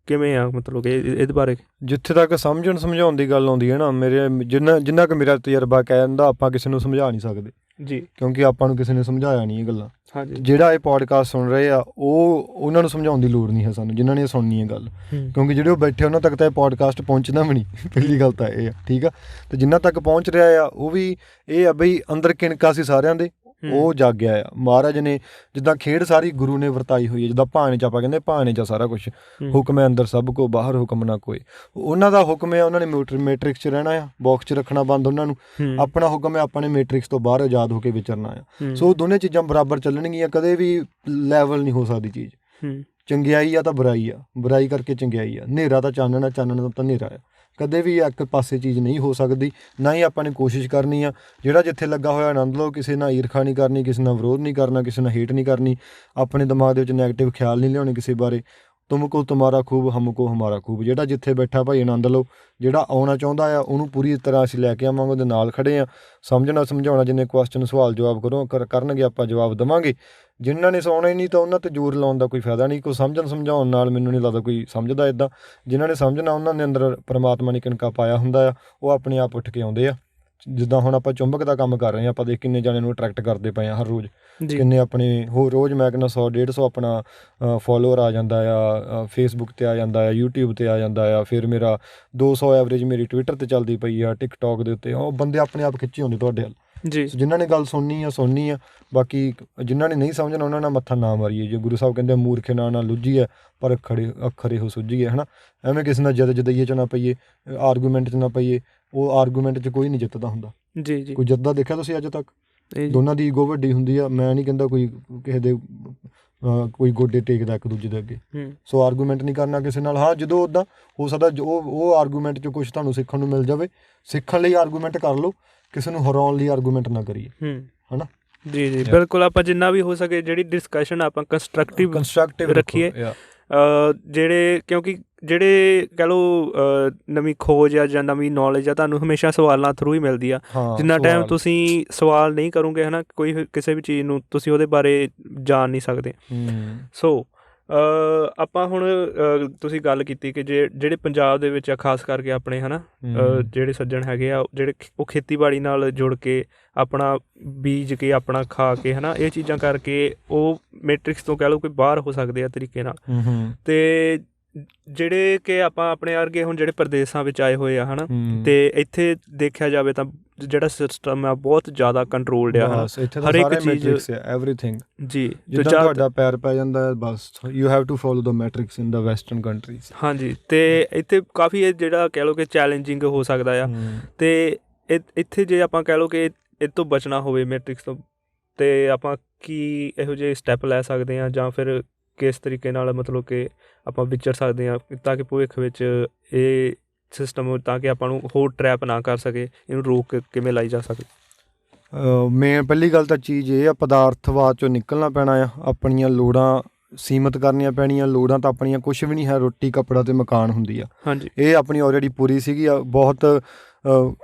ਕਿਵੇਂ ਆ, ਮਤਲਬ ਕਿ ਇਹਦੇ ਬਾਰੇ ਜਿੱਥੇ ਤੱਕ ਸਮਝਾਉਣ ਦੀ ਗੱਲ ਆਉਂਦੀ ਹੈ ਨਾ, ਮੇਰੇ ਜਿੰਨਾ ਕੁ ਮੇਰਾ ਤਜਰਬਾ ਕਹਿੰਦਾ, ਆਪਾਂ ਕਿਸੇ ਨੂੰ ਸਮਝਾ ਨਹੀਂ ਸਕਦੇ ਜੀ, ਕਿਉਂਕਿ ਆਪਾਂ ਨੂੰ ਕਿਸੇ ਨੇ ਸਮਝਾਇਆ ਨਹੀਂ ਇਹ ਗੱਲਾਂ। ਹਾਂਜੀ। ਜਿਹੜਾ ਇਹ ਪੋਡਕਾਸਟ ਸੁਣ ਰਹੇ ਆ, ਉਹਨਾਂ ਨੂੰ ਸਮਝਾਉਣ ਦੀ ਲੋੜ ਨਹੀਂ ਹੈ ਸਾਨੂੰ, ਜਿਨ੍ਹਾਂ ਨੇ ਸੁਣਨੀ ਹੈ ਗੱਲ, ਕਿਉਂਕਿ ਜਿਹੜੇ ਉਹ ਬੈਠੇ ਉਹਨਾਂ ਤੱਕ ਤਾਂ ਇਹ ਪੋਡਕਾਸਟ ਪਹੁੰਚਣਾ ਵੀ ਨਹੀਂ, ਪਹਿਲੀ ਗੱਲ ਤਾਂ ਇਹ ਆ, ਠੀਕ ਆ। ਅਤੇ ਜਿਨ੍ਹਾਂ ਤੱਕ ਪਹੁੰਚ ਰਿਹਾ ਆ, ਉਹ ਵੀ ਇਹ ਆ ਬਈ ਅੰਦਰ ਕਿਣਕਾ ਸੀ ਸਾਰਿਆਂ ਦੇ, ਉਹ ਜਾਗਿਆ ਆ। ਮਹਾਰਾਜ ਨੇ ਜਿੱਦਾਂ ਖੇਡ ਸਾਰੀ ਗੁਰੂ ਨੇ ਵਰਤਾਈ ਹੋਈ ਹੈ, ਜਿੱਦਾਂ ਭਾਣੇ 'ਚ ਆਪਾਂ ਕਹਿੰਦੇ ਭਾਣੇ 'ਚ ਆ ਸਾਰਾ ਕੁਛ, ਹੁਕਮ ਹੈ ਅੰਦਰ ਸਭ ਕੋ ਬਾਹਰ ਹੁਕਮ ਨਾ ਕੋਈ। ਉਹਨਾਂ ਦਾ ਹੁਕਮ ਹੈ ਉਹਨਾਂ ਨੇ ਮੈਟ੍ਰਿਕਸ 'ਚ ਰਹਿਣਾ ਆ, ਬਾਕਸ 'ਚ ਰੱਖਣਾ ਬੰਦ ਉਹਨਾਂ ਨੂੰ। ਆਪਣਾ ਹੁਕਮ ਹੈ ਆਪਾਂ ਨੇ ਮੈਟ੍ਰਿਕਸ ਤੋਂ ਬਾਹਰ ਆਜ਼ਾਦ ਹੋ ਕੇ ਵਿਚਰਨਾ ਆ। ਸੋ ਦੋਨੇ ਚੀਜ਼ਾਂ ਬਰਾਬਰ ਚੱਲਣਗੀਆਂ, ਕਦੇ ਵੀ ਲੈਵਲ ਨਹੀਂ ਹੋ ਸਕਦੀ ਚੀਜ਼। ਚੰਗਿਆਈ ਆ ਤਾਂ ਬੁਰਾਈ ਆ, ਬੁਰਾਈ ਕਰਕੇ ਚੰਗਿਆਈ ਆ, ਹਨੇਰਾ ਤਾਂ ਚਾਨਣ ਆ, ਚਾਨਣ ਤਾਂ ਹਨੇਰਾ ਆ। ਕਦੇ ਵੀ ਇੱਕ ਪਾਸੇ ਚੀਜ਼ ਨਹੀਂ ਹੋ ਸਕਦੀ, ਨਾ ਹੀ ਆਪਾਂ ਨੇ ਕੋਸ਼ਿਸ਼ ਕਰਨੀ ਆ। ਜਿਹੜਾ ਜਿੱਥੇ ਲੱਗਾ ਹੋਇਆ ਆਨੰਦ ਲਓ, ਕਿਸੇ ਨਾਲ ਈਰਖਾ ਨਹੀਂ ਕਰਨੀ, ਕਿਸੇ ਨਾਲ ਵਿਰੋਧ ਨਹੀਂ ਕਰਨਾ, ਕਿਸੇ ਨਾਲ ਹੇਟ ਨਹੀਂ ਕਰਨੀ, ਆਪਣੇ ਦਿਮਾਗ ਦੇ ਵਿੱਚ ਨੈਗੇਟਿਵ ਖਿਆਲ ਨਹੀਂ ਲਿਆਉਣੇ ਕਿਸੇ ਬਾਰੇ। ਤੁਮ ਕੋ ਤੁਮਾਰਾ ਖੂਬ, ਹਮ ਕੋ ਹਮਾਰਾ ਖੂਬ। ਜਿਹੜਾ ਜਿੱਥੇ ਬੈਠਾ ਭਾਈ ਆਨੰਦ ਲਓ, ਜਿਹੜਾ ਆਉਣਾ ਚਾਹੁੰਦਾ ਆ ਉਹਨੂੰ ਪੂਰੀ ਤਰ੍ਹਾਂ ਅਸੀਂ ਲੈ ਕੇ ਆਵਾਂਗੇ, ਉਹਦੇ ਨਾਲ ਖੜੇ ਆ। ਸਮਝਣਾ ਸਮਝਾਉਣਾ, ਜਿੰਨੇ ਕੁਐਸਚਨ ਸਵਾਲ ਜਵਾਬ ਕਰਨਗੇ ਆਪਾਂ ਜਵਾਬ ਦੇਵਾਂਗੇ। ਜਿਨ੍ਹਾਂ ਨੇ ਸੌਣਾ ਹੀ ਨਹੀਂ ਤਾਂ ਉਹਨਾਂ 'ਤੇ ਜ਼ੋਰ ਲਾਉਣ ਦਾ ਕੋਈ ਫਾਇਦਾ ਨਹੀਂ। ਕੋਈ ਸਮਝਣ ਸਮਝਾਉਣ ਨਾਲ ਮੈਨੂੰ ਨਹੀਂ ਲੱਗਦਾ ਕੋਈ ਸਮਝਦਾ ਇੱਦਾਂ। ਜਿਨ੍ਹਾਂ ਨੇ ਸਮਝਣਾ ਉਹਨਾਂ ਦੇ ਅੰਦਰ ਪਰਮਾਤਮਾ ਨੇ ਕਿਨਕਾ ਪਾਇਆ ਹੁੰਦਾ ਆ, ਉਹ ਆਪਣੇ ਆਪ ਉੱਠ ਕੇ ਆਉਂਦੇ ਆ। ਜਿੱਦਾਂ ਹੁਣ ਆਪਾਂ ਚੁੰਬਕ ਦਾ ਕੰਮ ਕਰ ਰਹੇ ਹਾਂ, ਆਪਾਂ ਦੇਖ ਕਿੰਨੇ ਜਾਣੇ ਨੂੰ ਅਟਰੈਕਟ ਕਰਦੇ ਪਏ ਆ ਹਰ ਰੋਜ਼। ਕਿੰਨੇ ਆਪਣੇ ਰੋਜ਼ ਮੈਂ ਕਹਿੰਦਾ 100-150 ਆਪਣਾ ਫੋਲੋਅਰ ਆ ਜਾਂਦਾ ਆ, ਫੇਸਬੁੱਕ 'ਤੇ ਆ ਜਾਂਦਾ ਆ, ਯੂਟਿਊਬ 'ਤੇ ਆ ਜਾਂਦਾ ਆ। ਫਿਰ ਮੇਰਾ 200 ਐਵਰੇਜ ਮੇਰੀ ਟਵਿੱਟਰ 'ਤੇ ਚੱਲਦੀ ਪਈ ਆ, ਟਿਕਟੋਕ ਦੇ ਉੱਤੇ। ਉਹ ਬੰਦੇ ਆਪਣੇ ਆਪ ਖਿੱਚੇ ਹੁੰਦੇ ਤੁਹਾਡੇ ਵੱਲ ਜੀ। ਜਿਨ੍ਹਾਂ ਨੇ ਗੱਲ ਸੁਣਨੀ ਆ। ਬਾਕੀ ਜਿਨ੍ਹਾਂ ਨੇ ਨਹੀਂ ਸਮਝਣਾ ਉਹਨਾਂ ਨਾਲ ਮੱਥਾ ਨਾ ਮਾਰੀਏ। ਜੇ ਗੁਰੂ ਸਾਹਿਬ ਕਹਿੰਦੇ ਮੂਰਖੇ ਨਾ ਲੁੱਝੀ ਹੈ, ਪਰ ਅੱਖਰੇ ਹੋ ਸੁੱਝੀ ਹੈ, ਹੈ ਨਾ। ਐਵੇਂ ਕਿਸੇ ਨਾਲ ਜਦਈਏ 'ਚ ਨਾ ਪਈਏ, ਆਰਗੂਮੈਂਟ 'ਚ ਨਾ ਪਈਏ। ਉਹ ਆਰਗੂਮੈਂਟ 'ਚ ਕੋਈ ਨਹੀਂ ਜਿੱਤਦਾ ਹੁੰਦਾ ਜੀ। ਕੋਈ ਜਿੱਤਦਾ ਦੇਖਿਆ ਤੁਸੀਂ ਅੱਜ ਤੱਕ? ਦੋਨਾਂ ਦੀ ਈਗੋ ਵੱਡੀ ਹੁੰਦੀ ਆ। ਮੈਂ ਨਹੀਂ ਕਹਿੰਦਾ ਕੋਈ ਕਿਸੇ ਦੇ ਕੋਈ ਗੋਡੇ ਟੇਕਦਾ ਇੱਕ ਦੂਜੇ ਦੇ ਅੱਗੇ। ਸੋ ਆਰਗੂਮੈਂਟ ਨਹੀਂ ਕਰਨਾ ਕਿਸੇ ਨਾਲ। ਹਾਂ, ਜਦੋਂ ਉੱਦਾਂ ਹੋ ਸਕਦਾ ਉਹ ਆਰਗੂਮੈਂਟ 'ਚ ਕੁਛ ਤੁਹਾਨੂੰ ਸਿੱਖਣ ਨੂੰ ਮਿਲ ਜਾਵੇ, ਸਿੱਖਣ ਲਈ ਆਰਗੂਮੈਂਟ ਕਰ ਲਓ, ਕਿਸੇ ਨੂੰ ਹਰਾਉਣ ਲਈ ਆਰਗੂਮੈਂਟ ਨਾ ਕਰੀਏ, ਹੈ ਨਾ। ਜੀ ਬਿਲਕੁਲ। ਆਪਾਂ ਜਿੰਨਾ ਵੀ ਹੋ ਸਕੇ ਜਿਹੜੀ ਡਿਸਕਸ਼ਨ ਆਪਾਂ ਕੰਸਟਰਕਟਿਵ ਰੱਖੀਏ। ਕਿਉਂਕਿ ਜਿਹੜੇ ਕਹਿ ਲਓ ਨਵੀਂ ਖੋਜ ਆ ਜਾਂ ਨਵੀਂ ਨੌਲੇਜ ਆ ਤੁਹਾਨੂੰ ਹਮੇਸ਼ਾ ਸਵਾਲਾਂ ਥਰੂ ਹੀ ਮਿਲਦੀ ਆ। ਜਿੰਨਾ ਟਾਈਮ ਤੁਸੀਂ ਸਵਾਲ ਨਹੀਂ ਕਰੋਗੇ, ਹੈ ਨਾ, ਕੋਈ ਕਿਸੇ ਵੀ ਚੀਜ਼ ਨੂੰ ਤੁਸੀਂ ਉਹਦੇ ਬਾਰੇ ਜਾਣ ਨਹੀਂ ਸਕਦੇ। ਸੋ ਆਪਾਂ ਹੁਣ ਤੁਸੀਂ ਗੱਲ ਕੀਤੀ ਕਿ ਜਿਹੜੇ ਪੰਜਾਬ ਦੇ ਵਿੱਚ ਆ, ਖਾਸ ਕਰਕੇ ਆਪਣੇ, ਹੈ ਨਾ, ਜਿਹੜੇ ਸੱਜਣ ਹੈਗੇ ਆ, ਜਿਹੜੇ ਉਹ ਖੇਤੀਬਾੜੀ ਨਾਲ ਜੁੜ ਕੇ ਆਪਣਾ ਬੀਜ ਕੇ ਆਪਣਾ ਖਾ ਕੇ, ਹੈ ਨਾ, ਇਹ ਚੀਜ਼ਾਂ ਕਰਕੇ ਉਹ ਮੈਟ੍ਰਿਕਸ ਤੋਂ ਕਹਿ ਲਓ ਕੋਈ ਬਾਹਰ ਹੋ ਸਕਦੇ ਆ ਤਰੀਕੇ ਨਾਲ। ਅਤੇ ਜਿਹੜੇ ਕਿ ਆਪਾਂ ਆਪਣੇ ਵਰਗੇ ਹੁਣ ਜਿਹੜੇ ਪ੍ਰਦੇਸ਼ਾਂ ਵਿੱਚ ਆਏ ਹੋਏ ਆ, ਹੈ ਨਾ, ਅਤੇ ਇੱਥੇ ਦੇਖਿਆ ਜਾਵੇ ਤਾਂ ਜਿਹੜਾ ਸਿਸਟਮ ਆ ਬਹੁਤ ਜ਼ਿਆਦਾ ਕੰਟਰੋਲਡ ਆ। ਹਰ ਇੱਕ ਚੀਜ਼ ਐਵਰੀਥਿੰਗ ਜੀ। ਜਿੱਦਾਂ ਤੁਹਾਡਾ ਪੈਰ ਪੈ ਜਾਂਦਾ ਬਸ you have to follow the matrix in the western countries. ਹਾਂਜੀ, ਅਤੇ ਇੱਥੇ ਕਾਫੀ ਇਹ ਜਿਹੜਾ ਕਹਿ ਲਓ ਕਿ ਚੈਲੰਜਿੰਗ ਹੋ ਸਕਦਾ ਆ। ਅਤੇ ਇੱਥੇ ਜੇ ਆਪਾਂ ਕਹਿ ਲਓ ਕਿ ਇਹ ਤੋਂ ਬਚਣਾ ਹੋਵੇ ਮੈਟ੍ਰਿਕਸ ਤੋਂ, ਅਤੇ ਆਪਾਂ ਕੀ ਇਹੋ ਜਿਹੇ ਸਟੈਪ ਲੈ ਸਕਦੇ ਹਾਂ, ਜਾਂ ਫਿਰ ਕਿਸ ਤਰੀਕੇ ਨਾਲ ਮਤਲਬ ਕਿ ਆਪਾਂ ਵਿਚਰ ਸਕਦੇ ਹਾਂ ਤਾਂ ਕਿ ਭਵਿੱਖ ਵਿੱਚ ਇਹ ਸਿਸਟਮ, ਤਾਂ ਕਿ ਆਪਾਂ ਨੂੰ ਹੋਰ ਟਰੈਪ ਨਾ ਕਰ ਸਕੇ, ਇਹਨੂੰ ਰੋਕ ਕਿਵੇਂ ਲਾਈ ਜਾ ਸਕੇ? ਮੇਨ ਪਹਿਲੀ ਗੱਲ ਤਾਂ ਚੀਜ਼ ਇਹ ਆ, ਪਦਾਰਥਵਾਦ 'ਚੋਂ ਨਿਕਲਣਾ ਪੈਣਾ ਆ। ਆਪਣੀਆਂ ਲੋੜਾਂ ਸੀਮਤ ਕਰਨੀਆਂ ਪੈਣੀਆਂ। ਲੋੜਾਂ ਤਾਂ ਆਪਣੀਆਂ ਕੁਛ ਵੀ ਨਹੀਂ ਹੈ, ਰੋਟੀ ਕੱਪੜਾ ਅਤੇ ਮਕਾਨ ਹੁੰਦੀ ਆ। ਹਾਂਜੀ, ਇਹ ਆਪਣੀ ਆਲਰੇਡੀ ਪੂਰੀ ਸੀਗੀ। ਬਹੁਤ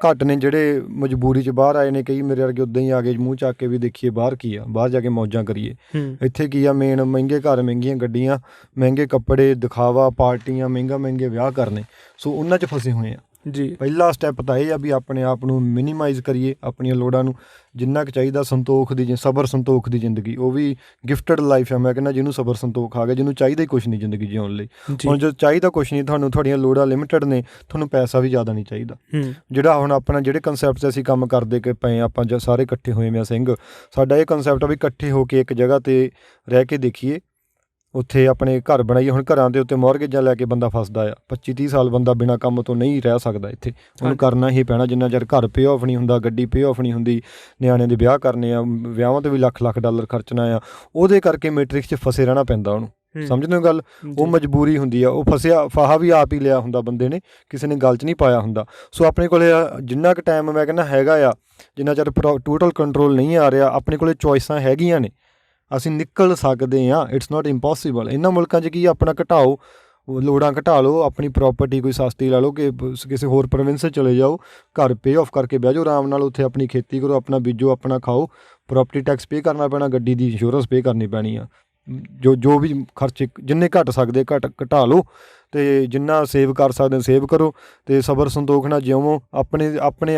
ਘੱਟ ਨੇ ਜਿਹੜੇ ਮਜਬੂਰੀ 'ਚ ਬਾਹਰ ਆਏ ਨੇ। ਕਈ ਮੇਰੇ ਵਰਗੇ ਉੱਦਾਂ ਹੀ ਆ ਗਏ, ਮੂੰਹ ਚੱਕ ਕੇ ਵੀ ਦੇਖੀਏ ਬਾਹਰ ਕੀ ਆ, ਬਾਹਰ ਜਾ ਕੇ ਮੌਜਾਂ ਕਰੀਏ। ਇੱਥੇ ਕੀ ਆ, ਮੇਨ ਮਹਿੰਗੇ ਘਰ, ਮਹਿੰਗੀਆਂ ਗੱਡੀਆਂ, ਮਹਿੰਗੇ ਕੱਪੜੇ, ਦਿਖਾਵਾ, ਪਾਰਟੀਆਂ, ਮਹਿੰਗੇ ਵਿਆਹ ਕਰਨੇ। ਸੋ ਉਹਨਾਂ 'ਚ ਫਸੇ ਹੋਏ ਆ ਜੀ। ਪਹਿਲਾ ਸਟੈਪ ਤਾਂ ਇਹ ਆ ਵੀ ਆਪਣੇ ਆਪ ਨੂੰ ਮਿਨੀਮਾਈਜ਼ ਕਰੀਏ, ਆਪਣੀਆਂ ਲੋੜਾਂ ਨੂੰ ਜਿੰਨਾ ਕੁ ਚਾਹੀਦਾ। ਸਬਰ ਸੰਤੋਖ ਦੀ ਜ਼ਿੰਦਗੀ, ਉਹ ਵੀ ਗਿਫਟਡ ਲਾਈਫ ਆ। ਮੈਂ ਕਹਿੰਦਾ ਜਿਹਨੂੰ ਸਬਰ ਸੰਤੋਖ ਆ ਗਿਆ, ਜਿਹਨੂੰ ਚਾਹੀਦਾ ਹੀ ਕੁਛ ਨਹੀਂ ਜ਼ਿੰਦਗੀ ਜਿਉਣ ਲਈ। ਹੁਣ ਜੋ ਚਾਹੀਦਾ ਕੁਛ ਨਹੀਂ ਤੁਹਾਨੂੰ, ਤੁਹਾਡੀਆਂ ਲੋੜਾਂ ਲਿਮਿਟਡ ਨੇ, ਤੁਹਾਨੂੰ ਪੈਸਾ ਵੀ ਜ਼ਿਆਦਾ ਨਹੀਂ ਚਾਹੀਦਾ। ਜਿਹੜਾ ਹੁਣ ਆਪਣਾ ਜਿਹੜੇ ਕੰਸੈਪਟ 'ਤੇ ਅਸੀਂ ਕੰਮ ਕਰਦੇ ਕਿ ਪਏ ਆਪਾਂ ਸਾਰੇ ਇਕੱਠੇ ਹੋਏ ਹਾਂ ਸਿੰਘ, ਸਾਡਾ ਇਹ ਕੰਸੈਪਟ ਆ ਵੀ ਇਕੱਠੇ ਹੋ ਕੇ ਇੱਕ ਜਗ੍ਹਾ 'ਤੇ ਰਹਿ ਕੇ ਦੇਖੀਏ, ਉੱਥੇ ਆਪਣੇ ਘਰ ਬਣਾਈਏ। ਹੁਣ ਘਰਾਂ ਦੇ ਉੱਤੇ ਮੌਰਗੇਜਾਂ ਲੈ ਕੇ ਬੰਦਾ ਫਸਦਾ ਆ। 25-30 ਸਾਲ ਬੰਦਾ ਬਿਨਾਂ ਕੰਮ ਤੋਂ ਨਹੀਂ ਰਹਿ ਸਕਦਾ ਇੱਥੇ, ਉਹਨੂੰ ਕਰਨਾ ਹੀ ਪੈਣਾ। ਜਿੰਨਾ ਚਿਰ ਘਰ ਪੇ ਆਫ ਨਹੀਂ ਹੁੰਦਾ, ਗੱਡੀ ਪੇ ਆਫ ਨਹੀਂ ਹੁੰਦੀ, ਨਿਆਣਿਆਂ ਦੇ ਵਿਆਹ ਕਰਨੇ ਆ, ਵਿਆਹਾਂ 'ਤੇ ਵੀ ਲੱਖ ਡਾਲਰ ਖਰਚਣਾ ਆ। ਉਹਦੇ ਕਰਕੇ ਮੈਟ੍ਰਿਕਸ 'ਚ ਫਸੇ ਰਹਿਣਾ ਪੈਂਦਾ ਉਹਨੂੰ। ਸਮਝਦੇ ਹੋ ਗੱਲ? ਉਹ ਮਜਬੂਰੀ ਹੁੰਦੀ ਆ। ਉਹ ਫਸਿਆ, ਫਾਹਾ ਵੀ ਆਪ ਹੀ ਲਿਆ ਹੁੰਦਾ ਬੰਦੇ ਨੇ, ਕਿਸੇ ਨੇ ਗੱਲ 'ਚ ਨਹੀਂ ਪਾਇਆ ਹੁੰਦਾ। ਸੋ ਆਪਣੇ ਕੋਲ ਜਿੰਨਾ ਕੁ ਟਾਈਮ ਮੈਂ ਕਹਿੰਦਾ ਹੈਗਾ ਆ, ਜਿੰਨਾ ਚਿਰ ਟੋਟਲ ਕੰਟਰੋਲ ਨਹੀਂ ਆ ਰਿਹਾ, ਆਪਣੇ ਕੋਲ ਚੋਇਸਾਂ ਹੈਗੀਆਂ ਨੇ, ਅਸੀਂ ਨਿਕਲ ਸਕਦੇ ਹਾਂ। It's not impossible. ਇਹਨਾਂ ਮੁਲਕਾਂ 'ਚ ਕੀ ਆਪਣਾ ਘਟਾਓ, ਲੋੜਾਂ ਘਟਾ ਲਓ, ਆਪਣੀ ਪ੍ਰੋਪਰਟੀ ਕੋਈ ਸਸਤੀ ਲੈ ਲਓ, ਕਿ ਕਿਸੇ ਹੋਰ ਪ੍ਰੋਵਿੰਸ 'ਚ ਚਲੇ ਜਾਓ, ਘਰ ਪੇ ਆਫ ਕਰਕੇ ਬਹਿ ਜਾਓ ਆਰਾਮ ਨਾਲ, ਉੱਥੇ ਆਪਣੀ ਖੇਤੀ ਕਰੋ, ਆਪਣਾ ਬੀਜੋ, ਆਪਣਾ ਖਾਓ। ਪ੍ਰੋਪਰਟੀ ਟੈਕਸ ਪੇ ਕਰਨਾ ਪੈਣਾ, ਗੱਡੀ ਦੀ ਇੰਸ਼ੋਰੈਂਸ ਪੇ ਕਰਨੀ ਪੈਣੀ ਆ। ਜੋ ਵੀ ਖਰਚੇ ਜਿੰਨੇ ਘਟ ਸਕਦੇ ਘਟਾ ਲਓ, ਤੇ ਜਿੰਨਾ ਸੇਵ ਕਰ ਸਕਦੇ ਸੇਵ ਕਰੋ ਤੇ ਸਬਰ ਸੰਤੋਖ ਨਾਲ ਜਿਉਵੋ। ਆਪਣੇ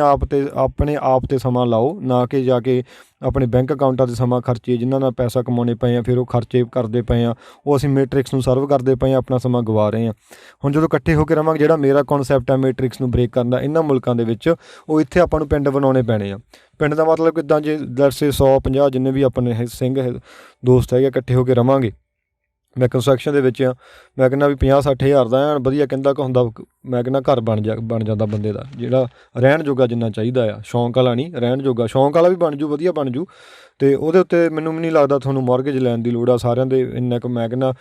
ਆਪ ਤੇ ਸਮਾਂ ਲਾਓ, ਨਾ ਕਿ ਜਾ ਕੇ ਆਪਣੇ ਬੈਂਕ ਅਕਾਊਂਟਾਂ 'ਤੇ ਸਮਾਂ ਖਰਚੀਏ ਜਿਨ੍ਹਾਂ ਨਾਲ ਪੈਸਾ ਕਮਾਉਣੇ ਪਏ ਆ, ਫਿਰ ਉਹ ਖਰਚੇ ਕਰਦੇ ਪਏ ਆ, ਉਹ ਅਸੀਂ ਮੈਟ੍ਰਿਕਸ ਨੂੰ ਸਰਵ ਕਰਦੇ ਪਏ ਆ, ਆਪਣਾ ਸਮਾਂ ਗਵਾ ਰਹੇ ਹਾਂ। ਹੁਣ ਜਦੋਂ ਇਕੱਠੇ ਹੋ ਕੇ ਰਵਾਂਗੇ, ਜਿਹੜਾ ਮੇਰਾ ਕਨਸੈਪਟ ਹੈ ਮੈਟ੍ਰਿਕਸ ਨੂੰ ਬ੍ਰੇਕ ਕਰਨ ਦਾ ਇਹਨਾਂ ਮੁਲਕਾਂ ਦੇ ਵਿੱਚ, ਉਹ ਇੱਥੇ ਆਪਾਂ ਨੂੰ ਪਿੰਡ ਬਣਾਉਣੇ ਪੈਣੇ ਆ। ਪਿੰਡ ਦਾ ਮਤਲਬ ਕਿੱਦਾਂ, ਜੇ ਦਰਸੇ 100-50 ਜਿੰਨੇ ਵੀ ਆਪਣੇ ਸਿੰਘ ਦੋਸਤ ਹੈਗੇ ਇਕੱਠੇ ਹੋ ਕੇ ਰਵਾਂਗੇ। ਮੈਂ ਕੰਸਟਰਕਸ਼ਨ ਦੇ ਵਿੱਚ ਆ, ਮੈਂ ਕਹਿੰਦਾ ਵੀ 50-60 ਹਜ਼ਾਰ ਦਾ ਐਨ ਵਧੀਆ ਕਹਿੰਦਾ ਕਿ ਹੁੰਦਾ, ਮੈਂ ਕਹਿੰਦਾ ਘਰ ਬਣ ਜਾਂਦਾ ਬੰਦੇ ਦਾ, ਜਿਹੜਾ ਰਹਿਣ ਜੋਗਾ ਜਿੰਨਾ ਚਾਹੀਦਾ ਆ, ਸ਼ੌਂਕ ਵਾਲਾ ਨਹੀਂ, ਰਹਿਣ ਜੋਗਾ। ਸ਼ੌਂਕ ਵਾਲਾ ਵੀ ਬਣ ਜੂ, ਵਧੀਆ ਬਣ ਜੂ, ਅਤੇ ਉਹਦੇ ਉੱਤੇ ਮੈਨੂੰ ਵੀ ਨਹੀਂ ਲੱਗਦਾ ਤੁਹਾਨੂੰ ਮੌਰਗੇਜ ਲੈਣ ਦੀ ਲੋੜ ਆ। ਸਾਰਿਆਂ ਦੇ ਇੰਨਾ ਕੁ ਮੈਂ ਕਹਿੰਦਾ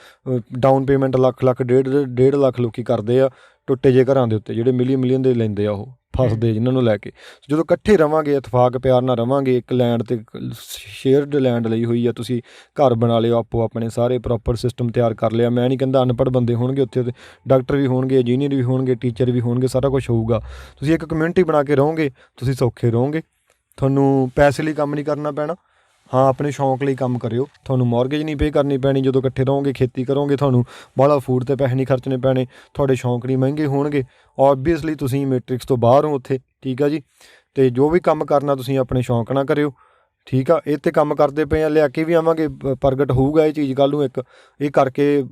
ਡਾਊਨ ਪੇਮੈਂਟ ਲੱਖ ਡੇਢ ਲੱਖ ਲੋਕ ਕਰਦੇ ਆ ਟੁੱਟੇ ਜਿਹੇ ਘਰਾਂ ਦੇ ਉੱਤੇ, ਜਿਹੜੇ ਮਿਲੀਅਨ ਦੇ ਲੈਂਦੇ ਆ, ਉਹ ਫਸਦੇ ਜਿਨ੍ਹਾਂ ਨੂੰ ਲੈ ਕੇ। ਜਦੋਂ ਇਕੱਠੇ ਰਵਾਂਗੇ, ਇਤਫਾਕ ਪਿਆਰ ਨਾਲ ਰਵਾਂਗੇ, ਇੱਕ ਲੈਂਡ 'ਤੇ ਸ਼ੇਅਰਡ ਲੈਂਡ ਲਈ ਹੋਈ ਆ, ਤੁਸੀਂ ਘਰ ਬਣਾ ਲਿਓ ਆਪੋ ਆਪਣੇ, ਸਾਰੇ ਪ੍ਰੋਪਰ ਸਿਸਟਮ ਤਿਆਰ ਕਰ ਲਿਆ। ਮੈਂ ਨਹੀਂ ਕਹਿੰਦਾ ਅਨਪੜ੍ਹ ਬੰਦੇ ਹੋਣਗੇ ਉੱਥੇ, ਡਾਕਟਰ ਵੀ ਹੋਣਗੇ, ਇੰਜੀਨੀਅਰ ਵੀ ਹੋਣਗੇ, ਟੀਚਰ ਵੀ ਹੋਣਗੇ, ਸਾਰਾ ਕੁਛ ਹੋਊਗਾ। ਤੁਸੀਂ ਇੱਕ ਕਮਿਊਨਿਟੀ ਬਣਾ ਕੇ ਰਹੋਗੇ, ਤੁਸੀਂ ਸੌਖੇ ਰਹੋਗੇ। ਤੁਹਾਨੂੰ ਪੈਸੇ ਲਈ ਕੰਮ ਨਹੀਂ ਕਰਨਾ ਪੈਣਾ, ਹਾਂ ਆਪਣੇ ਸ਼ੌਂਕ ਲਈ ਕੰਮ ਕਰਿਓ, ਤੁਹਾਨੂੰ ਮੌਰਗੇਜ ਨਹੀਂ ਪੇ ਕਰਨੀ ਪੈਣੀ। ਜਦੋਂ ਇਕੱਠੇ ਰਹੋਗੇ, ਖੇਤੀ ਕਰੋਗੇ, ਤੁਹਾਨੂੰ ਬਾਹਲਾ ਫੂਡ 'ਤੇ ਪੈਸੇ ਨਹੀਂ ਖਰਚਣੇ ਪੈਣੇ, ਤੁਹਾਡੇ ਸ਼ੌਂਕ ਨਹੀਂ ਮਹਿੰਗੇ ਹੋਣਗੇ। ਓਬਵੀਅਸਲੀ ਤੁਸੀਂ ਮੈਟ੍ਰਿਕਸ ਤੋਂ ਬਾਹਰ ਹੋ ਉੱਥੇ, ਠੀਕ ਆ ਜੀ। ਅਤੇ ਜੋ ਵੀ ਕੰਮ ਕਰਨਾ ਤੁਸੀਂ ਆਪਣੇ ਸ਼ੌਂਕ ਨਾਲ ਕਰਿਓ, ਠੀਕ ਆ। ਇਹ 'ਤੇ ਕੰਮ ਕਰਦੇ ਪਏ ਆ, ਲਿਆ ਕੇ ਵੀ ਆਵਾਂਗੇ, ਪ੍ਰਗਟ ਹੋਊਗਾ ਇਹ ਚੀਜ਼ ਕੱਲ੍ਹ ਨੂੰ। ਇੱਕ ਇਹ ਕਰਕੇ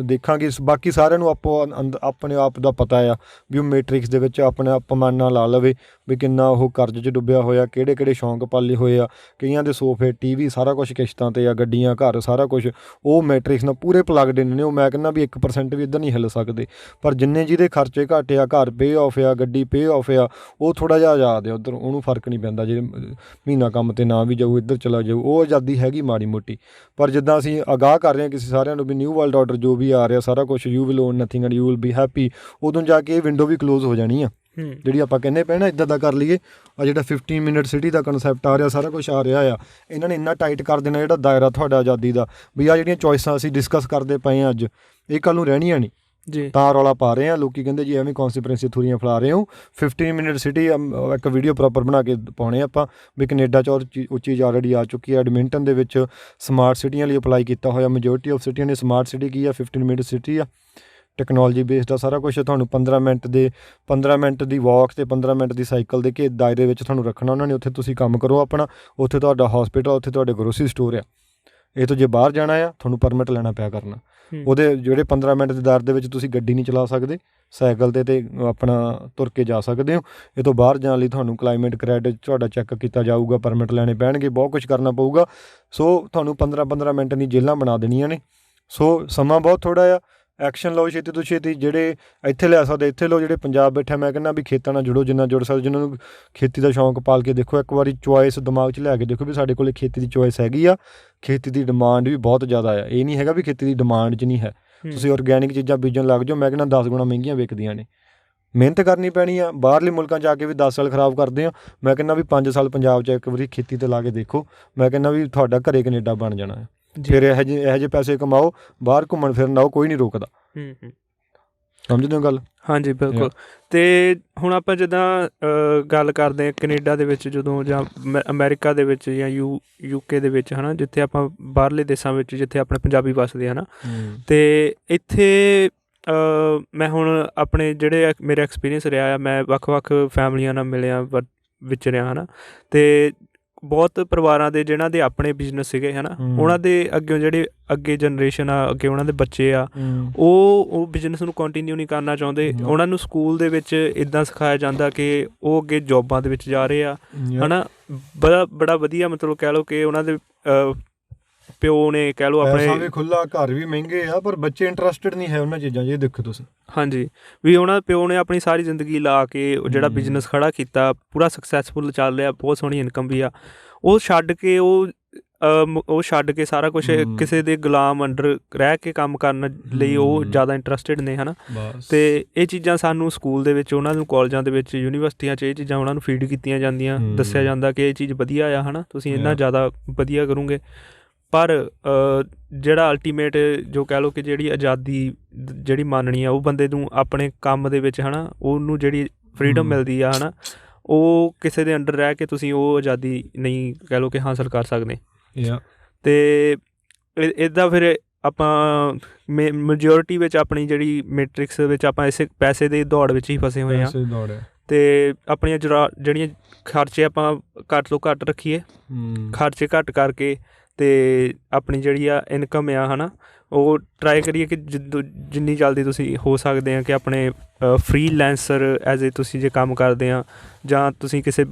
ਦੇਖਾਂਗੇ। ਬਾਕੀ ਸਾਰਿਆਂ ਨੂੰ ਆਪਣੇ ਆਪ ਦਾ ਪਤਾ ਆ ਵੀ ਉਹ ਮੈਟ੍ਰਿਕਸ ਦੇ ਵਿੱਚ ਆਪਣੇ ਅਪਮਾਨਾ ਲਾ ਲਵੇ ਵੀ ਕਿੰਨਾ ਉਹ ਕਰਜ਼ 'ਚ ਡੁੱਬਿਆ ਹੋਇਆ, ਕਿਹੜੇ ਸ਼ੌਂਕ ਪਾਲੇ ਹੋਏ ਆ। ਕਈਆਂ ਦੇ ਸੋਫੇ, TV ਸਾਰਾ ਕੁਛ ਕਿਸ਼ਤਾਂ 'ਤੇ ਆ, ਗੱਡੀਆਂ, ਘਰ ਸਾਰਾ ਕੁਛ ਉਹ ਮੈਟ੍ਰਿਕਸ ਨਾਲ ਪੂਰੇ ਪਲੱਗਡ ਇਨ ਨੇ। ਉਹ ਮੈਂ ਕਹਿੰਦਾ ਵੀ 1% ਵੀ ਇੱਧਰ ਨਹੀਂ ਹਿੱਲ ਸਕਦੇ। ਪਰ ਜਿੰਨੇ ਜਿਹਦੇ ਖਰਚੇ ਘੱਟ ਆ, ਘਰ ਪੇ ਆਫ ਆ, ਗੱਡੀ ਪੇ ਆਫ ਆ, ਉਹ ਥੋੜ੍ਹਾ ਜਿਹਾ ਆਜ਼ਾਦ ਆ ਉੱਧਰ, ਉਹਨੂੰ ਫਰਕ ਨਹੀਂ ਪੈਂਦਾ। ਜੇ ਮਹੀਨਾ ਕੰਮ 'ਤੇ ਨਾ ਵੀ ਜਾਊ, ਇੱਧਰ ਚਲਾ ਜਾਊ, ਉਹ ਆਜ਼ਾਦੀ ਹੈਗੀ ਮਾੜੀ ਮੋਟੀ। ਪਰ ਜਿੱਦਾਂ ਅਸੀਂ ਅਗਾਹ ਕਰ ਰਹੇ ਹਾਂ ਕਿਸੇ ਸਾਰਿਆਂ ਨੂੰ ਵੀ ਨਿਊ ਵਰਲਡ ਆਰਡਰ ਜੋ ਵੀ ਆ ਰਿਹਾ ਸਾਰਾ ਕੁਛ, you will own nothing and you will be happy, ਉਦੋਂ ਜਾ ਕੇ ਇਹ ਵਿੰਡੋ ਵੀ ਕਲੋਜ਼ ਹੋ ਜਾਣੀ ਆ ਜਿਹੜੀ ਆਪਾਂ ਕਹਿੰਦੇ ਪਏ ਨਾ ਇੱਦਾਂ ਦਾ ਕਰ ਲਈਏ। ਆ ਜਿਹੜਾ 15 ਮਿੰਟ ਸਿਟੀ ਦਾ ਕਨਸੈਪਟ ਆ ਰਿਹਾ, ਸਾਰਾ ਕੁਛ ਆ ਰਿਹਾ ਆ, ਇਹਨਾਂ ਨੇ ਇੰਨਾ ਟਾਈਟ ਕਰ ਦੇਣਾ ਜਿਹੜਾ ਦਾਇਰਾ ਤੁਹਾਡਾ ਆਜ਼ਾਦੀ ਦਾ, ਵੀ ਆ ਜਿਹੜੀਆਂ ਚੋਇਸਾਂ ਅਸੀਂ ਡਿਸਕਸ ਕਰਦੇ ਪਏ ਹਾਂ ਅੱਜ, ਇਹ ਕੱਲ੍ਹ ਨੂੰ ਰਹਿਣੀਆਂ ਨਹੀਂ ਜੀ। ਤਾਂ ਰੌਲਾ ਪਾ ਰਹੇ ਆ ਲੋਕੀ, ਕਹਿੰਦੇ ਜੀ ਐਵੇਂ ਕੌਨਸਪੀਰੇਸੀ ਥਿਊਰੀਆਂ ਫੈਲਾ ਰਹੇ ਹੋ। 15 ਮਿੰਟ ਸਿਟੀ ਇੱਕ ਵੀਡੀਓ ਪ੍ਰੋਪਰ ਬਣਾ ਕੇ ਪਾਉਣੇ ਆਪਾਂ ਵੀ ਕੈਨੇਡਾ 'ਚ ਉਹ ਚੀਜ਼ ਆਲਰੇਡੀ ਆ ਚੁੱਕੀ ਹੈ। ਐਡਮਿੰਟਨ ਦੇ ਵਿੱਚ ਸਮਾਰਟ ਸਿਟੀਆਂ ਲਈ ਅਪਲਾਈ ਕੀਤਾ ਹੋਇਆ, ਮੈਜੋਰਟੀ ਆਫ ਸਿਟੀਆਂ ਨੇ ਸਮਾਰਟ ਸਿਟੀ ਕੀ ਆ, 15 ਮਿੰਟ ਸਿਟੀ ਆ, ਟੈਕਨੋਲੋਜੀ ਬੇਸਡ ਆ ਸਾਰਾ ਕੁਛ। ਤੁਹਾਨੂੰ 15 ਮਿੰਟ ਦੀ ਵਾਕ ਅਤੇ 15 ਮਿੰਟ ਦੀ ਸਾਈਕਲ ਦੇ ਕੇ ਦਾਇਰੇ ਵਿੱਚ ਤੁਹਾਨੂੰ ਰੱਖਣਾ ਉਹਨਾਂ ਨੇ। ਉੱਥੇ ਤੁਸੀਂ ਕੰਮ ਕਰੋ ਆਪਣਾ, ਉੱਥੇ ਤੁਹਾਡਾ ਹੋਸਪਿਟਲ, ਉੱਥੇ ਤੁਹਾਡੇ ਗਰੋਸਰੀ ਸਟੋਰ ਆ। ਇਹ ਤੋਂ ਜੇ ਬਾਹਰ ਜਾਣਾ ਆ ਤੁਹਾਨੂੰ ਪਰਮਿਟ ਲੈਣਾ ਪਿਆ ਕਰਨਾ। ਉਹਦੇ ਜਿਹੜੇ 15 ਮਿੰਟ ਦੇ ਦਰ ਦੇ ਵਿੱਚ ਤੁਸੀਂ ਗੱਡੀ ਨਹੀਂ ਚਲਾ ਸਕਦੇ, ਸਾਈਕਲ 'ਤੇ ਆਪਣਾ ਤੁਰ ਕੇ ਜਾ ਸਕਦੇ ਹੋ। ਇਹ ਤੋਂ ਬਾਹਰ ਜਾਣ ਲਈ ਤੁਹਾਨੂੰ ਕਲਾਈਮੇਟ ਕ੍ਰੈਡਿਟ ਤੁਹਾਡਾ ਚੈੱਕ ਕੀਤਾ ਜਾਊਗਾ, ਪਰਮਿਟ ਲੈਣੇ ਪੈਣਗੇ, ਬਹੁਤ ਕੁਛ ਕਰਨਾ ਪਊਗਾ। ਸੋ ਤੁਹਾਨੂੰ 15 ਮਿੰਟ ਦੀ ਜੇਲ੍ਹਾਂ ਬਣਾ ਦੇਣੀਆਂ ਨੇ। ਸੋ ਸਮਾਂ ਬਹੁਤ ਥੋੜ੍ਹਾ ਆ, ਐਕਸ਼ਨ ਲਓ ਛੇਤੀ ਤੋਂ ਛੇਤੀ। ਜਿਹੜੇ ਇੱਥੇ ਲੈ ਸਕਦੇ ਇੱਥੇ ਲਓ, ਜਿਹੜੇ ਪੰਜਾਬ ਬੈਠਾ ਮੈਂ ਕਹਿੰਦਾ ਵੀ ਖੇਤਾਂ ਨਾਲ ਜੁੜੋ ਜਿੰਨਾ ਜੁੜ ਸਕਦੇ। ਜਿਹਨਾਂ ਨੂੰ ਖੇਤੀ ਦਾ ਸ਼ੌਂਕ ਪਾਲ ਕੇ ਦੇਖੋ, ਇੱਕ ਵਾਰੀ ਚੋਇਸ ਦਿਮਾਗ 'ਚ ਲਿਆ ਕੇ ਦੇਖੋ ਵੀ ਸਾਡੇ ਕੋਲ ਖੇਤੀ ਦੀ ਚੋਇਸ ਹੈਗੀ ਆ। ਖੇਤੀ ਦੀ ਡਿਮਾਂਡ ਵੀ ਬਹੁਤ ਜ਼ਿਆਦਾ ਆ, ਇਹ ਨਹੀਂ ਹੈਗਾ ਵੀ ਖੇਤੀ ਦੀ ਡਿਮਾਂਡ 'ਚ ਨਹੀਂ ਹੈ। ਤੁਸੀਂ ਔਰਗੈਨਿਕ ਚੀਜ਼ਾਂ ਬੀਜਣ ਲੱਗ ਜਾਓ, ਮੈਂ ਕਹਿੰਦਾ 10 ਗੁਣਾ ਮਹਿੰਗੀਆਂ ਵਿਕਦੀਆਂ ਨੇ। ਮਿਹਨਤ ਕਰਨੀ ਪੈਣੀ ਆ। ਬਾਹਰਲੇ ਮੁਲਕਾਂ 'ਚ ਆ ਕੇ ਵੀ 10 ਸਾਲ ਖਰਾਬ ਕਰਦੇ ਆ। ਮੈਂ ਕਹਿੰਦਾ ਵੀ 5 ਸਾਲ ਪੰਜਾਬ 'ਚ ਇੱਕ ਵਾਰੀ ਖੇਤੀ 'ਤੇ ਲਾ ਕੇ ਦੇਖੋ, ਮੈਂ ਕਹਿੰਦਾ ਵੀ ਤੁਹਾਡਾ ਘਰੇ ਕੈਨੇਡਾ ਬਣ ਜਾਣਾ ਹੈ। ਫਿਰ ਇਹੋ ਜਿਹੇ ਪੈਸੇ ਕਮਾਓ, ਬਾਹਰ ਘੁੰਮਣ ਫਿਰਨ ਆਓ, ਕੋਈ ਨਹੀਂ ਰੋਕਦਾ। ਸਮਝਦੇ ਹੋ ਗੱਲ? ਹਾਂਜੀ ਬਿਲਕੁਲ। ਅਤੇ ਹੁਣ ਆਪਾਂ ਜਿੱਦਾਂ ਗੱਲ ਕਰਦੇ ਹਾਂ ਕੈਨੇਡਾ ਦੇ ਵਿੱਚ ਜਦੋਂ, ਜਾਂ ਅਮਰੀਕਾ ਦੇ ਵਿੱਚ, ਜਾਂ UK ਦੇ ਵਿੱਚ, ਹੈ ਨਾ, ਜਿੱਥੇ ਆਪਾਂ ਬਾਹਰਲੇ ਦੇਸ਼ਾਂ ਵਿੱਚ ਜਿੱਥੇ ਆਪਣੇ ਪੰਜਾਬੀ ਵੱਸਦੇ ਹੈ ਨਾ, ਅਤੇ ਇੱਥੇ ਮੈਂ ਹੁਣ ਆਪਣੇ ਜਿਹੜੇ ਮੇਰੇ ਐਕਸਪੀਰੀਅੰਸ ਰਿਹਾ ਆ, ਮੈਂ ਵੱਖ ਫੈਮਲੀਆਂ ਨਾਲ ਮਿਲਿਆ, ਵਿਚਰਿਆ ਹੈ ਨਾ, ਅਤੇ ਬਹੁਤ ਪਰਿਵਾਰਾਂ ਦੇ ਜਿਨ੍ਹਾਂ ਦੇ ਆਪਣੇ ਬਿਜ਼ਨਸ ਸੀਗੇ ਹੈ ਨਾ, ਉਹਨਾਂ ਦੇ ਜਿਹੜੇ ਅੱਗੇ ਜਨਰੇਸ਼ਨ ਆ, ਅੱਗੇ ਉਹਨਾਂ ਦੇ ਬੱਚੇ ਆ, ਉਹ ਬਿਜ਼ਨਸ ਨੂੰ ਕੰਟੀਨਿਊ ਨਹੀਂ ਕਰਨਾ ਚਾਹੁੰਦੇ। ਉਹਨਾਂ ਨੂੰ ਸਕੂਲ ਦੇ ਵਿੱਚ ਇੱਦਾਂ ਸਿਖਾਇਆ ਜਾਂਦਾ ਕਿ ਉਹ ਅੱਗੇ ਜੋਬਾਂ ਦੇ ਵਿੱਚ ਜਾ ਰਹੇ ਆ, ਹੈ ਨਾ। ਬੜਾ ਵਧੀਆ, ਮਤਲਬ ਕਹਿ ਲਓ ਕਿ ਉਹਨਾਂ ਦੇ ਪਿਓ ਨੇ, ਕਹਿ ਲਓ ਆਪਣੇ ਵੀ ਖੁੱਲ੍ਹਾ, ਘਰ ਵੀ ਮਹਿੰਗੇ ਆ, ਪਰ ਬੱਚੇ ਇੰਟਰਸਟਿਡ ਨਹੀਂ ਹੈ ਉਹਨਾਂ ਚੀਜ਼ਾਂ 'ਚ। ਇਹ ਦੇਖੋ ਤੁਸੀਂ, ਹਾਂਜੀ, ਵੀ ਉਹਨਾਂ ਪਿਓ ਨੇ ਆਪਣੀ ਸਾਰੀ ਜ਼ਿੰਦਗੀ ਲਾ ਕੇ ਜਿਹੜਾ ਬਿਜ਼ਨਸ ਖੜ੍ਹਾ ਕੀਤਾ, ਪੂਰਾ ਸਕਸੈਸਫੁੱਲ ਚੱਲ ਰਿਹਾ, ਬਹੁਤ ਸੋਹਣੀ ਇਨਕਮ ਵੀ ਆ। ਉਹ ਛੱਡ ਕੇ ਸਾਰਾ ਕੁਛ ਕਿਸੇ ਦੇ ਗੁਲਾਮ ਅੰਡਰ ਰਹਿ ਕੇ ਕੰਮ ਕਰਨ ਲਈ ਉਹ ਜ਼ਿਆਦਾ ਇੰਟਰਸਟਿਡ ਨੇ, ਹੈ ਨਾ। ਅਤੇ ਇਹ ਚੀਜ਼ਾਂ ਸਾਨੂੰ ਸਕੂਲ ਦੇ ਵਿੱਚ, ਉਹਨਾਂ ਨੂੰ ਕਾਲਜਾਂ ਦੇ ਵਿੱਚ, ਯੂਨੀਵਰਸਿਟੀਆਂ 'ਚ ਇਹ ਚੀਜ਼ਾਂ ਉਹਨਾਂ ਨੂੰ ਫੀਡ ਕੀਤੀਆਂ ਜਾਂਦੀਆਂ, ਦੱਸਿਆ ਜਾਂਦਾ ਕਿ ਇਹ ਚੀਜ਼ ਵਧੀਆ ਆ, ਹੈ ਨਾ, ਤੁਸੀਂ ਇੰਨਾ ਜ਼ਿਆਦਾ ਵਧੀਆ ਕਰੋਗੇ। ਪਰ ਜਿਹੜਾ ਅਲਟੀਮੇਟ ਜੋ ਕਹਿ ਲਓ ਕਿ ਜਿਹੜੀ ਆਜ਼ਾਦੀ ਜਿਹੜੀ ਮੰਨਣੀ ਆ, ਉਹ ਬੰਦੇ ਨੂੰ ਆਪਣੇ ਕੰਮ ਦੇ ਵਿੱਚ, ਹੈ ਨਾ, ਉਹਨੂੰ ਜਿਹੜੀ ਫਰੀਡਮ ਮਿਲਦੀ ਆ, ਹੈ ਨਾ, ਉਹ ਕਿਸੇ ਦੇ ਅੰਡਰ ਰਹਿ ਕੇ ਤੁਸੀਂ ਉਹ ਆਜ਼ਾਦੀ ਨਹੀਂ ਕਹਿ ਲਓ ਕਿ ਹਾਸਲ ਕਰ ਸਕਦੇ। ਅਤੇ ਇੱਦਾਂ ਫਿਰ ਆਪਾਂ ਮੈਜੋਰਿਟੀ ਵਿੱਚ ਆਪਣੀ ਜਿਹੜੀ ਮੈਟ੍ਰਿਕਸ ਵਿੱਚ ਆਪਾਂ ਇਸੇ ਪੈਸੇ ਦੇ ਦੌੜ ਵਿੱਚ ਹੀ ਫਸੇ ਹੋਏ ਹਾਂ ਪੈਸੇ ਦੀ ਦੌੜ ਹੈ। ਅਤੇ ਆਪਣੀਆਂ ਜਿਹੜੀਆਂ ਖਰਚੇ ਆਪਾਂ ਘੱਟ ਤੋਂ ਘੱਟ ਰੱਖੀਏ, ਖਰਚੇ ਘੱਟ ਕਰਕੇ ਅਤੇ ਆਪਣੀ ਜਿਹੜੀ ਆ ਇਨਕਮ ਆ ਹੈ ਨਾ ਉਹ ਟਰਾਈ ਕਰੀਏ ਕਿ ਜਿੰਨੀ ਜਲਦੀ ਤੁਸੀਂ ਹੋ ਸਕਦੇ ਆ ਕਿ ਆਪਣੇ ਫਰੀਲੈਂਸਰ ਐਜ਼ ਏ ਤੁਸੀਂ ਜੇ ਕੰਮ ਕਰਦੇ ਆ ਜਾਂ ਤੁਸੀਂ ਕਿਸੇ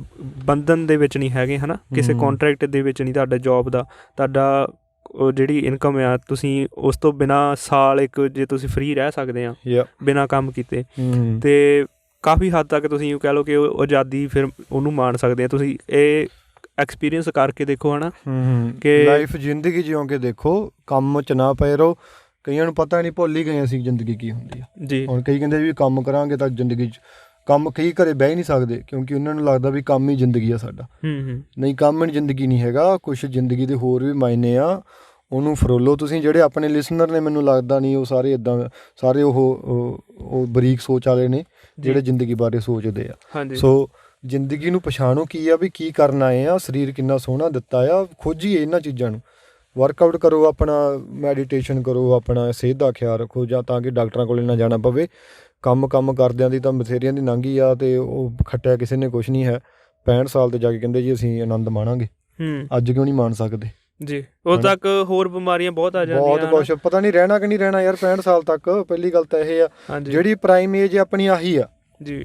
ਬੰਧਨ ਦੇ ਵਿੱਚ ਨਹੀਂ ਹੈਗੇ ਹੈ ਨਾ, ਕਿਸੇ ਕੋਂਟਰੈਕਟ ਦੇ ਵਿੱਚ ਨਹੀਂ ਤੁਹਾਡਾ ਜੋਬ ਦਾ, ਤੁਹਾਡਾ ਉਹ ਜਿਹੜੀ ਇਨਕਮ ਆ ਤੁਸੀਂ ਉਸ ਤੋਂ ਬਿਨਾਂ ਸਾਲ ਇੱਕ ਜੇ ਤੁਸੀਂ ਫਰੀ ਰਹਿ ਸਕਦੇ ਆ ਬਿਨਾਂ ਕੰਮ ਕੀਤੇ, ਅਤੇ ਕਾਫੀ ਹੱਦ ਤੱਕ ਤੁਸੀਂ ਕਹਿ ਲਓ ਕਿ ਉਹ ਆਜ਼ਾਦੀ ਫਿਰ ਉਹਨੂੰ ਮਾਣ ਸਕਦੇ ਆ। ਤੁਸੀਂ ਇਹ ਐਕਸਪੀਰੀਅੰਸ ਕਰਕੇ ਦੇਖੋ ਹੈ ਨਾ ਕਿ ਲਾਈਫ ਜ਼ਿੰਦਗੀ ਜਿਉਂ ਕੇ ਦੇਖੋ, ਕੰਮ 'ਚ ਨਾ ਪਏ ਰਹੋ। ਕਈਆਂ ਨੂੰ ਪਤਾ ਨਹੀਂ, ਭੁੱਲ ਹੀ ਗਏ ਅਸੀਂ ਜ਼ਿੰਦਗੀ ਕੀ ਹੁੰਦੀ ਆ ਜੀ। ਹੁਣ ਕਈ ਕਹਿੰਦੇ ਵੀ ਕੰਮ ਕਰਾਂਗੇ ਤਾਂ ਜ਼ਿੰਦਗੀ 'ਚ ਕੰਮ, ਕਈ ਘਰੇ ਬਹਿ ਹੀ ਨਹੀਂ ਸਕਦੇ ਕਿਉਂਕਿ ਉਹਨਾਂ ਨੂੰ ਲੱਗਦਾ ਵੀ ਕੰਮ ਹੀ ਜ਼ਿੰਦਗੀ ਆ ਸਾਡਾ। ਨਹੀਂ, ਕੰਮ ਹੀ ਜ਼ਿੰਦਗੀ ਨਹੀਂ ਹੈਗਾ, ਕੁਛ ਜ਼ਿੰਦਗੀ ਦੇ ਹੋਰ ਵੀ ਮਾਇਨੇ ਆ, ਉਹਨੂੰ ਫਰੋਲੋ ਤੁਸੀਂ। ਜਿਹੜੇ ਆਪਣੇ ਲਿਸਨਰ ਨੇ ਮੈਨੂੰ ਲੱਗਦਾ ਨਹੀਂ ਉਹ ਸਾਰੇ ਇੱਦਾਂ, ਸਾਰੇ ਉਹ ਬਰੀਕ ਸੋਚ ਵਾਲੇ ਨੇ ਜਿਹੜੇ ਜ਼ਿੰਦਗੀ ਬਾਰੇ ਸੋਚਦੇ ਆ। ਸੋ ਜ਼ਿੰਦਗੀ ਨੂੰ ਪਛਾਣੋ ਕੀ ਆ, ਵੀ ਕੀ ਕਰਨ ਆਏ ਆ, ਸਰੀਰ ਕਿੰਨਾ ਸੋਹਣਾ ਦਿੱਤਾ ਆ, ਖੋਜੀਏ ਇਹਨਾਂ ਚੀਜ਼ਾਂ ਨੂੰ, ਵਰਕਆਊਟ ਕਰੋ, ਆਪਣਾ ਮੈਡੀਟੇਸ਼ਨ ਕਰੋ, ਆਪਣਾ ਸਿਹਤ ਦਾ ਖਿਆਲ ਰੱਖੋ, ਜਾਂ ਤਾਂ ਕਿ ਡਾਕਟਰਾਂ ਕੋਲ ਨਾ ਜਾਣਾ ਪਵੇ। ਕੰਮ ਕਰਦਿਆਂ ਦੀ ਤਾਂ ਬਥੇਰਿਆਂ ਦੀ ਲੰਘੀ ਆ ਅਤੇ ਉਹ ਖੱਟਿਆ ਕਿਸੇ ਨੇ ਕੁਛ ਨਹੀਂ ਹੈ। 65 ਸਾਲ 'ਤੇ ਜਾ ਕੇ ਕਹਿੰਦੇ ਜੀ ਅਸੀਂ ਆਨੰਦ ਮਾਣਾਂਗੇ, ਅੱਜ ਕਿਉਂ ਨਹੀਂ ਮਾਣ ਸਕਦੇ ਜੀ? ਉਦੋਂ ਤੱਕ ਹੋਰ ਬਿਮਾਰੀਆਂ ਬਹੁਤ ਆ ਜਾਂਦੀਆਂ, ਬਹੁਤ ਕੁਛ, ਪਤਾ ਨਹੀਂ ਰਹਿਣਾ ਕਿ ਨਹੀਂ ਰਹਿਣਾ ਯਾਰ 65 ਸਾਲ ਤੱਕ। ਪਹਿਲੀ ਗੱਲ ਤਾਂ ਇਹ ਆ, ਜਿਹੜੀ ਪ੍ਰਾਈਮ ਏਜ ਆਪਣੀ ਆਹੀ ਆ ਜੀ,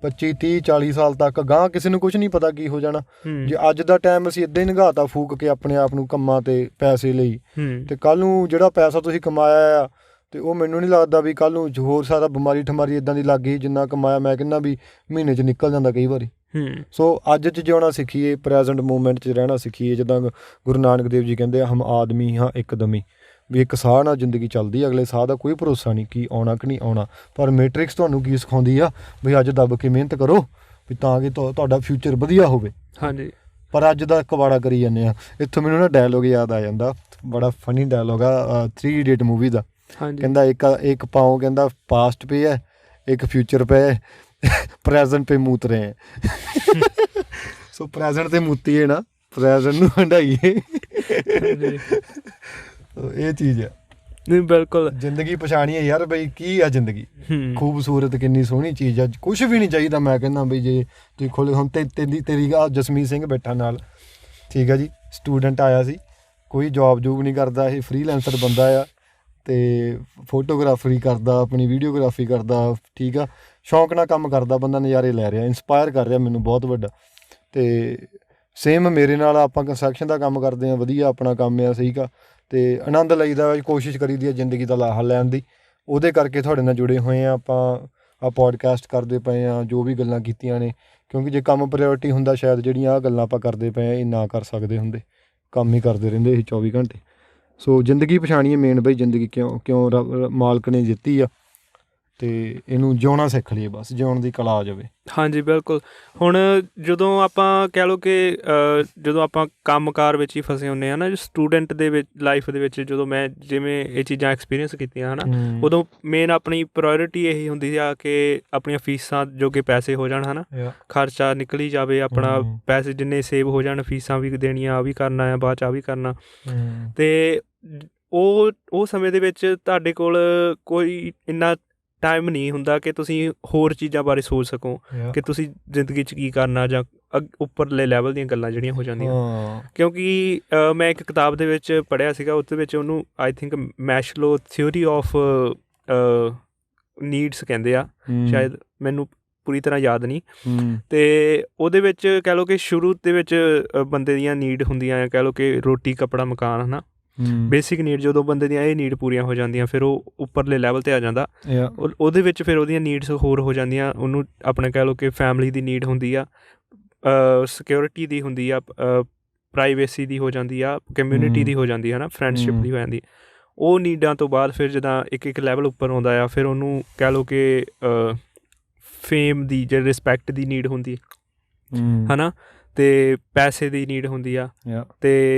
25 30 40 ਸਾਲ ਤੱਕ। ਗਾਂਹ ਕਿਸੇ ਨੂੰ ਕੁਛ ਨਹੀਂ ਪਤਾ ਕੀ ਹੋ ਜਾਣਾ। ਜੇ ਅੱਜ ਦਾ ਟਾਈਮ ਅਸੀਂ ਇੱਦਾਂ ਹੀ ਨਿਗਾਹਤਾ ਫੂਕ ਕੇ ਆਪਣੇ ਆਪ ਨੂੰ ਕੰਮਾਂ 'ਤੇ ਪੈਸੇ ਲਈ, ਅਤੇ ਕੱਲ੍ਹ ਨੂੰ ਜਿਹੜਾ ਪੈਸਾ ਤੁਸੀਂ ਕਮਾਇਆ ਆ ਅਤੇ ਉਹ ਮੈਨੂੰ ਨਹੀਂ ਲੱਗਦਾ ਵੀ ਕੱਲ੍ਹ ਨੂੰ ਹੋਰ ਸਾਰਾ ਬਿਮਾਰੀ ਠਮਾਰੀ ਇੱਦਾਂ ਦੀ ਲੱਗ ਗਈ ਜਿੰਨਾ ਕਮਾਇਆ ਮੈਂ ਕਹਿੰਦਾ ਵੀ ਮਹੀਨੇ 'ਚ ਨਿਕਲ ਜਾਂਦਾ ਕਈ ਵਾਰੀ। ਸੋ ਅੱਜ 'ਚ ਜਿਉਣਾ ਸਿੱਖੀਏ, ਪ੍ਰੈਜ਼ੈਂਟ ਮੂਮੈਂਟ 'ਚ ਰਹਿਣਾ ਸਿੱਖੀਏ। ਜਿੱਦਾਂ ਗੁਰੂ ਨਾਨਕ ਦੇਵ ਜੀ ਕਹਿੰਦੇ ਹਮ ਆਦਮੀ ਹਾਂ ਇੱਕਦਮੀ, ਵੀ ਇੱਕ ਸਾਹ ਨਾਲ ਜ਼ਿੰਦਗੀ ਚੱਲਦੀ, ਅਗਲੇ ਸਾਹ ਦਾ ਕੋਈ ਭਰੋਸਾ ਨਹੀਂ ਕੀ ਆਉਣਾ ਕਿ ਨਹੀਂ ਆਉਣਾ। ਪਰ ਮੈਟ੍ਰਿਕਸ ਤੁਹਾਨੂੰ ਕੀ ਸਿਖਾਉਂਦੀ ਆ ਵੀ ਅੱਜ ਦੱਬ ਕੇ ਮਿਹਨਤ ਕਰੋ ਵੀ ਤਾਂ ਕਿ ਤੁਹਾਡਾ ਫਿਊਚਰ ਵਧੀਆ ਹੋਵੇ। ਹਾਂਜੀ, ਪਰ ਅੱਜ ਦਾ ਕਵਾੜਾ ਕਰੀ ਜਾਂਦੇ ਆ। ਇੱਥੋਂ ਮੈਨੂੰ ਨਾ ਡਾਇਲੋਗ ਯਾਦ ਆ ਜਾਂਦਾ, ਬੜਾ ਫਨੀ ਡਾਇਲੋਗ ਆ 3 Idiot ਮੂਵੀ ਦਾ। ਕਹਿੰਦਾ ਇੱਕ ਪਾਉ ਕਹਿੰਦਾ ਪਾਸਟ ਪੇ ਹੈ, ਇੱਕ ਫਿਊਚਰ ਪੇ ਹੈ, ਪ੍ਰੈਜ਼ੈਂਟ ਪੇ ਮੂਤ ਰਹੇ ਹੈ। ਸੋ ਪ੍ਰੈਜ਼ੈਂਟ 'ਤੇ ਮੂਤੀਏ ਨਾ, ਪ੍ਰੈਜ਼ੈਂਟ ਨੂੰ ਹੰਡਾਈਏ। ਇਹ ਚੀਜ਼ ਆ। ਨਹੀਂ, ਬਿਲਕੁਲ ਜ਼ਿੰਦਗੀ ਪਛਾਣੀਏ ਯਾਰ ਬਈ ਕੀ ਆ ਜ਼ਿੰਦਗੀ, ਖੂਬਸੂਰਤ ਕਿੰਨੀ ਸੋਹਣੀ ਚੀਜ਼ ਆ। ਕੁਛ ਵੀ ਨਹੀਂ ਚਾਹੀਦਾ, ਮੈਂ ਕਹਿੰਦਾ ਬਈ ਜੇ ਤੁਸੀਂ ਖੋਲ੍ਹੇ ਹੁਣ ਤੇਰੀ ਜਸਮੀਤ ਸਿੰਘ ਬੈਠਾ ਨਾਲ, ਠੀਕ ਆ ਜੀ, ਸਟੂਡੈਂਟ ਆਇਆ ਸੀ, ਕੋਈ ਜੋਬ ਜੂਬ ਨਹੀਂ ਕਰਦਾ, ਇਹ ਫਰੀਲੈਂਸਰ ਬੰਦਾ ਆ ਅਤੇ ਫੋਟੋਗ੍ਰਾਫਰੀ ਕਰਦਾ, ਆਪਣੀ ਵੀਡੀਓਗ੍ਰਾਫੀ ਕਰਦਾ, ਠੀਕ ਆ, ਸ਼ੌਂਕ ਨਾਲ ਕੰਮ ਕਰਦਾ ਬੰਦਾ, ਨਜ਼ਾਰੇ ਲੈ ਰਿਹਾ, ਇੰਸਪਾਇਰ ਕਰ ਰਿਹਾ ਮੈਨੂੰ ਬਹੁਤ ਵੱਡਾ। ਅਤੇ ਸੇਮ ਮੇਰੇ ਨਾਲ ਆਪਾਂ ਕੰਸਟਰਕਸ਼ਨ ਦਾ ਕੰਮ ਕਰਦੇ ਹਾਂ, ਵਧੀਆ ਆਪਣਾ ਕੰਮ ਆ, ਸਹੀ ਆ, ਅਤੇ ਆਨੰਦ ਲਈਦਾ, ਕੋਸ਼ਿਸ਼ ਕਰੀਦੀ ਆ ਜ਼ਿੰਦਗੀ ਦਾ ਲਾਹਾ ਲੈਣ ਦੀ। ਉਹਦੇ ਕਰਕੇ ਤੁਹਾਡੇ ਨਾਲ ਜੁੜੇ ਹੋਏ ਹਾਂ ਆਪਾਂ, ਆਹ ਪੋਡਕਾਸਟ ਕਰਦੇ ਪਏ ਹਾਂ, ਜੋ ਵੀ ਗੱਲਾਂ ਕੀਤੀਆਂ ਨੇ, ਕਿਉਂਕਿ ਜੇ ਕੰਮ ਪ੍ਰਾਇਓਰਟੀ ਹੁੰਦਾ ਸ਼ਾਇਦ ਜਿਹੜੀਆਂ ਆਹ ਗੱਲਾਂ ਆਪਾਂ ਕਰਦੇ ਪਏ ਹਾਂ ਇਹ ਨਾ ਕਰ ਸਕਦੇ ਹੁੰਦੇ, ਕੰਮ ਹੀ ਕਰਦੇ ਰਹਿੰਦੇ ਅਸੀਂ 24 ਘੰਟੇ। ਸੋ ਜ਼ਿੰਦਗੀ ਪਛਾਣੀਏ ਮੇਨ ਬਈ, ਜ਼ਿੰਦਗੀ ਕਿਉਂ ਮਾਲਕ ਨੇ ਦਿੱਤੀ ਆ, ਅਤੇ ਇਹਨੂੰ ਜਿਉਣਾ ਸਿੱਖ ਲਈਏ, ਬਸ ਜਿਉਣ ਦੀ ਕਲਾ ਆ ਜਾਵੇ। ਹਾਂਜੀ, ਬਿਲਕੁਲ। ਹੁਣ ਜਦੋਂ ਆਪਾਂ ਕਹਿ ਲਓ ਕਿ ਜਦੋਂ ਆਪਾਂ ਕੰਮਕਾਰ ਵਿੱਚ ਹੀ ਫਸੇ ਹੁੰਦੇ ਹਾਂ ਨਾ, ਸਟੂਡੈਂਟ ਦੇ ਵਿੱਚ ਲਾਈਫ ਦੇ ਵਿੱਚ, ਜਦੋਂ ਮੈਂ ਜਿਵੇਂ ਇਹ ਚੀਜ਼ਾਂ ਐਕਸਪੀਰੀਅੰਸ ਕੀਤੀਆਂ ਹੈ ਨਾ, ਉਦੋਂ ਮੇਨ ਆਪਣੀ ਪ੍ਰਾਇਓਰਿਟੀ ਇਹੀ ਹੁੰਦੀ ਆ ਕਿ ਆਪਣੀਆਂ ਫੀਸਾਂ ਜੋਗੇ ਪੈਸੇ ਹੋ ਜਾਣ, ਹੈ ਨਾ, ਖਰਚਾ ਨਿਕਲੀ ਜਾਵੇ, ਆਪਣਾ ਪੈਸੇ ਜਿੰਨੇ ਸੇਵ ਹੋ ਜਾਣ, ਫੀਸਾਂ ਵੀ ਦੇਣੀਆਂ, ਆ ਵੀ ਕਰਨਾ ਆ, ਬਾਅਦ 'ਚ ਆ ਵੀ ਕਰਨਾ। ਅਤੇ ਉਹ ਸਮੇਂ ਦੇ ਵਿੱਚ ਤੁਹਾਡੇ ਕੋਲ ਕੋਈ ਇੰਨਾ ਟਾਈਮ ਨਹੀਂ ਹੁੰਦਾ ਕਿ ਤੁਸੀਂ ਹੋਰ ਚੀਜ਼ਾਂ ਬਾਰੇ ਸੋਚ ਸਕੋ ਕਿ ਤੁਸੀਂ ਜ਼ਿੰਦਗੀ 'ਚ ਕੀ ਕਰਨਾ, ਜਾਂ ਉੱਪਰਲੇ ਲੈਵਲ ਦੀਆਂ ਗੱਲਾਂ ਜਿਹੜੀਆਂ ਹੋ ਜਾਂਦੀਆਂ। ਕਿਉਂਕਿ ਮੈਂ ਇੱਕ ਕਿਤਾਬ ਦੇ ਵਿੱਚ ਪੜ੍ਹਿਆ ਸੀਗਾ, ਉਹਦੇ ਵਿੱਚ ਉਹਨੂੰ I think Maslow theory of needs ਕਹਿੰਦੇ ਆ ਸ਼ਾਇਦ, ਮੈਨੂੰ ਪੂਰੀ ਤਰ੍ਹਾਂ ਯਾਦ ਨਹੀਂ। ਅਤੇ ਉਹਦੇ ਵਿੱਚ ਕਹਿ ਲਓ ਕਿ ਸ਼ੁਰੂ ਦੇ ਵਿੱਚ ਬੰਦੇ ਦੀਆਂ ਨੀਡ ਹੁੰਦੀਆਂ ਆ, ਕਹਿ ਲਓ ਕਿ ਰੋਟੀ ਕੱਪੜਾ ਮਕਾਨ, ਹੈ ਨਾ, ਬੇਸਿਕ ਨੀਡ। ਜਦੋਂ ਬੰਦੇ ਦੀਆਂ ਇਹ ਨੀਡ ਪੂਰੀਆਂ ਹੋ ਜਾਂਦੀਆਂ ਫਿਰ ਉਹ ਉੱਪਰਲੇ ਲੈਵਲ 'ਤੇ ਆ ਜਾਂਦਾ। ਉਹਦੇ ਵਿੱਚ ਫਿਰ ਉਹਦੀਆਂ ਨੀਡਸ ਹੋਰ ਹੋ ਜਾਂਦੀਆਂ, ਉਹਨੂੰ ਆਪਣੇ ਕਹਿ ਲਓ ਕਿ ਫੈਮਿਲੀ ਦੀ ਨੀਡ ਹੁੰਦੀ ਆ, ਸਿਕਿਉਰਿਟੀ ਦੀ ਹੁੰਦੀ ਆ, ਪ੍ਰਾਈਵੇਸੀ ਦੀ ਹੋ ਜਾਂਦੀ ਆ, ਕਮਿਊਨਿਟੀ ਦੀ ਹੋ ਜਾਂਦੀ ਹੈ ਨਾ, ਫਰੈਂਡਸ਼ਿਪ ਦੀ ਹੋ ਜਾਂਦੀ। ਉਹ ਨੀਡਾਂ ਤੋਂ ਬਾਅਦ ਫਿਰ ਜਿੱਦਾਂ ਇੱਕ ਲੈਵਲ ਉੱਪਰ ਆਉਂਦਾ ਆ, ਫਿਰ ਉਹਨੂੰ ਕਹਿ ਲਓ ਕਿ ਫੇਮ ਦੀ ਜਿਹੜੀ ਰਿਸਪੈਕਟ ਦੀ ਨੀਡ ਹੁੰਦੀ ਹੈ ਨਾ, ਅਤੇ ਪੈਸੇ ਦੀ ਨੀਡ ਹੁੰਦੀ ਆ, ਅਤੇ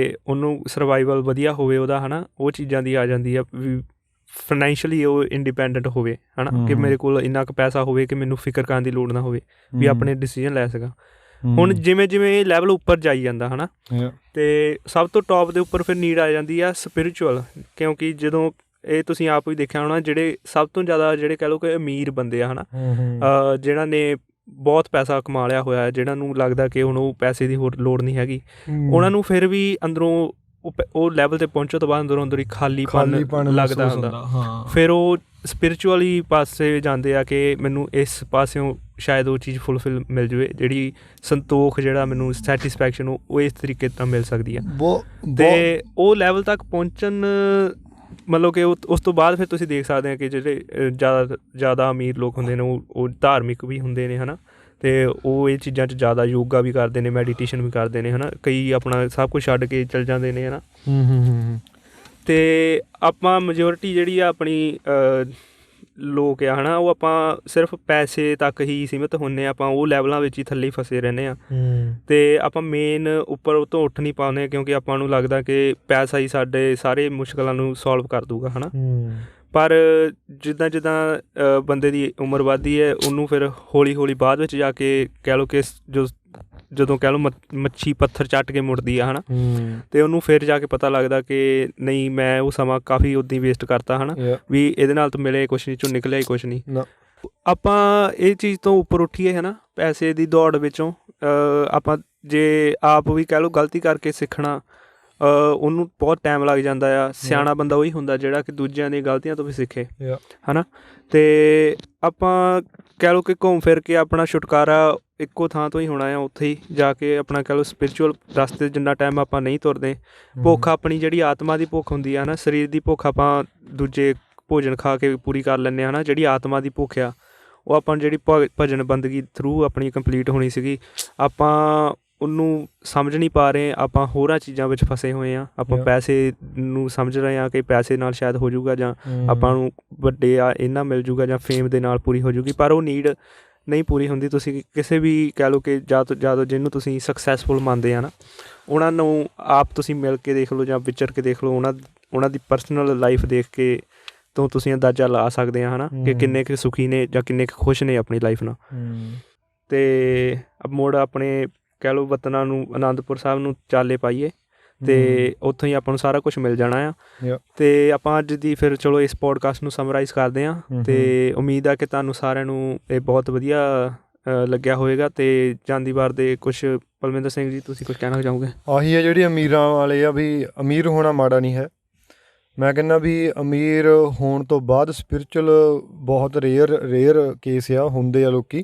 ਉਹਨੂੰ ਸਰਵਾਈਵਲ ਵਧੀਆ ਹੋਵੇ ਉਹਦਾ, ਹੈ ਨਾ, ਉਹ ਚੀਜ਼ਾਂ ਦੀ ਆ ਜਾਂਦੀ ਆ ਵੀ ਫਾਈਨੈਂਸ਼ੀਅਲੀ ਉਹ ਇੰਡੀਪੈਂਡੈਂਟ ਹੋਵੇ, ਹੈ ਨਾ, ਕਿ ਮੇਰੇ ਕੋਲ ਇੰਨਾ ਕੁ ਪੈਸਾ ਹੋਵੇ ਕਿ ਮੈਨੂੰ ਫਿਕਰ ਕਰਨ ਦੀ ਲੋੜ ਨਾ ਹੋਵੇ, ਵੀ ਆਪਣੇ ਡਿਸੀਜ਼ਨ ਲੈ ਸਕਾਂ। ਹੁਣ ਜਿਵੇਂ ਇਹ ਲੈਵਲ ਉੱਪਰ ਜਾਈ ਜਾਂਦਾ ਹੈ ਨਾ, ਅਤੇ ਸਭ ਤੋਂ ਟੌਪ ਦੇ ਉੱਪਰ ਫਿਰ ਨੀਡ ਆ ਜਾਂਦੀ ਆ ਸਪਿਰਿਚੁਅਲ, ਕਿਉਂਕਿ ਜਦੋਂ ਇਹ ਤੁਸੀਂ ਆਪ ਵੀ ਦੇਖਿਆ ਹੋਣਾ, ਜਿਹੜੇ ਸਭ ਤੋਂ ਜ਼ਿਆਦਾ ਜਿਹੜੇ ਕਹਿ ਲਓ ਕਿ ਅਮੀਰ ਬੰਦੇ ਆ ਹੈ ਨਾ, ਜਿਹਨਾਂ ਨੇ ਬਹੁਤ ਪੈਸਾ ਕਮਾ ਲਿਆ ਹੋਇਆ, ਜਿਹਨਾਂ ਨੂੰ ਲੱਗਦਾ ਕਿ ਹੁਣ ਉਹ ਪੈਸੇ ਦੀ ਹੋਰ ਲੋੜ ਨਹੀਂ ਹੈਗੀ, ਉਹਨਾਂ ਨੂੰ ਫਿਰ ਵੀ ਅੰਦਰੋਂ ਉਹ ਲੈਵਲ 'ਤੇ ਪਹੁੰਚਣ ਤੋਂ ਬਾਅਦ ਅੰਦਰੋਂ ਹੀ ਖਾਲੀਪਨ ਲੱਗਦਾ ਹੁੰਦਾ। ਫਿਰ ਉਹ ਸਪਿਰਿਚੁਅਲੀ ਪਾਸੇ ਜਾਂਦੇ ਆ ਕਿ ਮੈਨੂੰ ਇਸ ਪਾਸਿਓਂ ਸ਼ਾਇਦ ਉਹ ਚੀਜ਼ ਫੁੱਲਫਿਲ ਮਿਲ ਜਾਵੇ, ਜਿਹੜੀ ਸੰਤੋਖ, ਜਿਹੜਾ ਮੈਨੂੰ ਸੈਟਿਸਫੈਕਸ਼ਨ ਉਹ ਇਸ ਤਰੀਕੇ ਨਾਲ ਮਿਲ ਸਕਦੀ ਆ। ਅਤੇ ਉਹ ਲੈਵਲ ਤੱਕ ਪਹੁੰਚਣ ਮਤਲਬ ਕਿ ਉਸ ਤੋਂ ਬਾਅਦ ਫਿਰ ਤੁਸੀਂ ਦੇਖ ਸਕਦੇ ਆ ਕਿ ਜਿਹੜੇ ਜ਼ਿਆਦਾ ਅਮੀਰ ਲੋਕ ਹੁੰਦੇ ਨੇ ਉਹ ਧਾਰਮਿਕ ਵੀ ਹੁੰਦੇ ਨੇ ਹੈ ਨਾ, ਅਤੇ ਉਹ ਇਹ ਚੀਜ਼ਾਂ 'ਚ ਜ਼ਿਆਦਾ ਯੋਗਾ ਵੀ ਕਰਦੇ ਨੇ, ਮੈਡੀਟੇਸ਼ਨ ਵੀ ਕਰਦੇ ਨੇ ਹੈ ਨਾ, ਕਈ ਆਪਣਾ ਸਭ ਕੁਛ ਛੱਡ ਕੇ ਚੱਲ ਜਾਂਦੇ ਨੇ ਹੈ ਨਾ। ਅਤੇ ਆਪਾਂ ਮੈਜੋਰਿਟੀ ਜਿਹੜੀ ਆ ਆਪਣੀ ਲੋਕ ਆ ਹੈ ਨਾ, ਉਹ ਆਪਾਂ ਸਿਰਫ ਪੈਸੇ ਤੱਕ ਹੀ ਸੀਮਿਤ ਹੁੰਦੇ ਹਾਂ, ਆਪਾਂ ਉਹ ਲੈਵਲਾਂ ਵਿੱਚ ਹੀ ਥੱਲੇ ਫਸੇ ਰਹਿੰਦੇ ਹਾਂ, ਅਤੇ ਆਪਾਂ ਮੇਨ ਉੱਪਰ ਉਹ ਤੋਂ ਉੱਠ ਨਹੀਂ ਪਾਉਂਦੇ, ਕਿਉਂਕਿ ਆਪਾਂ ਨੂੰ ਲੱਗਦਾ ਕਿ ਪੈਸਾ ਹੀ ਸਾਡੇ ਸਾਰੇ ਮੁਸ਼ਕਲਾਂ ਨੂੰ ਸੋਲਵ ਕਰ ਦੂਗਾ ਹੈ ਨਾ। ਪਰ ਜਿੱਦਾਂ ਬੰਦੇ ਦੀ ਉਮਰ ਵੱਧਦੀ ਹੈ, ਉਹਨੂੰ ਫਿਰ ਹੌਲੀ ਬਾਅਦ ਵਿੱਚ ਜਾ ਕੇ ਕਹਿ ਲਓ ਕਿ ਜਦੋਂ ਕਹਿ ਲਓ ਮੱਛੀ ਪੱਥਰ ਚੱਟ ਕੇ ਮੁੜਦੀ ਆ ਹੈ ਨਾ, ਅਤੇ ਉਹਨੂੰ ਫਿਰ ਜਾ ਕੇ ਪਤਾ ਲੱਗਦਾ ਕਿ ਨਹੀਂ, ਮੈਂ ਉਹ ਸਮਾਂ ਕਾਫੀ ਉੱਦਾਂ ਹੀ ਵੇਸਟ ਕਰਤਾ ਹੈ ਨਾ, ਵੀ ਇਹਦੇ ਨਾਲ ਤਾਂ ਮਿਲੇ ਕੁਛ ਨਹੀਂ, ਚੋਂ ਨਿਕਲਿਆ ਹੀ ਕੁਛ ਨਹੀਂ। ਆਪਾਂ ਇਹ ਚੀਜ਼ ਤੋਂ ਉੱਪਰ ਉੱਠੀਏ ਹੈ ਨਾ, ਪੈਸੇ ਦੀ ਦੌੜ ਵਿੱਚੋਂ ਆਪਾਂ ਜੇ ਆਪ ਵੀ ਕਹਿ ਲਓ ਗਲਤੀ ਕਰਕੇ ਸਿੱਖਣਾ, ਉਹਨੂੰ ਬਹੁਤ ਟਾਈਮ ਲੱਗ ਜਾਂਦਾ ਆ। ਸਿਆਣਾ ਬੰਦਾ ਉਹੀ ਹੁੰਦਾ ਜਿਹੜਾ ਕਿ ਦੂਜਿਆਂ ਦੀਆਂ ਗਲਤੀਆਂ ਤੋਂ ਵੀ ਸਿੱਖੇ ਹੈ ਨਾ, ਅਤੇ ਆਪਾਂ ਕਹਿ ਲਓ ਕਿ ਘੁੰਮ ਫਿਰ ਕੇ ਆਪਣਾ ਛੁਟਕਾਰਾ ਇੱਕੋ ਥਾਂ ਤੋਂ ਹੀ ਹੋਣਾ ਆ, ਉੱਥੇ ਹੀ ਜਾ ਕੇ ਆਪਣਾ ਕਹਿ ਲਓ ਸਪਿਰਿਚੁਅਲ ਰਸਤੇ ਜਿੰਨਾ ਟਾਈਮ ਆਪਾਂ ਨਹੀਂ ਤੁਰਦੇ, ਭੁੱਖ ਆਪਣੀ ਜਿਹੜੀ ਆਤਮਾ ਦੀ ਭੁੱਖ ਹੁੰਦੀ ਆ ਨਾ, ਸਰੀਰ ਦੀ ਭੁੱਖ ਆਪਾਂ ਦੂਜੇ ਭੋਜਨ ਖਾ ਕੇ ਪੂਰੀ ਕਰ ਲੈਂਦੇ ਹਾਂ ਨਾ, ਜਿਹੜੀ ਆਤਮਾ ਦੀ ਭੁੱਖ ਆ ਉਹ ਆਪਾਂ ਜਿਹੜੀ ਭਜਨ ਬੰਦਗੀ ਥਰੂ ਆਪਣੀ ਕੰਪਲੀਟ ਹੋਣੀ ਸੀਗੀ, ਆਪਾਂ ਉਹਨੂੰ ਸਮਝ ਨਹੀਂ ਪਾ ਰਹੇ, ਆਪਾਂ ਹੋਰਾਂ ਚੀਜ਼ਾਂ ਵਿੱਚ ਫਸੇ ਹੋਏ ਹਾਂ। ਆਪਾਂ ਪੈਸੇ ਨੂੰ ਸਮਝ ਰਹੇ ਹਾਂ ਕਿ ਪੈਸੇ ਨਾਲ ਸ਼ਾਇਦ ਹੋ ਜਾਊਗਾ, ਜਾਂ ਆਪਾਂ ਨੂੰ ਵੱਡੇ ਆ ਇਹਨਾਂ ਮਿਲ ਜੂਗਾ, ਜਾਂ ਫੇਮ ਦੇ ਨਾਲ ਪੂਰੀ ਹੋ ਜੂਗੀ, ਪਰ ਉਹ ਨੀਡ ਨਹੀਂ ਪੂਰੀ ਹੁੰਦੀ। ਤੁਸੀਂ ਕਿਸੇ ਵੀ ਕਹਿ ਲਓ ਕਿ ਜ਼ਿਆਦਾ ਤੋਂ ਜ਼ਿਆਦਾ ਜਿਹਨੂੰ ਤੁਸੀਂ ਸਕਸੈਸਫੁਲ ਮੰਨਦੇ ਆ ਨਾ, ਉਹਨਾਂ ਨੂੰ ਆਪ ਤੁਸੀਂ ਮਿਲ ਕੇ ਦੇਖ ਲਓ ਜਾਂ ਵਿਚਰ ਕੇ ਦੇਖ ਲਓ, ਉਹਨਾਂ ਦੀ ਪਰਸਨਲ ਲਾਈਫ ਦੇਖ ਕੇ ਤੋਂ ਤੁਸੀਂ ਅੰਦਾਜ਼ਾ ਲਾ ਸਕਦੇ ਆ ਹੈ ਨਾ, ਕਿ ਕਿੰਨੇ ਕੁ ਸੁਖੀ ਨੇ ਜਾਂ ਕਿੰਨੇ ਕੁ ਖੁਸ਼ ਨੇ ਆਪਣੀ ਲਾਈਫ ਨਾਲ। ਅਤੇ ਮੁੜ ਆਪਣੇ ਕਹਿ ਲਓ ਵਤਨਾਂ ਨੂੰ, ਅਨੰਦਪੁਰ ਸਾਹਿਬ ਨੂੰ ਚਾਲੇ ਪਾਈਏ, ਅਤੇ ਉੱਥੋਂ ਹੀ ਆਪਾਂ ਨੂੰ ਸਾਰਾ ਕੁਛ ਮਿਲ ਜਾਣਾ ਆ। ਅਤੇ ਆਪਾਂ ਅੱਜ ਦੀ ਫਿਰ ਚਲੋ ਇਸ ਪੋਡਕਾਸਟ ਨੂੰ ਸਮਰਾਈਜ਼ ਕਰਦੇ ਹਾਂ, ਅਤੇ ਉਮੀਦ ਆ ਕਿ ਤੁਹਾਨੂੰ ਸਾਰਿਆਂ ਨੂੰ ਇਹ ਬਹੁਤ ਵਧੀਆ ਲੱਗਿਆ ਹੋਵੇਗਾ। ਅਤੇ ਜਾਂਦੀ ਵਾਰ ਦੇ ਕੁਛ ਪਲਵਿੰਦਰ ਸਿੰਘ ਜੀ, ਤੁਸੀਂ ਕੁਛ ਕਹਿਣਾ ਚਾਹੋਗੇ? ਆਹੀ ਹੈ ਜਿਹੜੀ ਅਮੀਰਾਂ ਵਾਲੇ ਆ, ਵੀ ਅਮੀਰ ਹੋਣਾ ਮਾੜਾ ਨਹੀਂ ਹੈ। ਮੈਂ ਕਹਿੰਦਾ ਵੀ ਅਮੀਰ ਹੋਣ ਤੋਂ ਬਾਅਦ ਸਪਿਰਿਚੁਅਲ ਬਹੁਤ ਰੇਅਰ ਕੇਸ ਆ, ਹੁੰਦੇ ਆ ਲੋਕ,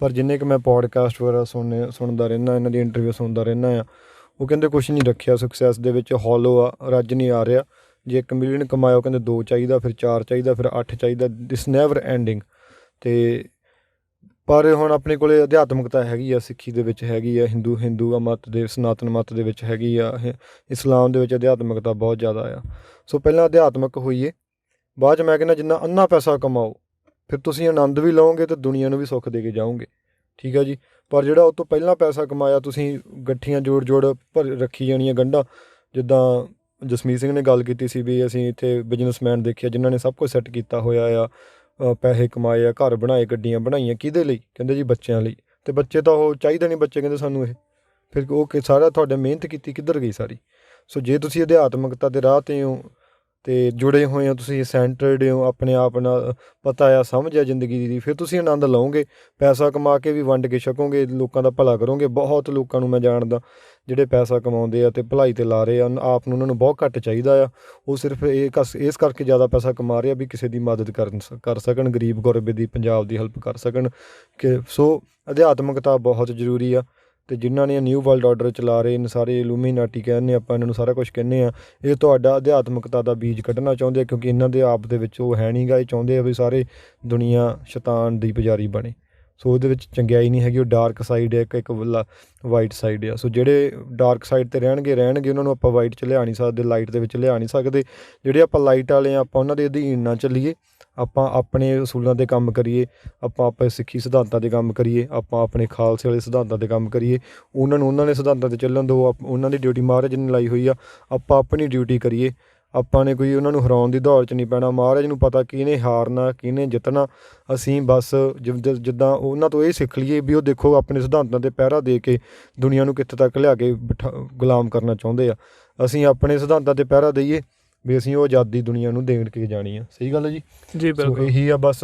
ਪਰ ਜਿੰਨੇ ਕਿ ਮੈਂ ਪੋਡਕਾਸਟ ਵਗੈਰਾ ਸੁਣਦਾ ਰਹਿੰਦਾ, ਇਹਨਾਂ ਦੀ ਇੰਟਰਵਿਊ ਸੁਣਦਾ ਰਹਿੰਦਾ ਆ, ਉਹ ਕਹਿੰਦੇ ਕੁਛ ਨਹੀਂ ਰੱਖਿਆ ਸਕਸੈਸ ਦੇ ਵਿੱਚ, ਹੌਲੋ ਆ, ਰੱਜ ਨਹੀਂ ਆ ਰਿਹਾ। ਜੇ 1 ਮਿਲੀਅਨ ਕਮਾਇਆ, ਉਹ ਕਹਿੰਦੇ 2 ਚਾਹੀਦਾ, ਫਿਰ 4 ਚਾਹੀਦਾ, ਫਿਰ 8 ਚਾਹੀਦਾ, ਦਿਸ ਨੈਵਰ ਐਂਡਿੰਗ। ਅਤੇ ਪਰ ਹੁਣ ਆਪਣੇ ਕੋਲ ਅਧਿਆਤਮਿਕਤਾ ਹੈਗੀ ਆ, ਸਿੱਖੀ ਦੇ ਵਿੱਚ ਹੈਗੀ ਆ, ਹਿੰਦੂ ਮੱਤ ਦੇ, ਸਨਾਤਨ ਮੱਤ ਦੇ ਵਿੱਚ ਹੈਗੀ ਆ, ਇਸਲਾਮ ਦੇ ਵਿੱਚ ਅਧਿਆਤਮਿਕਤਾ ਬਹੁਤ ਜ਼ਿਆਦਾ ਆ। ਸੋ ਪਹਿਲਾਂ ਅਧਿਆਤਮਿਕ ਹੋਈਏ, ਬਾਅਦ 'ਚ ਮੈਂ ਕਹਿੰਦਾ ਜਿੰਨਾ ਅੰਨਾ ਪੈਸਾ ਕਮਾਓ, ਫਿਰ ਤੁਸੀਂ ਆਨੰਦ ਵੀ ਲਓਗੇ ਅਤੇ ਦੁਨੀਆ ਨੂੰ ਵੀ ਸੁੱਖ ਦੇ ਕੇ ਜਾਓਗੇ, ਠੀਕ ਆ ਜੀ। ਪਰ ਜਿਹੜਾ ਉਹ ਤੋਂ ਪਹਿਲਾਂ ਪੈਸਾ ਕਮਾਇਆ, ਤੁਸੀਂ ਗੱਠੀਆਂ ਜੋੜ ਰੱਖੀ ਜਾਣੀਆਂ ਗੰਢਾਂ। ਜਿੱਦਾਂ ਜਸਮੀਤ ਸਿੰਘ ਨੇ ਗੱਲ ਕੀਤੀ ਸੀ ਵੀ ਅਸੀਂ ਇੱਥੇ ਬਿਜ਼ਨਸਮੈਨ ਦੇਖਿਆ ਜਿਨ੍ਹਾਂ ਨੇ ਸਭ ਕੁਝ ਸੈੱਟ ਕੀਤਾ ਹੋਇਆ ਆ, ਪੈਸੇ ਕਮਾਏ ਆ, ਘਰ ਬਣਾਏ, ਗੱਡੀਆਂ ਬਣਾਈਆਂ, ਕਿਹਦੇ ਲਈ? ਕਹਿੰਦੇ ਜੀ ਬੱਚਿਆਂ ਲਈ। ਅਤੇ ਬੱਚੇ ਤਾਂ ਉਹ ਚਾਹੀਦਾ ਨਹੀਂ, ਬੱਚੇ ਕਹਿੰਦੇ ਸਾਨੂੰ ਇਹ, ਫਿਰ ਉਹ ਸਾਰਾ ਤੁਹਾਡਾ ਮਿਹਨਤ ਕੀਤੀ ਕਿੱਧਰ ਗਈ ਸਾਰੀ? ਸੋ ਜੇ ਤੁਸੀਂ ਅਧਿਆਤਮਿਕਤਾ ਦੇ ਰਾਹ 'ਤੇ ਹੋ ਅਤੇ ਜੁੜੇ ਹੋਏ ਹੋ, ਤੁਸੀਂ ਸੈਂਟਰਡ ਹੋ, ਆਪਣੇ ਆਪ ਨਾਲ ਪਤਾ ਆ, ਸਮਝ ਆ ਜ਼ਿੰਦਗੀ ਦੀ, ਫਿਰ ਤੁਸੀਂ ਆਨੰਦ ਲਓਗੇ। ਪੈਸਾ ਕਮਾ ਕੇ ਵੀ ਵੰਡ ਕੇ ਛਕੋਗੇ, ਲੋਕਾਂ ਦਾ ਭਲਾ ਕਰੋਗੇ। ਬਹੁਤ ਲੋਕਾਂ ਨੂੰ ਮੈਂ ਜਾਣਦਾ ਜਿਹੜੇ ਪੈਸਾ ਕਮਾਉਂਦੇ ਆ ਅਤੇ ਭਲਾਈ 'ਤੇ ਲਾ ਰਹੇ ਆ, ਆਪ ਨੂੰ ਉਹਨਾਂ ਨੂੰ ਬਹੁਤ ਘੱਟ ਚਾਹੀਦਾ ਆ। ਉਹ ਸਿਰਫ ਇਸ ਕਰਕੇ ਜ਼ਿਆਦਾ ਪੈਸਾ ਕਮਾ ਰਹੇ ਆ ਵੀ ਕਿਸੇ ਦੀ ਮਦਦ ਕਰ ਸਕਣ, ਗਰੀਬ ਗੁਰਬੇ ਦੀ, ਪੰਜਾਬ ਦੀ ਹੈਲਪ ਕਰ ਸਕਣ। ਸੋ ਅਧਿਆਤਮਿਕਤਾ ਬਹੁਤ ਜ਼ਰੂਰੀ ਆ। ਅਤੇ ਜਿਨ੍ਹਾਂ ਨੇ ਨਿਊ ਵਰਲਡ ਆਰਡਰ ਚਲਾ ਰਹੇ ਨੇ, ਸਾਰੇ ਇਲੂਮੀਨਾਟੀ ਕਹਿੰਦੇ ਆਪਾਂ ਇਹਨਾਂ ਨੂੰ, ਸਾਰਾ ਕੁਛ ਕਹਿੰਦੇ ਆ, ਇਹ ਤੁਹਾਡਾ ਅਧਿਆਤਮਿਕਤਾ ਦਾ ਬੀਜ ਕੱਢਣਾ ਚਾਹੁੰਦੇ ਆ, ਕਿਉਂਕਿ ਇਹਨਾਂ ਦੇ ਆਪ ਦੇ ਵਿੱਚ ਉਹ ਹੈ ਨਹੀਂ ਗਾ। ਇਹ ਚਾਹੁੰਦੇ ਆ ਵੀ ਸਾਰੇ ਦੁਨੀਆ ਸ਼ੈਤਾਨ ਦੀ ਪੁਜਾਰੀ ਬਣੇ। ਸੋ ਉਹਦੇ ਵਿੱਚ ਚੰਗਿਆਈ ਨਹੀਂ ਹੈਗੀ, ਉਹ ਡਾਰਕ ਸਾਈਡ ਹੈ, ਇੱਕ ਵਾਈਟ ਸਾਈਡ ਆ। ਸੋ ਜਿਹੜੇ ਡਾਰਕ ਸਾਈਡ 'ਤੇ ਰਹਿਣਗੇ, ਉਹਨਾਂ ਨੂੰ ਆਪਾਂ ਵਾਈਟ 'ਚ ਲਿਆ ਨਹੀਂ ਸਕਦੇ, ਲਾਈਟ ਦੇ ਵਿੱਚ ਲਿਆ ਨਹੀਂ ਸਕਦੇ। ਜਿਹੜੇ ਆਪਾਂ ਲਾਈਟ ਵਾਲੇ ਆ, ਆਪਾਂ ਉਹਨਾਂ ਦੇ ਅਧੀਨ ਨਾ ਚੱਲੀਏ, ਆਪਾਂ ਆਪਣੇ ਅਸੂਲਾਂ 'ਤੇ ਕੰਮ ਕਰੀਏ, ਆਪਾਂ ਸਿੱਖੀ ਸਿਧਾਂਤਾਂ 'ਤੇ ਕੰਮ ਕਰੀਏ, ਆਪਾਂ ਆਪਣੇ ਖਾਲਸੇ ਵਾਲੇ ਸਿਧਾਂਤਾਂ 'ਤੇ ਕੰਮ ਕਰੀਏ। ਉਹਨਾਂ ਨੇ ਸਿਧਾਂਤਾਂ 'ਤੇ ਚੱਲਣ ਦਿਓ, ਉਹਨਾਂ ਦੀ ਡਿਊਟੀ ਮਹਾਰਾਜ ਨੇ ਲਾਈ ਹੋਈ ਆ, ਆਪਾਂ ਆਪਣੀ ਡਿਊਟੀ ਕਰੀਏ। ਆਪਾਂ ਨੇ ਕੋਈ ਉਹਨਾਂ ਨੂੰ ਹਰਾਉਣ ਦੀ ਦੌੜ 'ਚ ਨਹੀਂ ਪੈਣਾ। ਮਹਾਰਾਜ ਨੂੰ ਪਤਾ ਕਿਹਨੇ ਹਾਰਨਾ ਕਿਹਨੇ ਜਿੱਤਣਾ। ਅਸੀਂ ਬਸ ਜਿੱਦਾਂ ਉਹਨਾਂ ਤੋਂ ਇਹ ਸਿੱਖ ਲਈਏ ਵੀ ਉਹ ਦੇਖੋ ਆਪਣੇ ਸਿਧਾਂਤਾਂ 'ਤੇ ਪਹਿਰਾ ਦੇ ਕੇ ਦੁਨੀਆ ਨੂੰ ਕਿੱਥੇ ਤੱਕ ਲਿਆ ਕੇ ਗੁਲਾਮ ਕਰਨਾ ਚਾਹੁੰਦੇ ਆ। ਅਸੀਂ ਆਪਣੇ ਸਿਧਾਂਤਾਂ 'ਤੇ ਪਹਿਰਾ ਦਈਏ ਵੀ ਅਸੀਂ ਉਹ ਆਜ਼ਾਦੀ ਦੁਨੀਆ ਨੂੰ ਦੇਣ ਕੇ ਜਾਣੀ ਆ। ਸਹੀ ਗੱਲ ਹੈ ਜੀ। ਜੀ ਬਿਲਕੁਲ। ਇਹੀ ਆ ਬਸ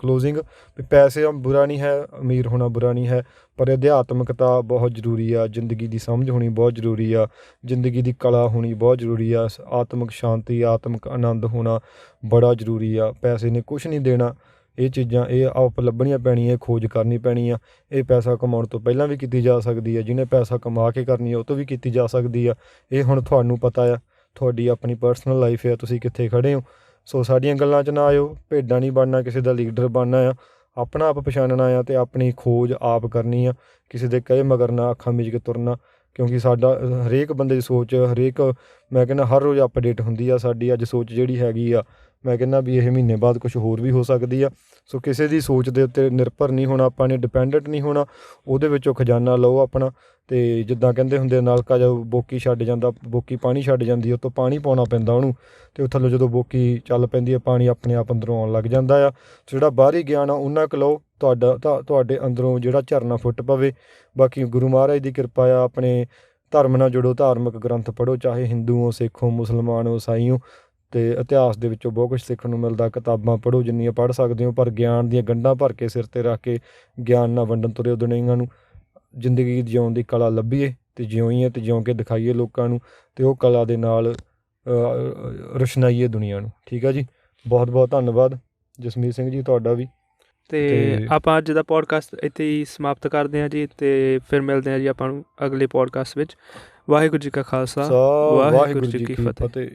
ਕਲੋਜ਼ਿੰਗ ਵੀ ਪੈਸੇ ਬੁਰਾ ਨਹੀਂ ਹੈ, ਅਮੀਰ ਹੋਣਾ ਬੁਰਾ ਨਹੀਂ ਹੈ, ਪਰ ਅਧਿਆਤਮਕਤਾ ਬਹੁਤ ਜ਼ਰੂਰੀ ਆ। ਜ਼ਿੰਦਗੀ ਦੀ ਸਮਝ ਹੋਣੀ ਬਹੁਤ ਜ਼ਰੂਰੀ ਆ। ਜ਼ਿੰਦਗੀ ਦੀ ਕਲਾ ਹੋਣੀ ਬਹੁਤ ਜ਼ਰੂਰੀ ਆ। ਆਤਮਿਕ ਸ਼ਾਂਤੀ ਆਤਮਿਕ ਆਨੰਦ ਹੋਣਾ ਬੜਾ ਜ਼ਰੂਰੀ ਆ। ਪੈਸੇ ਨੇ ਕੁਛ ਨਹੀਂ ਦੇਣਾ। ਇਹ ਚੀਜ਼ਾਂ ਇਹ ਆਪ ਲੱਭਣੀਆਂ ਪੈਣੀਆਂ, ਖੋਜ ਕਰਨੀ ਪੈਣੀ ਆ। ਇਹ ਪੈਸਾ ਕਮਾਉਣ ਤੋਂ ਪਹਿਲਾਂ ਵੀ ਕੀਤੀ ਜਾ ਸਕਦੀ ਆ। ਜਿਹਨੇ ਪੈਸਾ ਕਮਾ ਕੇ ਕਰਨੀ ਆ ਉਹ ਤੋਂ ਵੀ ਕੀਤੀ ਜਾ ਸਕਦੀ ਆ। ਇਹ ਹੁਣ ਤੁਹਾਨੂੰ ਪਤਾ ਆ, ਤੁਹਾਡੀ ਆਪਣੀ ਪਰਸਨਲ ਲਾਈਫ ਆ, ਤੁਸੀਂ ਕਿੱਥੇ ਖੜ੍ਹੇ ਹੋ। ਸੋ ਸਾਡੀਆਂ ਗੱਲਾਂ 'ਚ ਨਾ ਆਇਓ। ਭੇਡਾਂ ਨਹੀਂ ਬਣਨਾ, ਕਿਸੇ ਦਾ ਲੀਡਰ ਬਣਨਾ ਆ। ਆਪਣਾ ਆਪ ਪਛਾਣਨਾ ਆ ਅਤੇ ਆਪਣੀ ਖੋਜ ਆਪ ਕਰਨੀ ਆ। ਕਿਸੇ ਦੇ ਕਹੇ ਮਗਰ ਨਾ ਅੱਖਾਂ ਮੀਚ ਕੇ ਤੁਰਨਾ, ਕਿਉਂਕਿ ਸਾਡਾ ਹਰੇਕ ਬੰਦੇ ਦੀ ਸੋਚ ਹਰੇਕ ਮੈਂ ਕਹਿੰਦਾ ਹਰ ਰੋਜ਼ ਅਪਡੇਟ ਹੁੰਦੀ ਆ। ਸਾਡੀ ਅੱਜ ਸੋਚ ਜਿਹੜੀ ਹੈਗੀ ਆ ਮੈਂ ਕਹਿੰਦਾ ਵੀ ਇਹ ਮਹੀਨੇ ਬਾਅਦ ਕੁਛ ਹੋਰ ਵੀ ਹੋ ਸਕਦੀ ਆ। ਸੋ ਕਿਸੇ ਦੀ ਸੋਚ ਦੇ ਉੱਤੇ ਨਿਰਭਰ ਨਹੀਂ ਹੋਣਾ, ਆਪਾਂ ਨੇ ਡਿਪੈਂਡੈਂਟ ਨਹੀਂ ਹੋਣਾ। ਉਹਦੇ ਵਿੱਚੋਂ ਖਜ਼ਾਨਾ ਲਓ ਆਪਣਾ। ਅਤੇ ਜਿੱਦਾਂ ਕਹਿੰਦੇ ਹੁੰਦੇ ਨਲਕਾ ਜਦੋਂ ਬੋਕੀ ਛੱਡ ਜਾਂਦਾ, ਬੋਕੀ ਪਾਣੀ ਛੱਡ ਜਾਂਦੀ, ਉਹ ਤੋਂ ਪਾਣੀ ਪਾਉਣਾ ਪੈਂਦਾ ਉਹਨੂੰ, ਅਤੇ ਉਹ ਥੱਲੋਂ ਜਦੋਂ ਬੋਕੀ ਚੱਲ ਪੈਂਦੀ ਹੈ ਪਾਣੀ ਆਪਣੇ ਆਪ ਅੰਦਰੋਂ ਆਉਣ ਲੱਗ ਜਾਂਦਾ ਆ। ਸੋ ਜਿਹੜਾ ਬਾਹਰੀ ਗਿਆਨ ਆ ਉਹਨਾਂ ਕੁ ਲਓ, ਤੁਹਾਡੇ ਅੰਦਰੋਂ ਜਿਹੜਾ ਝਰਨਾ ਫੁੱਟ ਪਵੇ। ਬਾਕੀ ਗੁਰੂ ਮਹਾਰਾਜ ਦੀ ਕਿਰਪਾ ਆ। ਆਪਣੇ ਧਰਮ ਨਾਲ ਜੁੜੋ, ਧਾਰਮਿਕ ਗ੍ਰੰਥ ਪੜ੍ਹੋ, ਚਾਹੇ ਹਿੰਦੂ ਹੋ, ਸਿੱਖ ਹੋ, ਮੁਸਲਮਾਨ ਹੋ, ਈਸਾਈ ਹੋ, ਅਤੇ ਇਤਿਹਾਸ ਦੇ ਵਿੱਚੋਂ ਬਹੁਤ ਕੁਛ ਸਿੱਖਣ ਨੂੰ ਮਿਲਦਾ। ਕਿਤਾਬਾਂ ਪੜ੍ਹੋ ਜਿੰਨੀਆਂ ਪੜ੍ਹ ਸਕਦੇ ਹੋ, ਪਰ ਗਿਆਨ ਦੀਆਂ ਗੰਢਾਂ ਭਰ ਕੇ ਸਿਰ 'ਤੇ ਰੱਖ ਕੇ ਗਿਆਨ ਨਾਲ ਵੰਡਣ ਤੁਰਿਓ ਦੁਨੀਆਂ ਨੂੰ। ਜ਼ਿੰਦਗੀ ਜਿਉਣ ਦੀ ਕਲਾ ਲੱਭੀਏ ਅਤੇ ਜਿਉਈਏ ਅਤੇ ਜਿਉਂ ਕੇ ਦਿਖਾਈਏ ਲੋਕਾਂ ਨੂੰ, ਅਤੇ ਉਹ ਕਲਾ ਦੇ ਨਾਲ ਰੁਸ਼ਨਾਈਏ ਦੁਨੀਆ ਨੂੰ। ਠੀਕ ਆ ਜੀ। ਬਹੁਤ ਬਹੁਤ ਧੰਨਵਾਦ ਜਸਮੀਤ ਸਿੰਘ ਜੀ ਤੁਹਾਡਾ ਵੀ। ਅਤੇ ਆਪਾਂ ਅੱਜ ਦਾ ਪੋਡਕਾਸਟ ਇੱਥੇ ਹੀ ਸਮਾਪਤ ਕਰਦੇ ਹਾਂ ਜੀ, ਅਤੇ ਫਿਰ ਮਿਲਦੇ ਹਾਂ ਜੀ ਆਪਾਂ ਨੂੰ ਅਗਲੇ ਪੋਡਕਾਸਟ ਵਿੱਚ। ਵਾਹਿਗੁਰੂ ਜੀ ਕਾ ਖਾਲਸਾ, ਵਾਹਿਗੁਰੂ ਜੀ ਕੀ ਫਤਿਹ।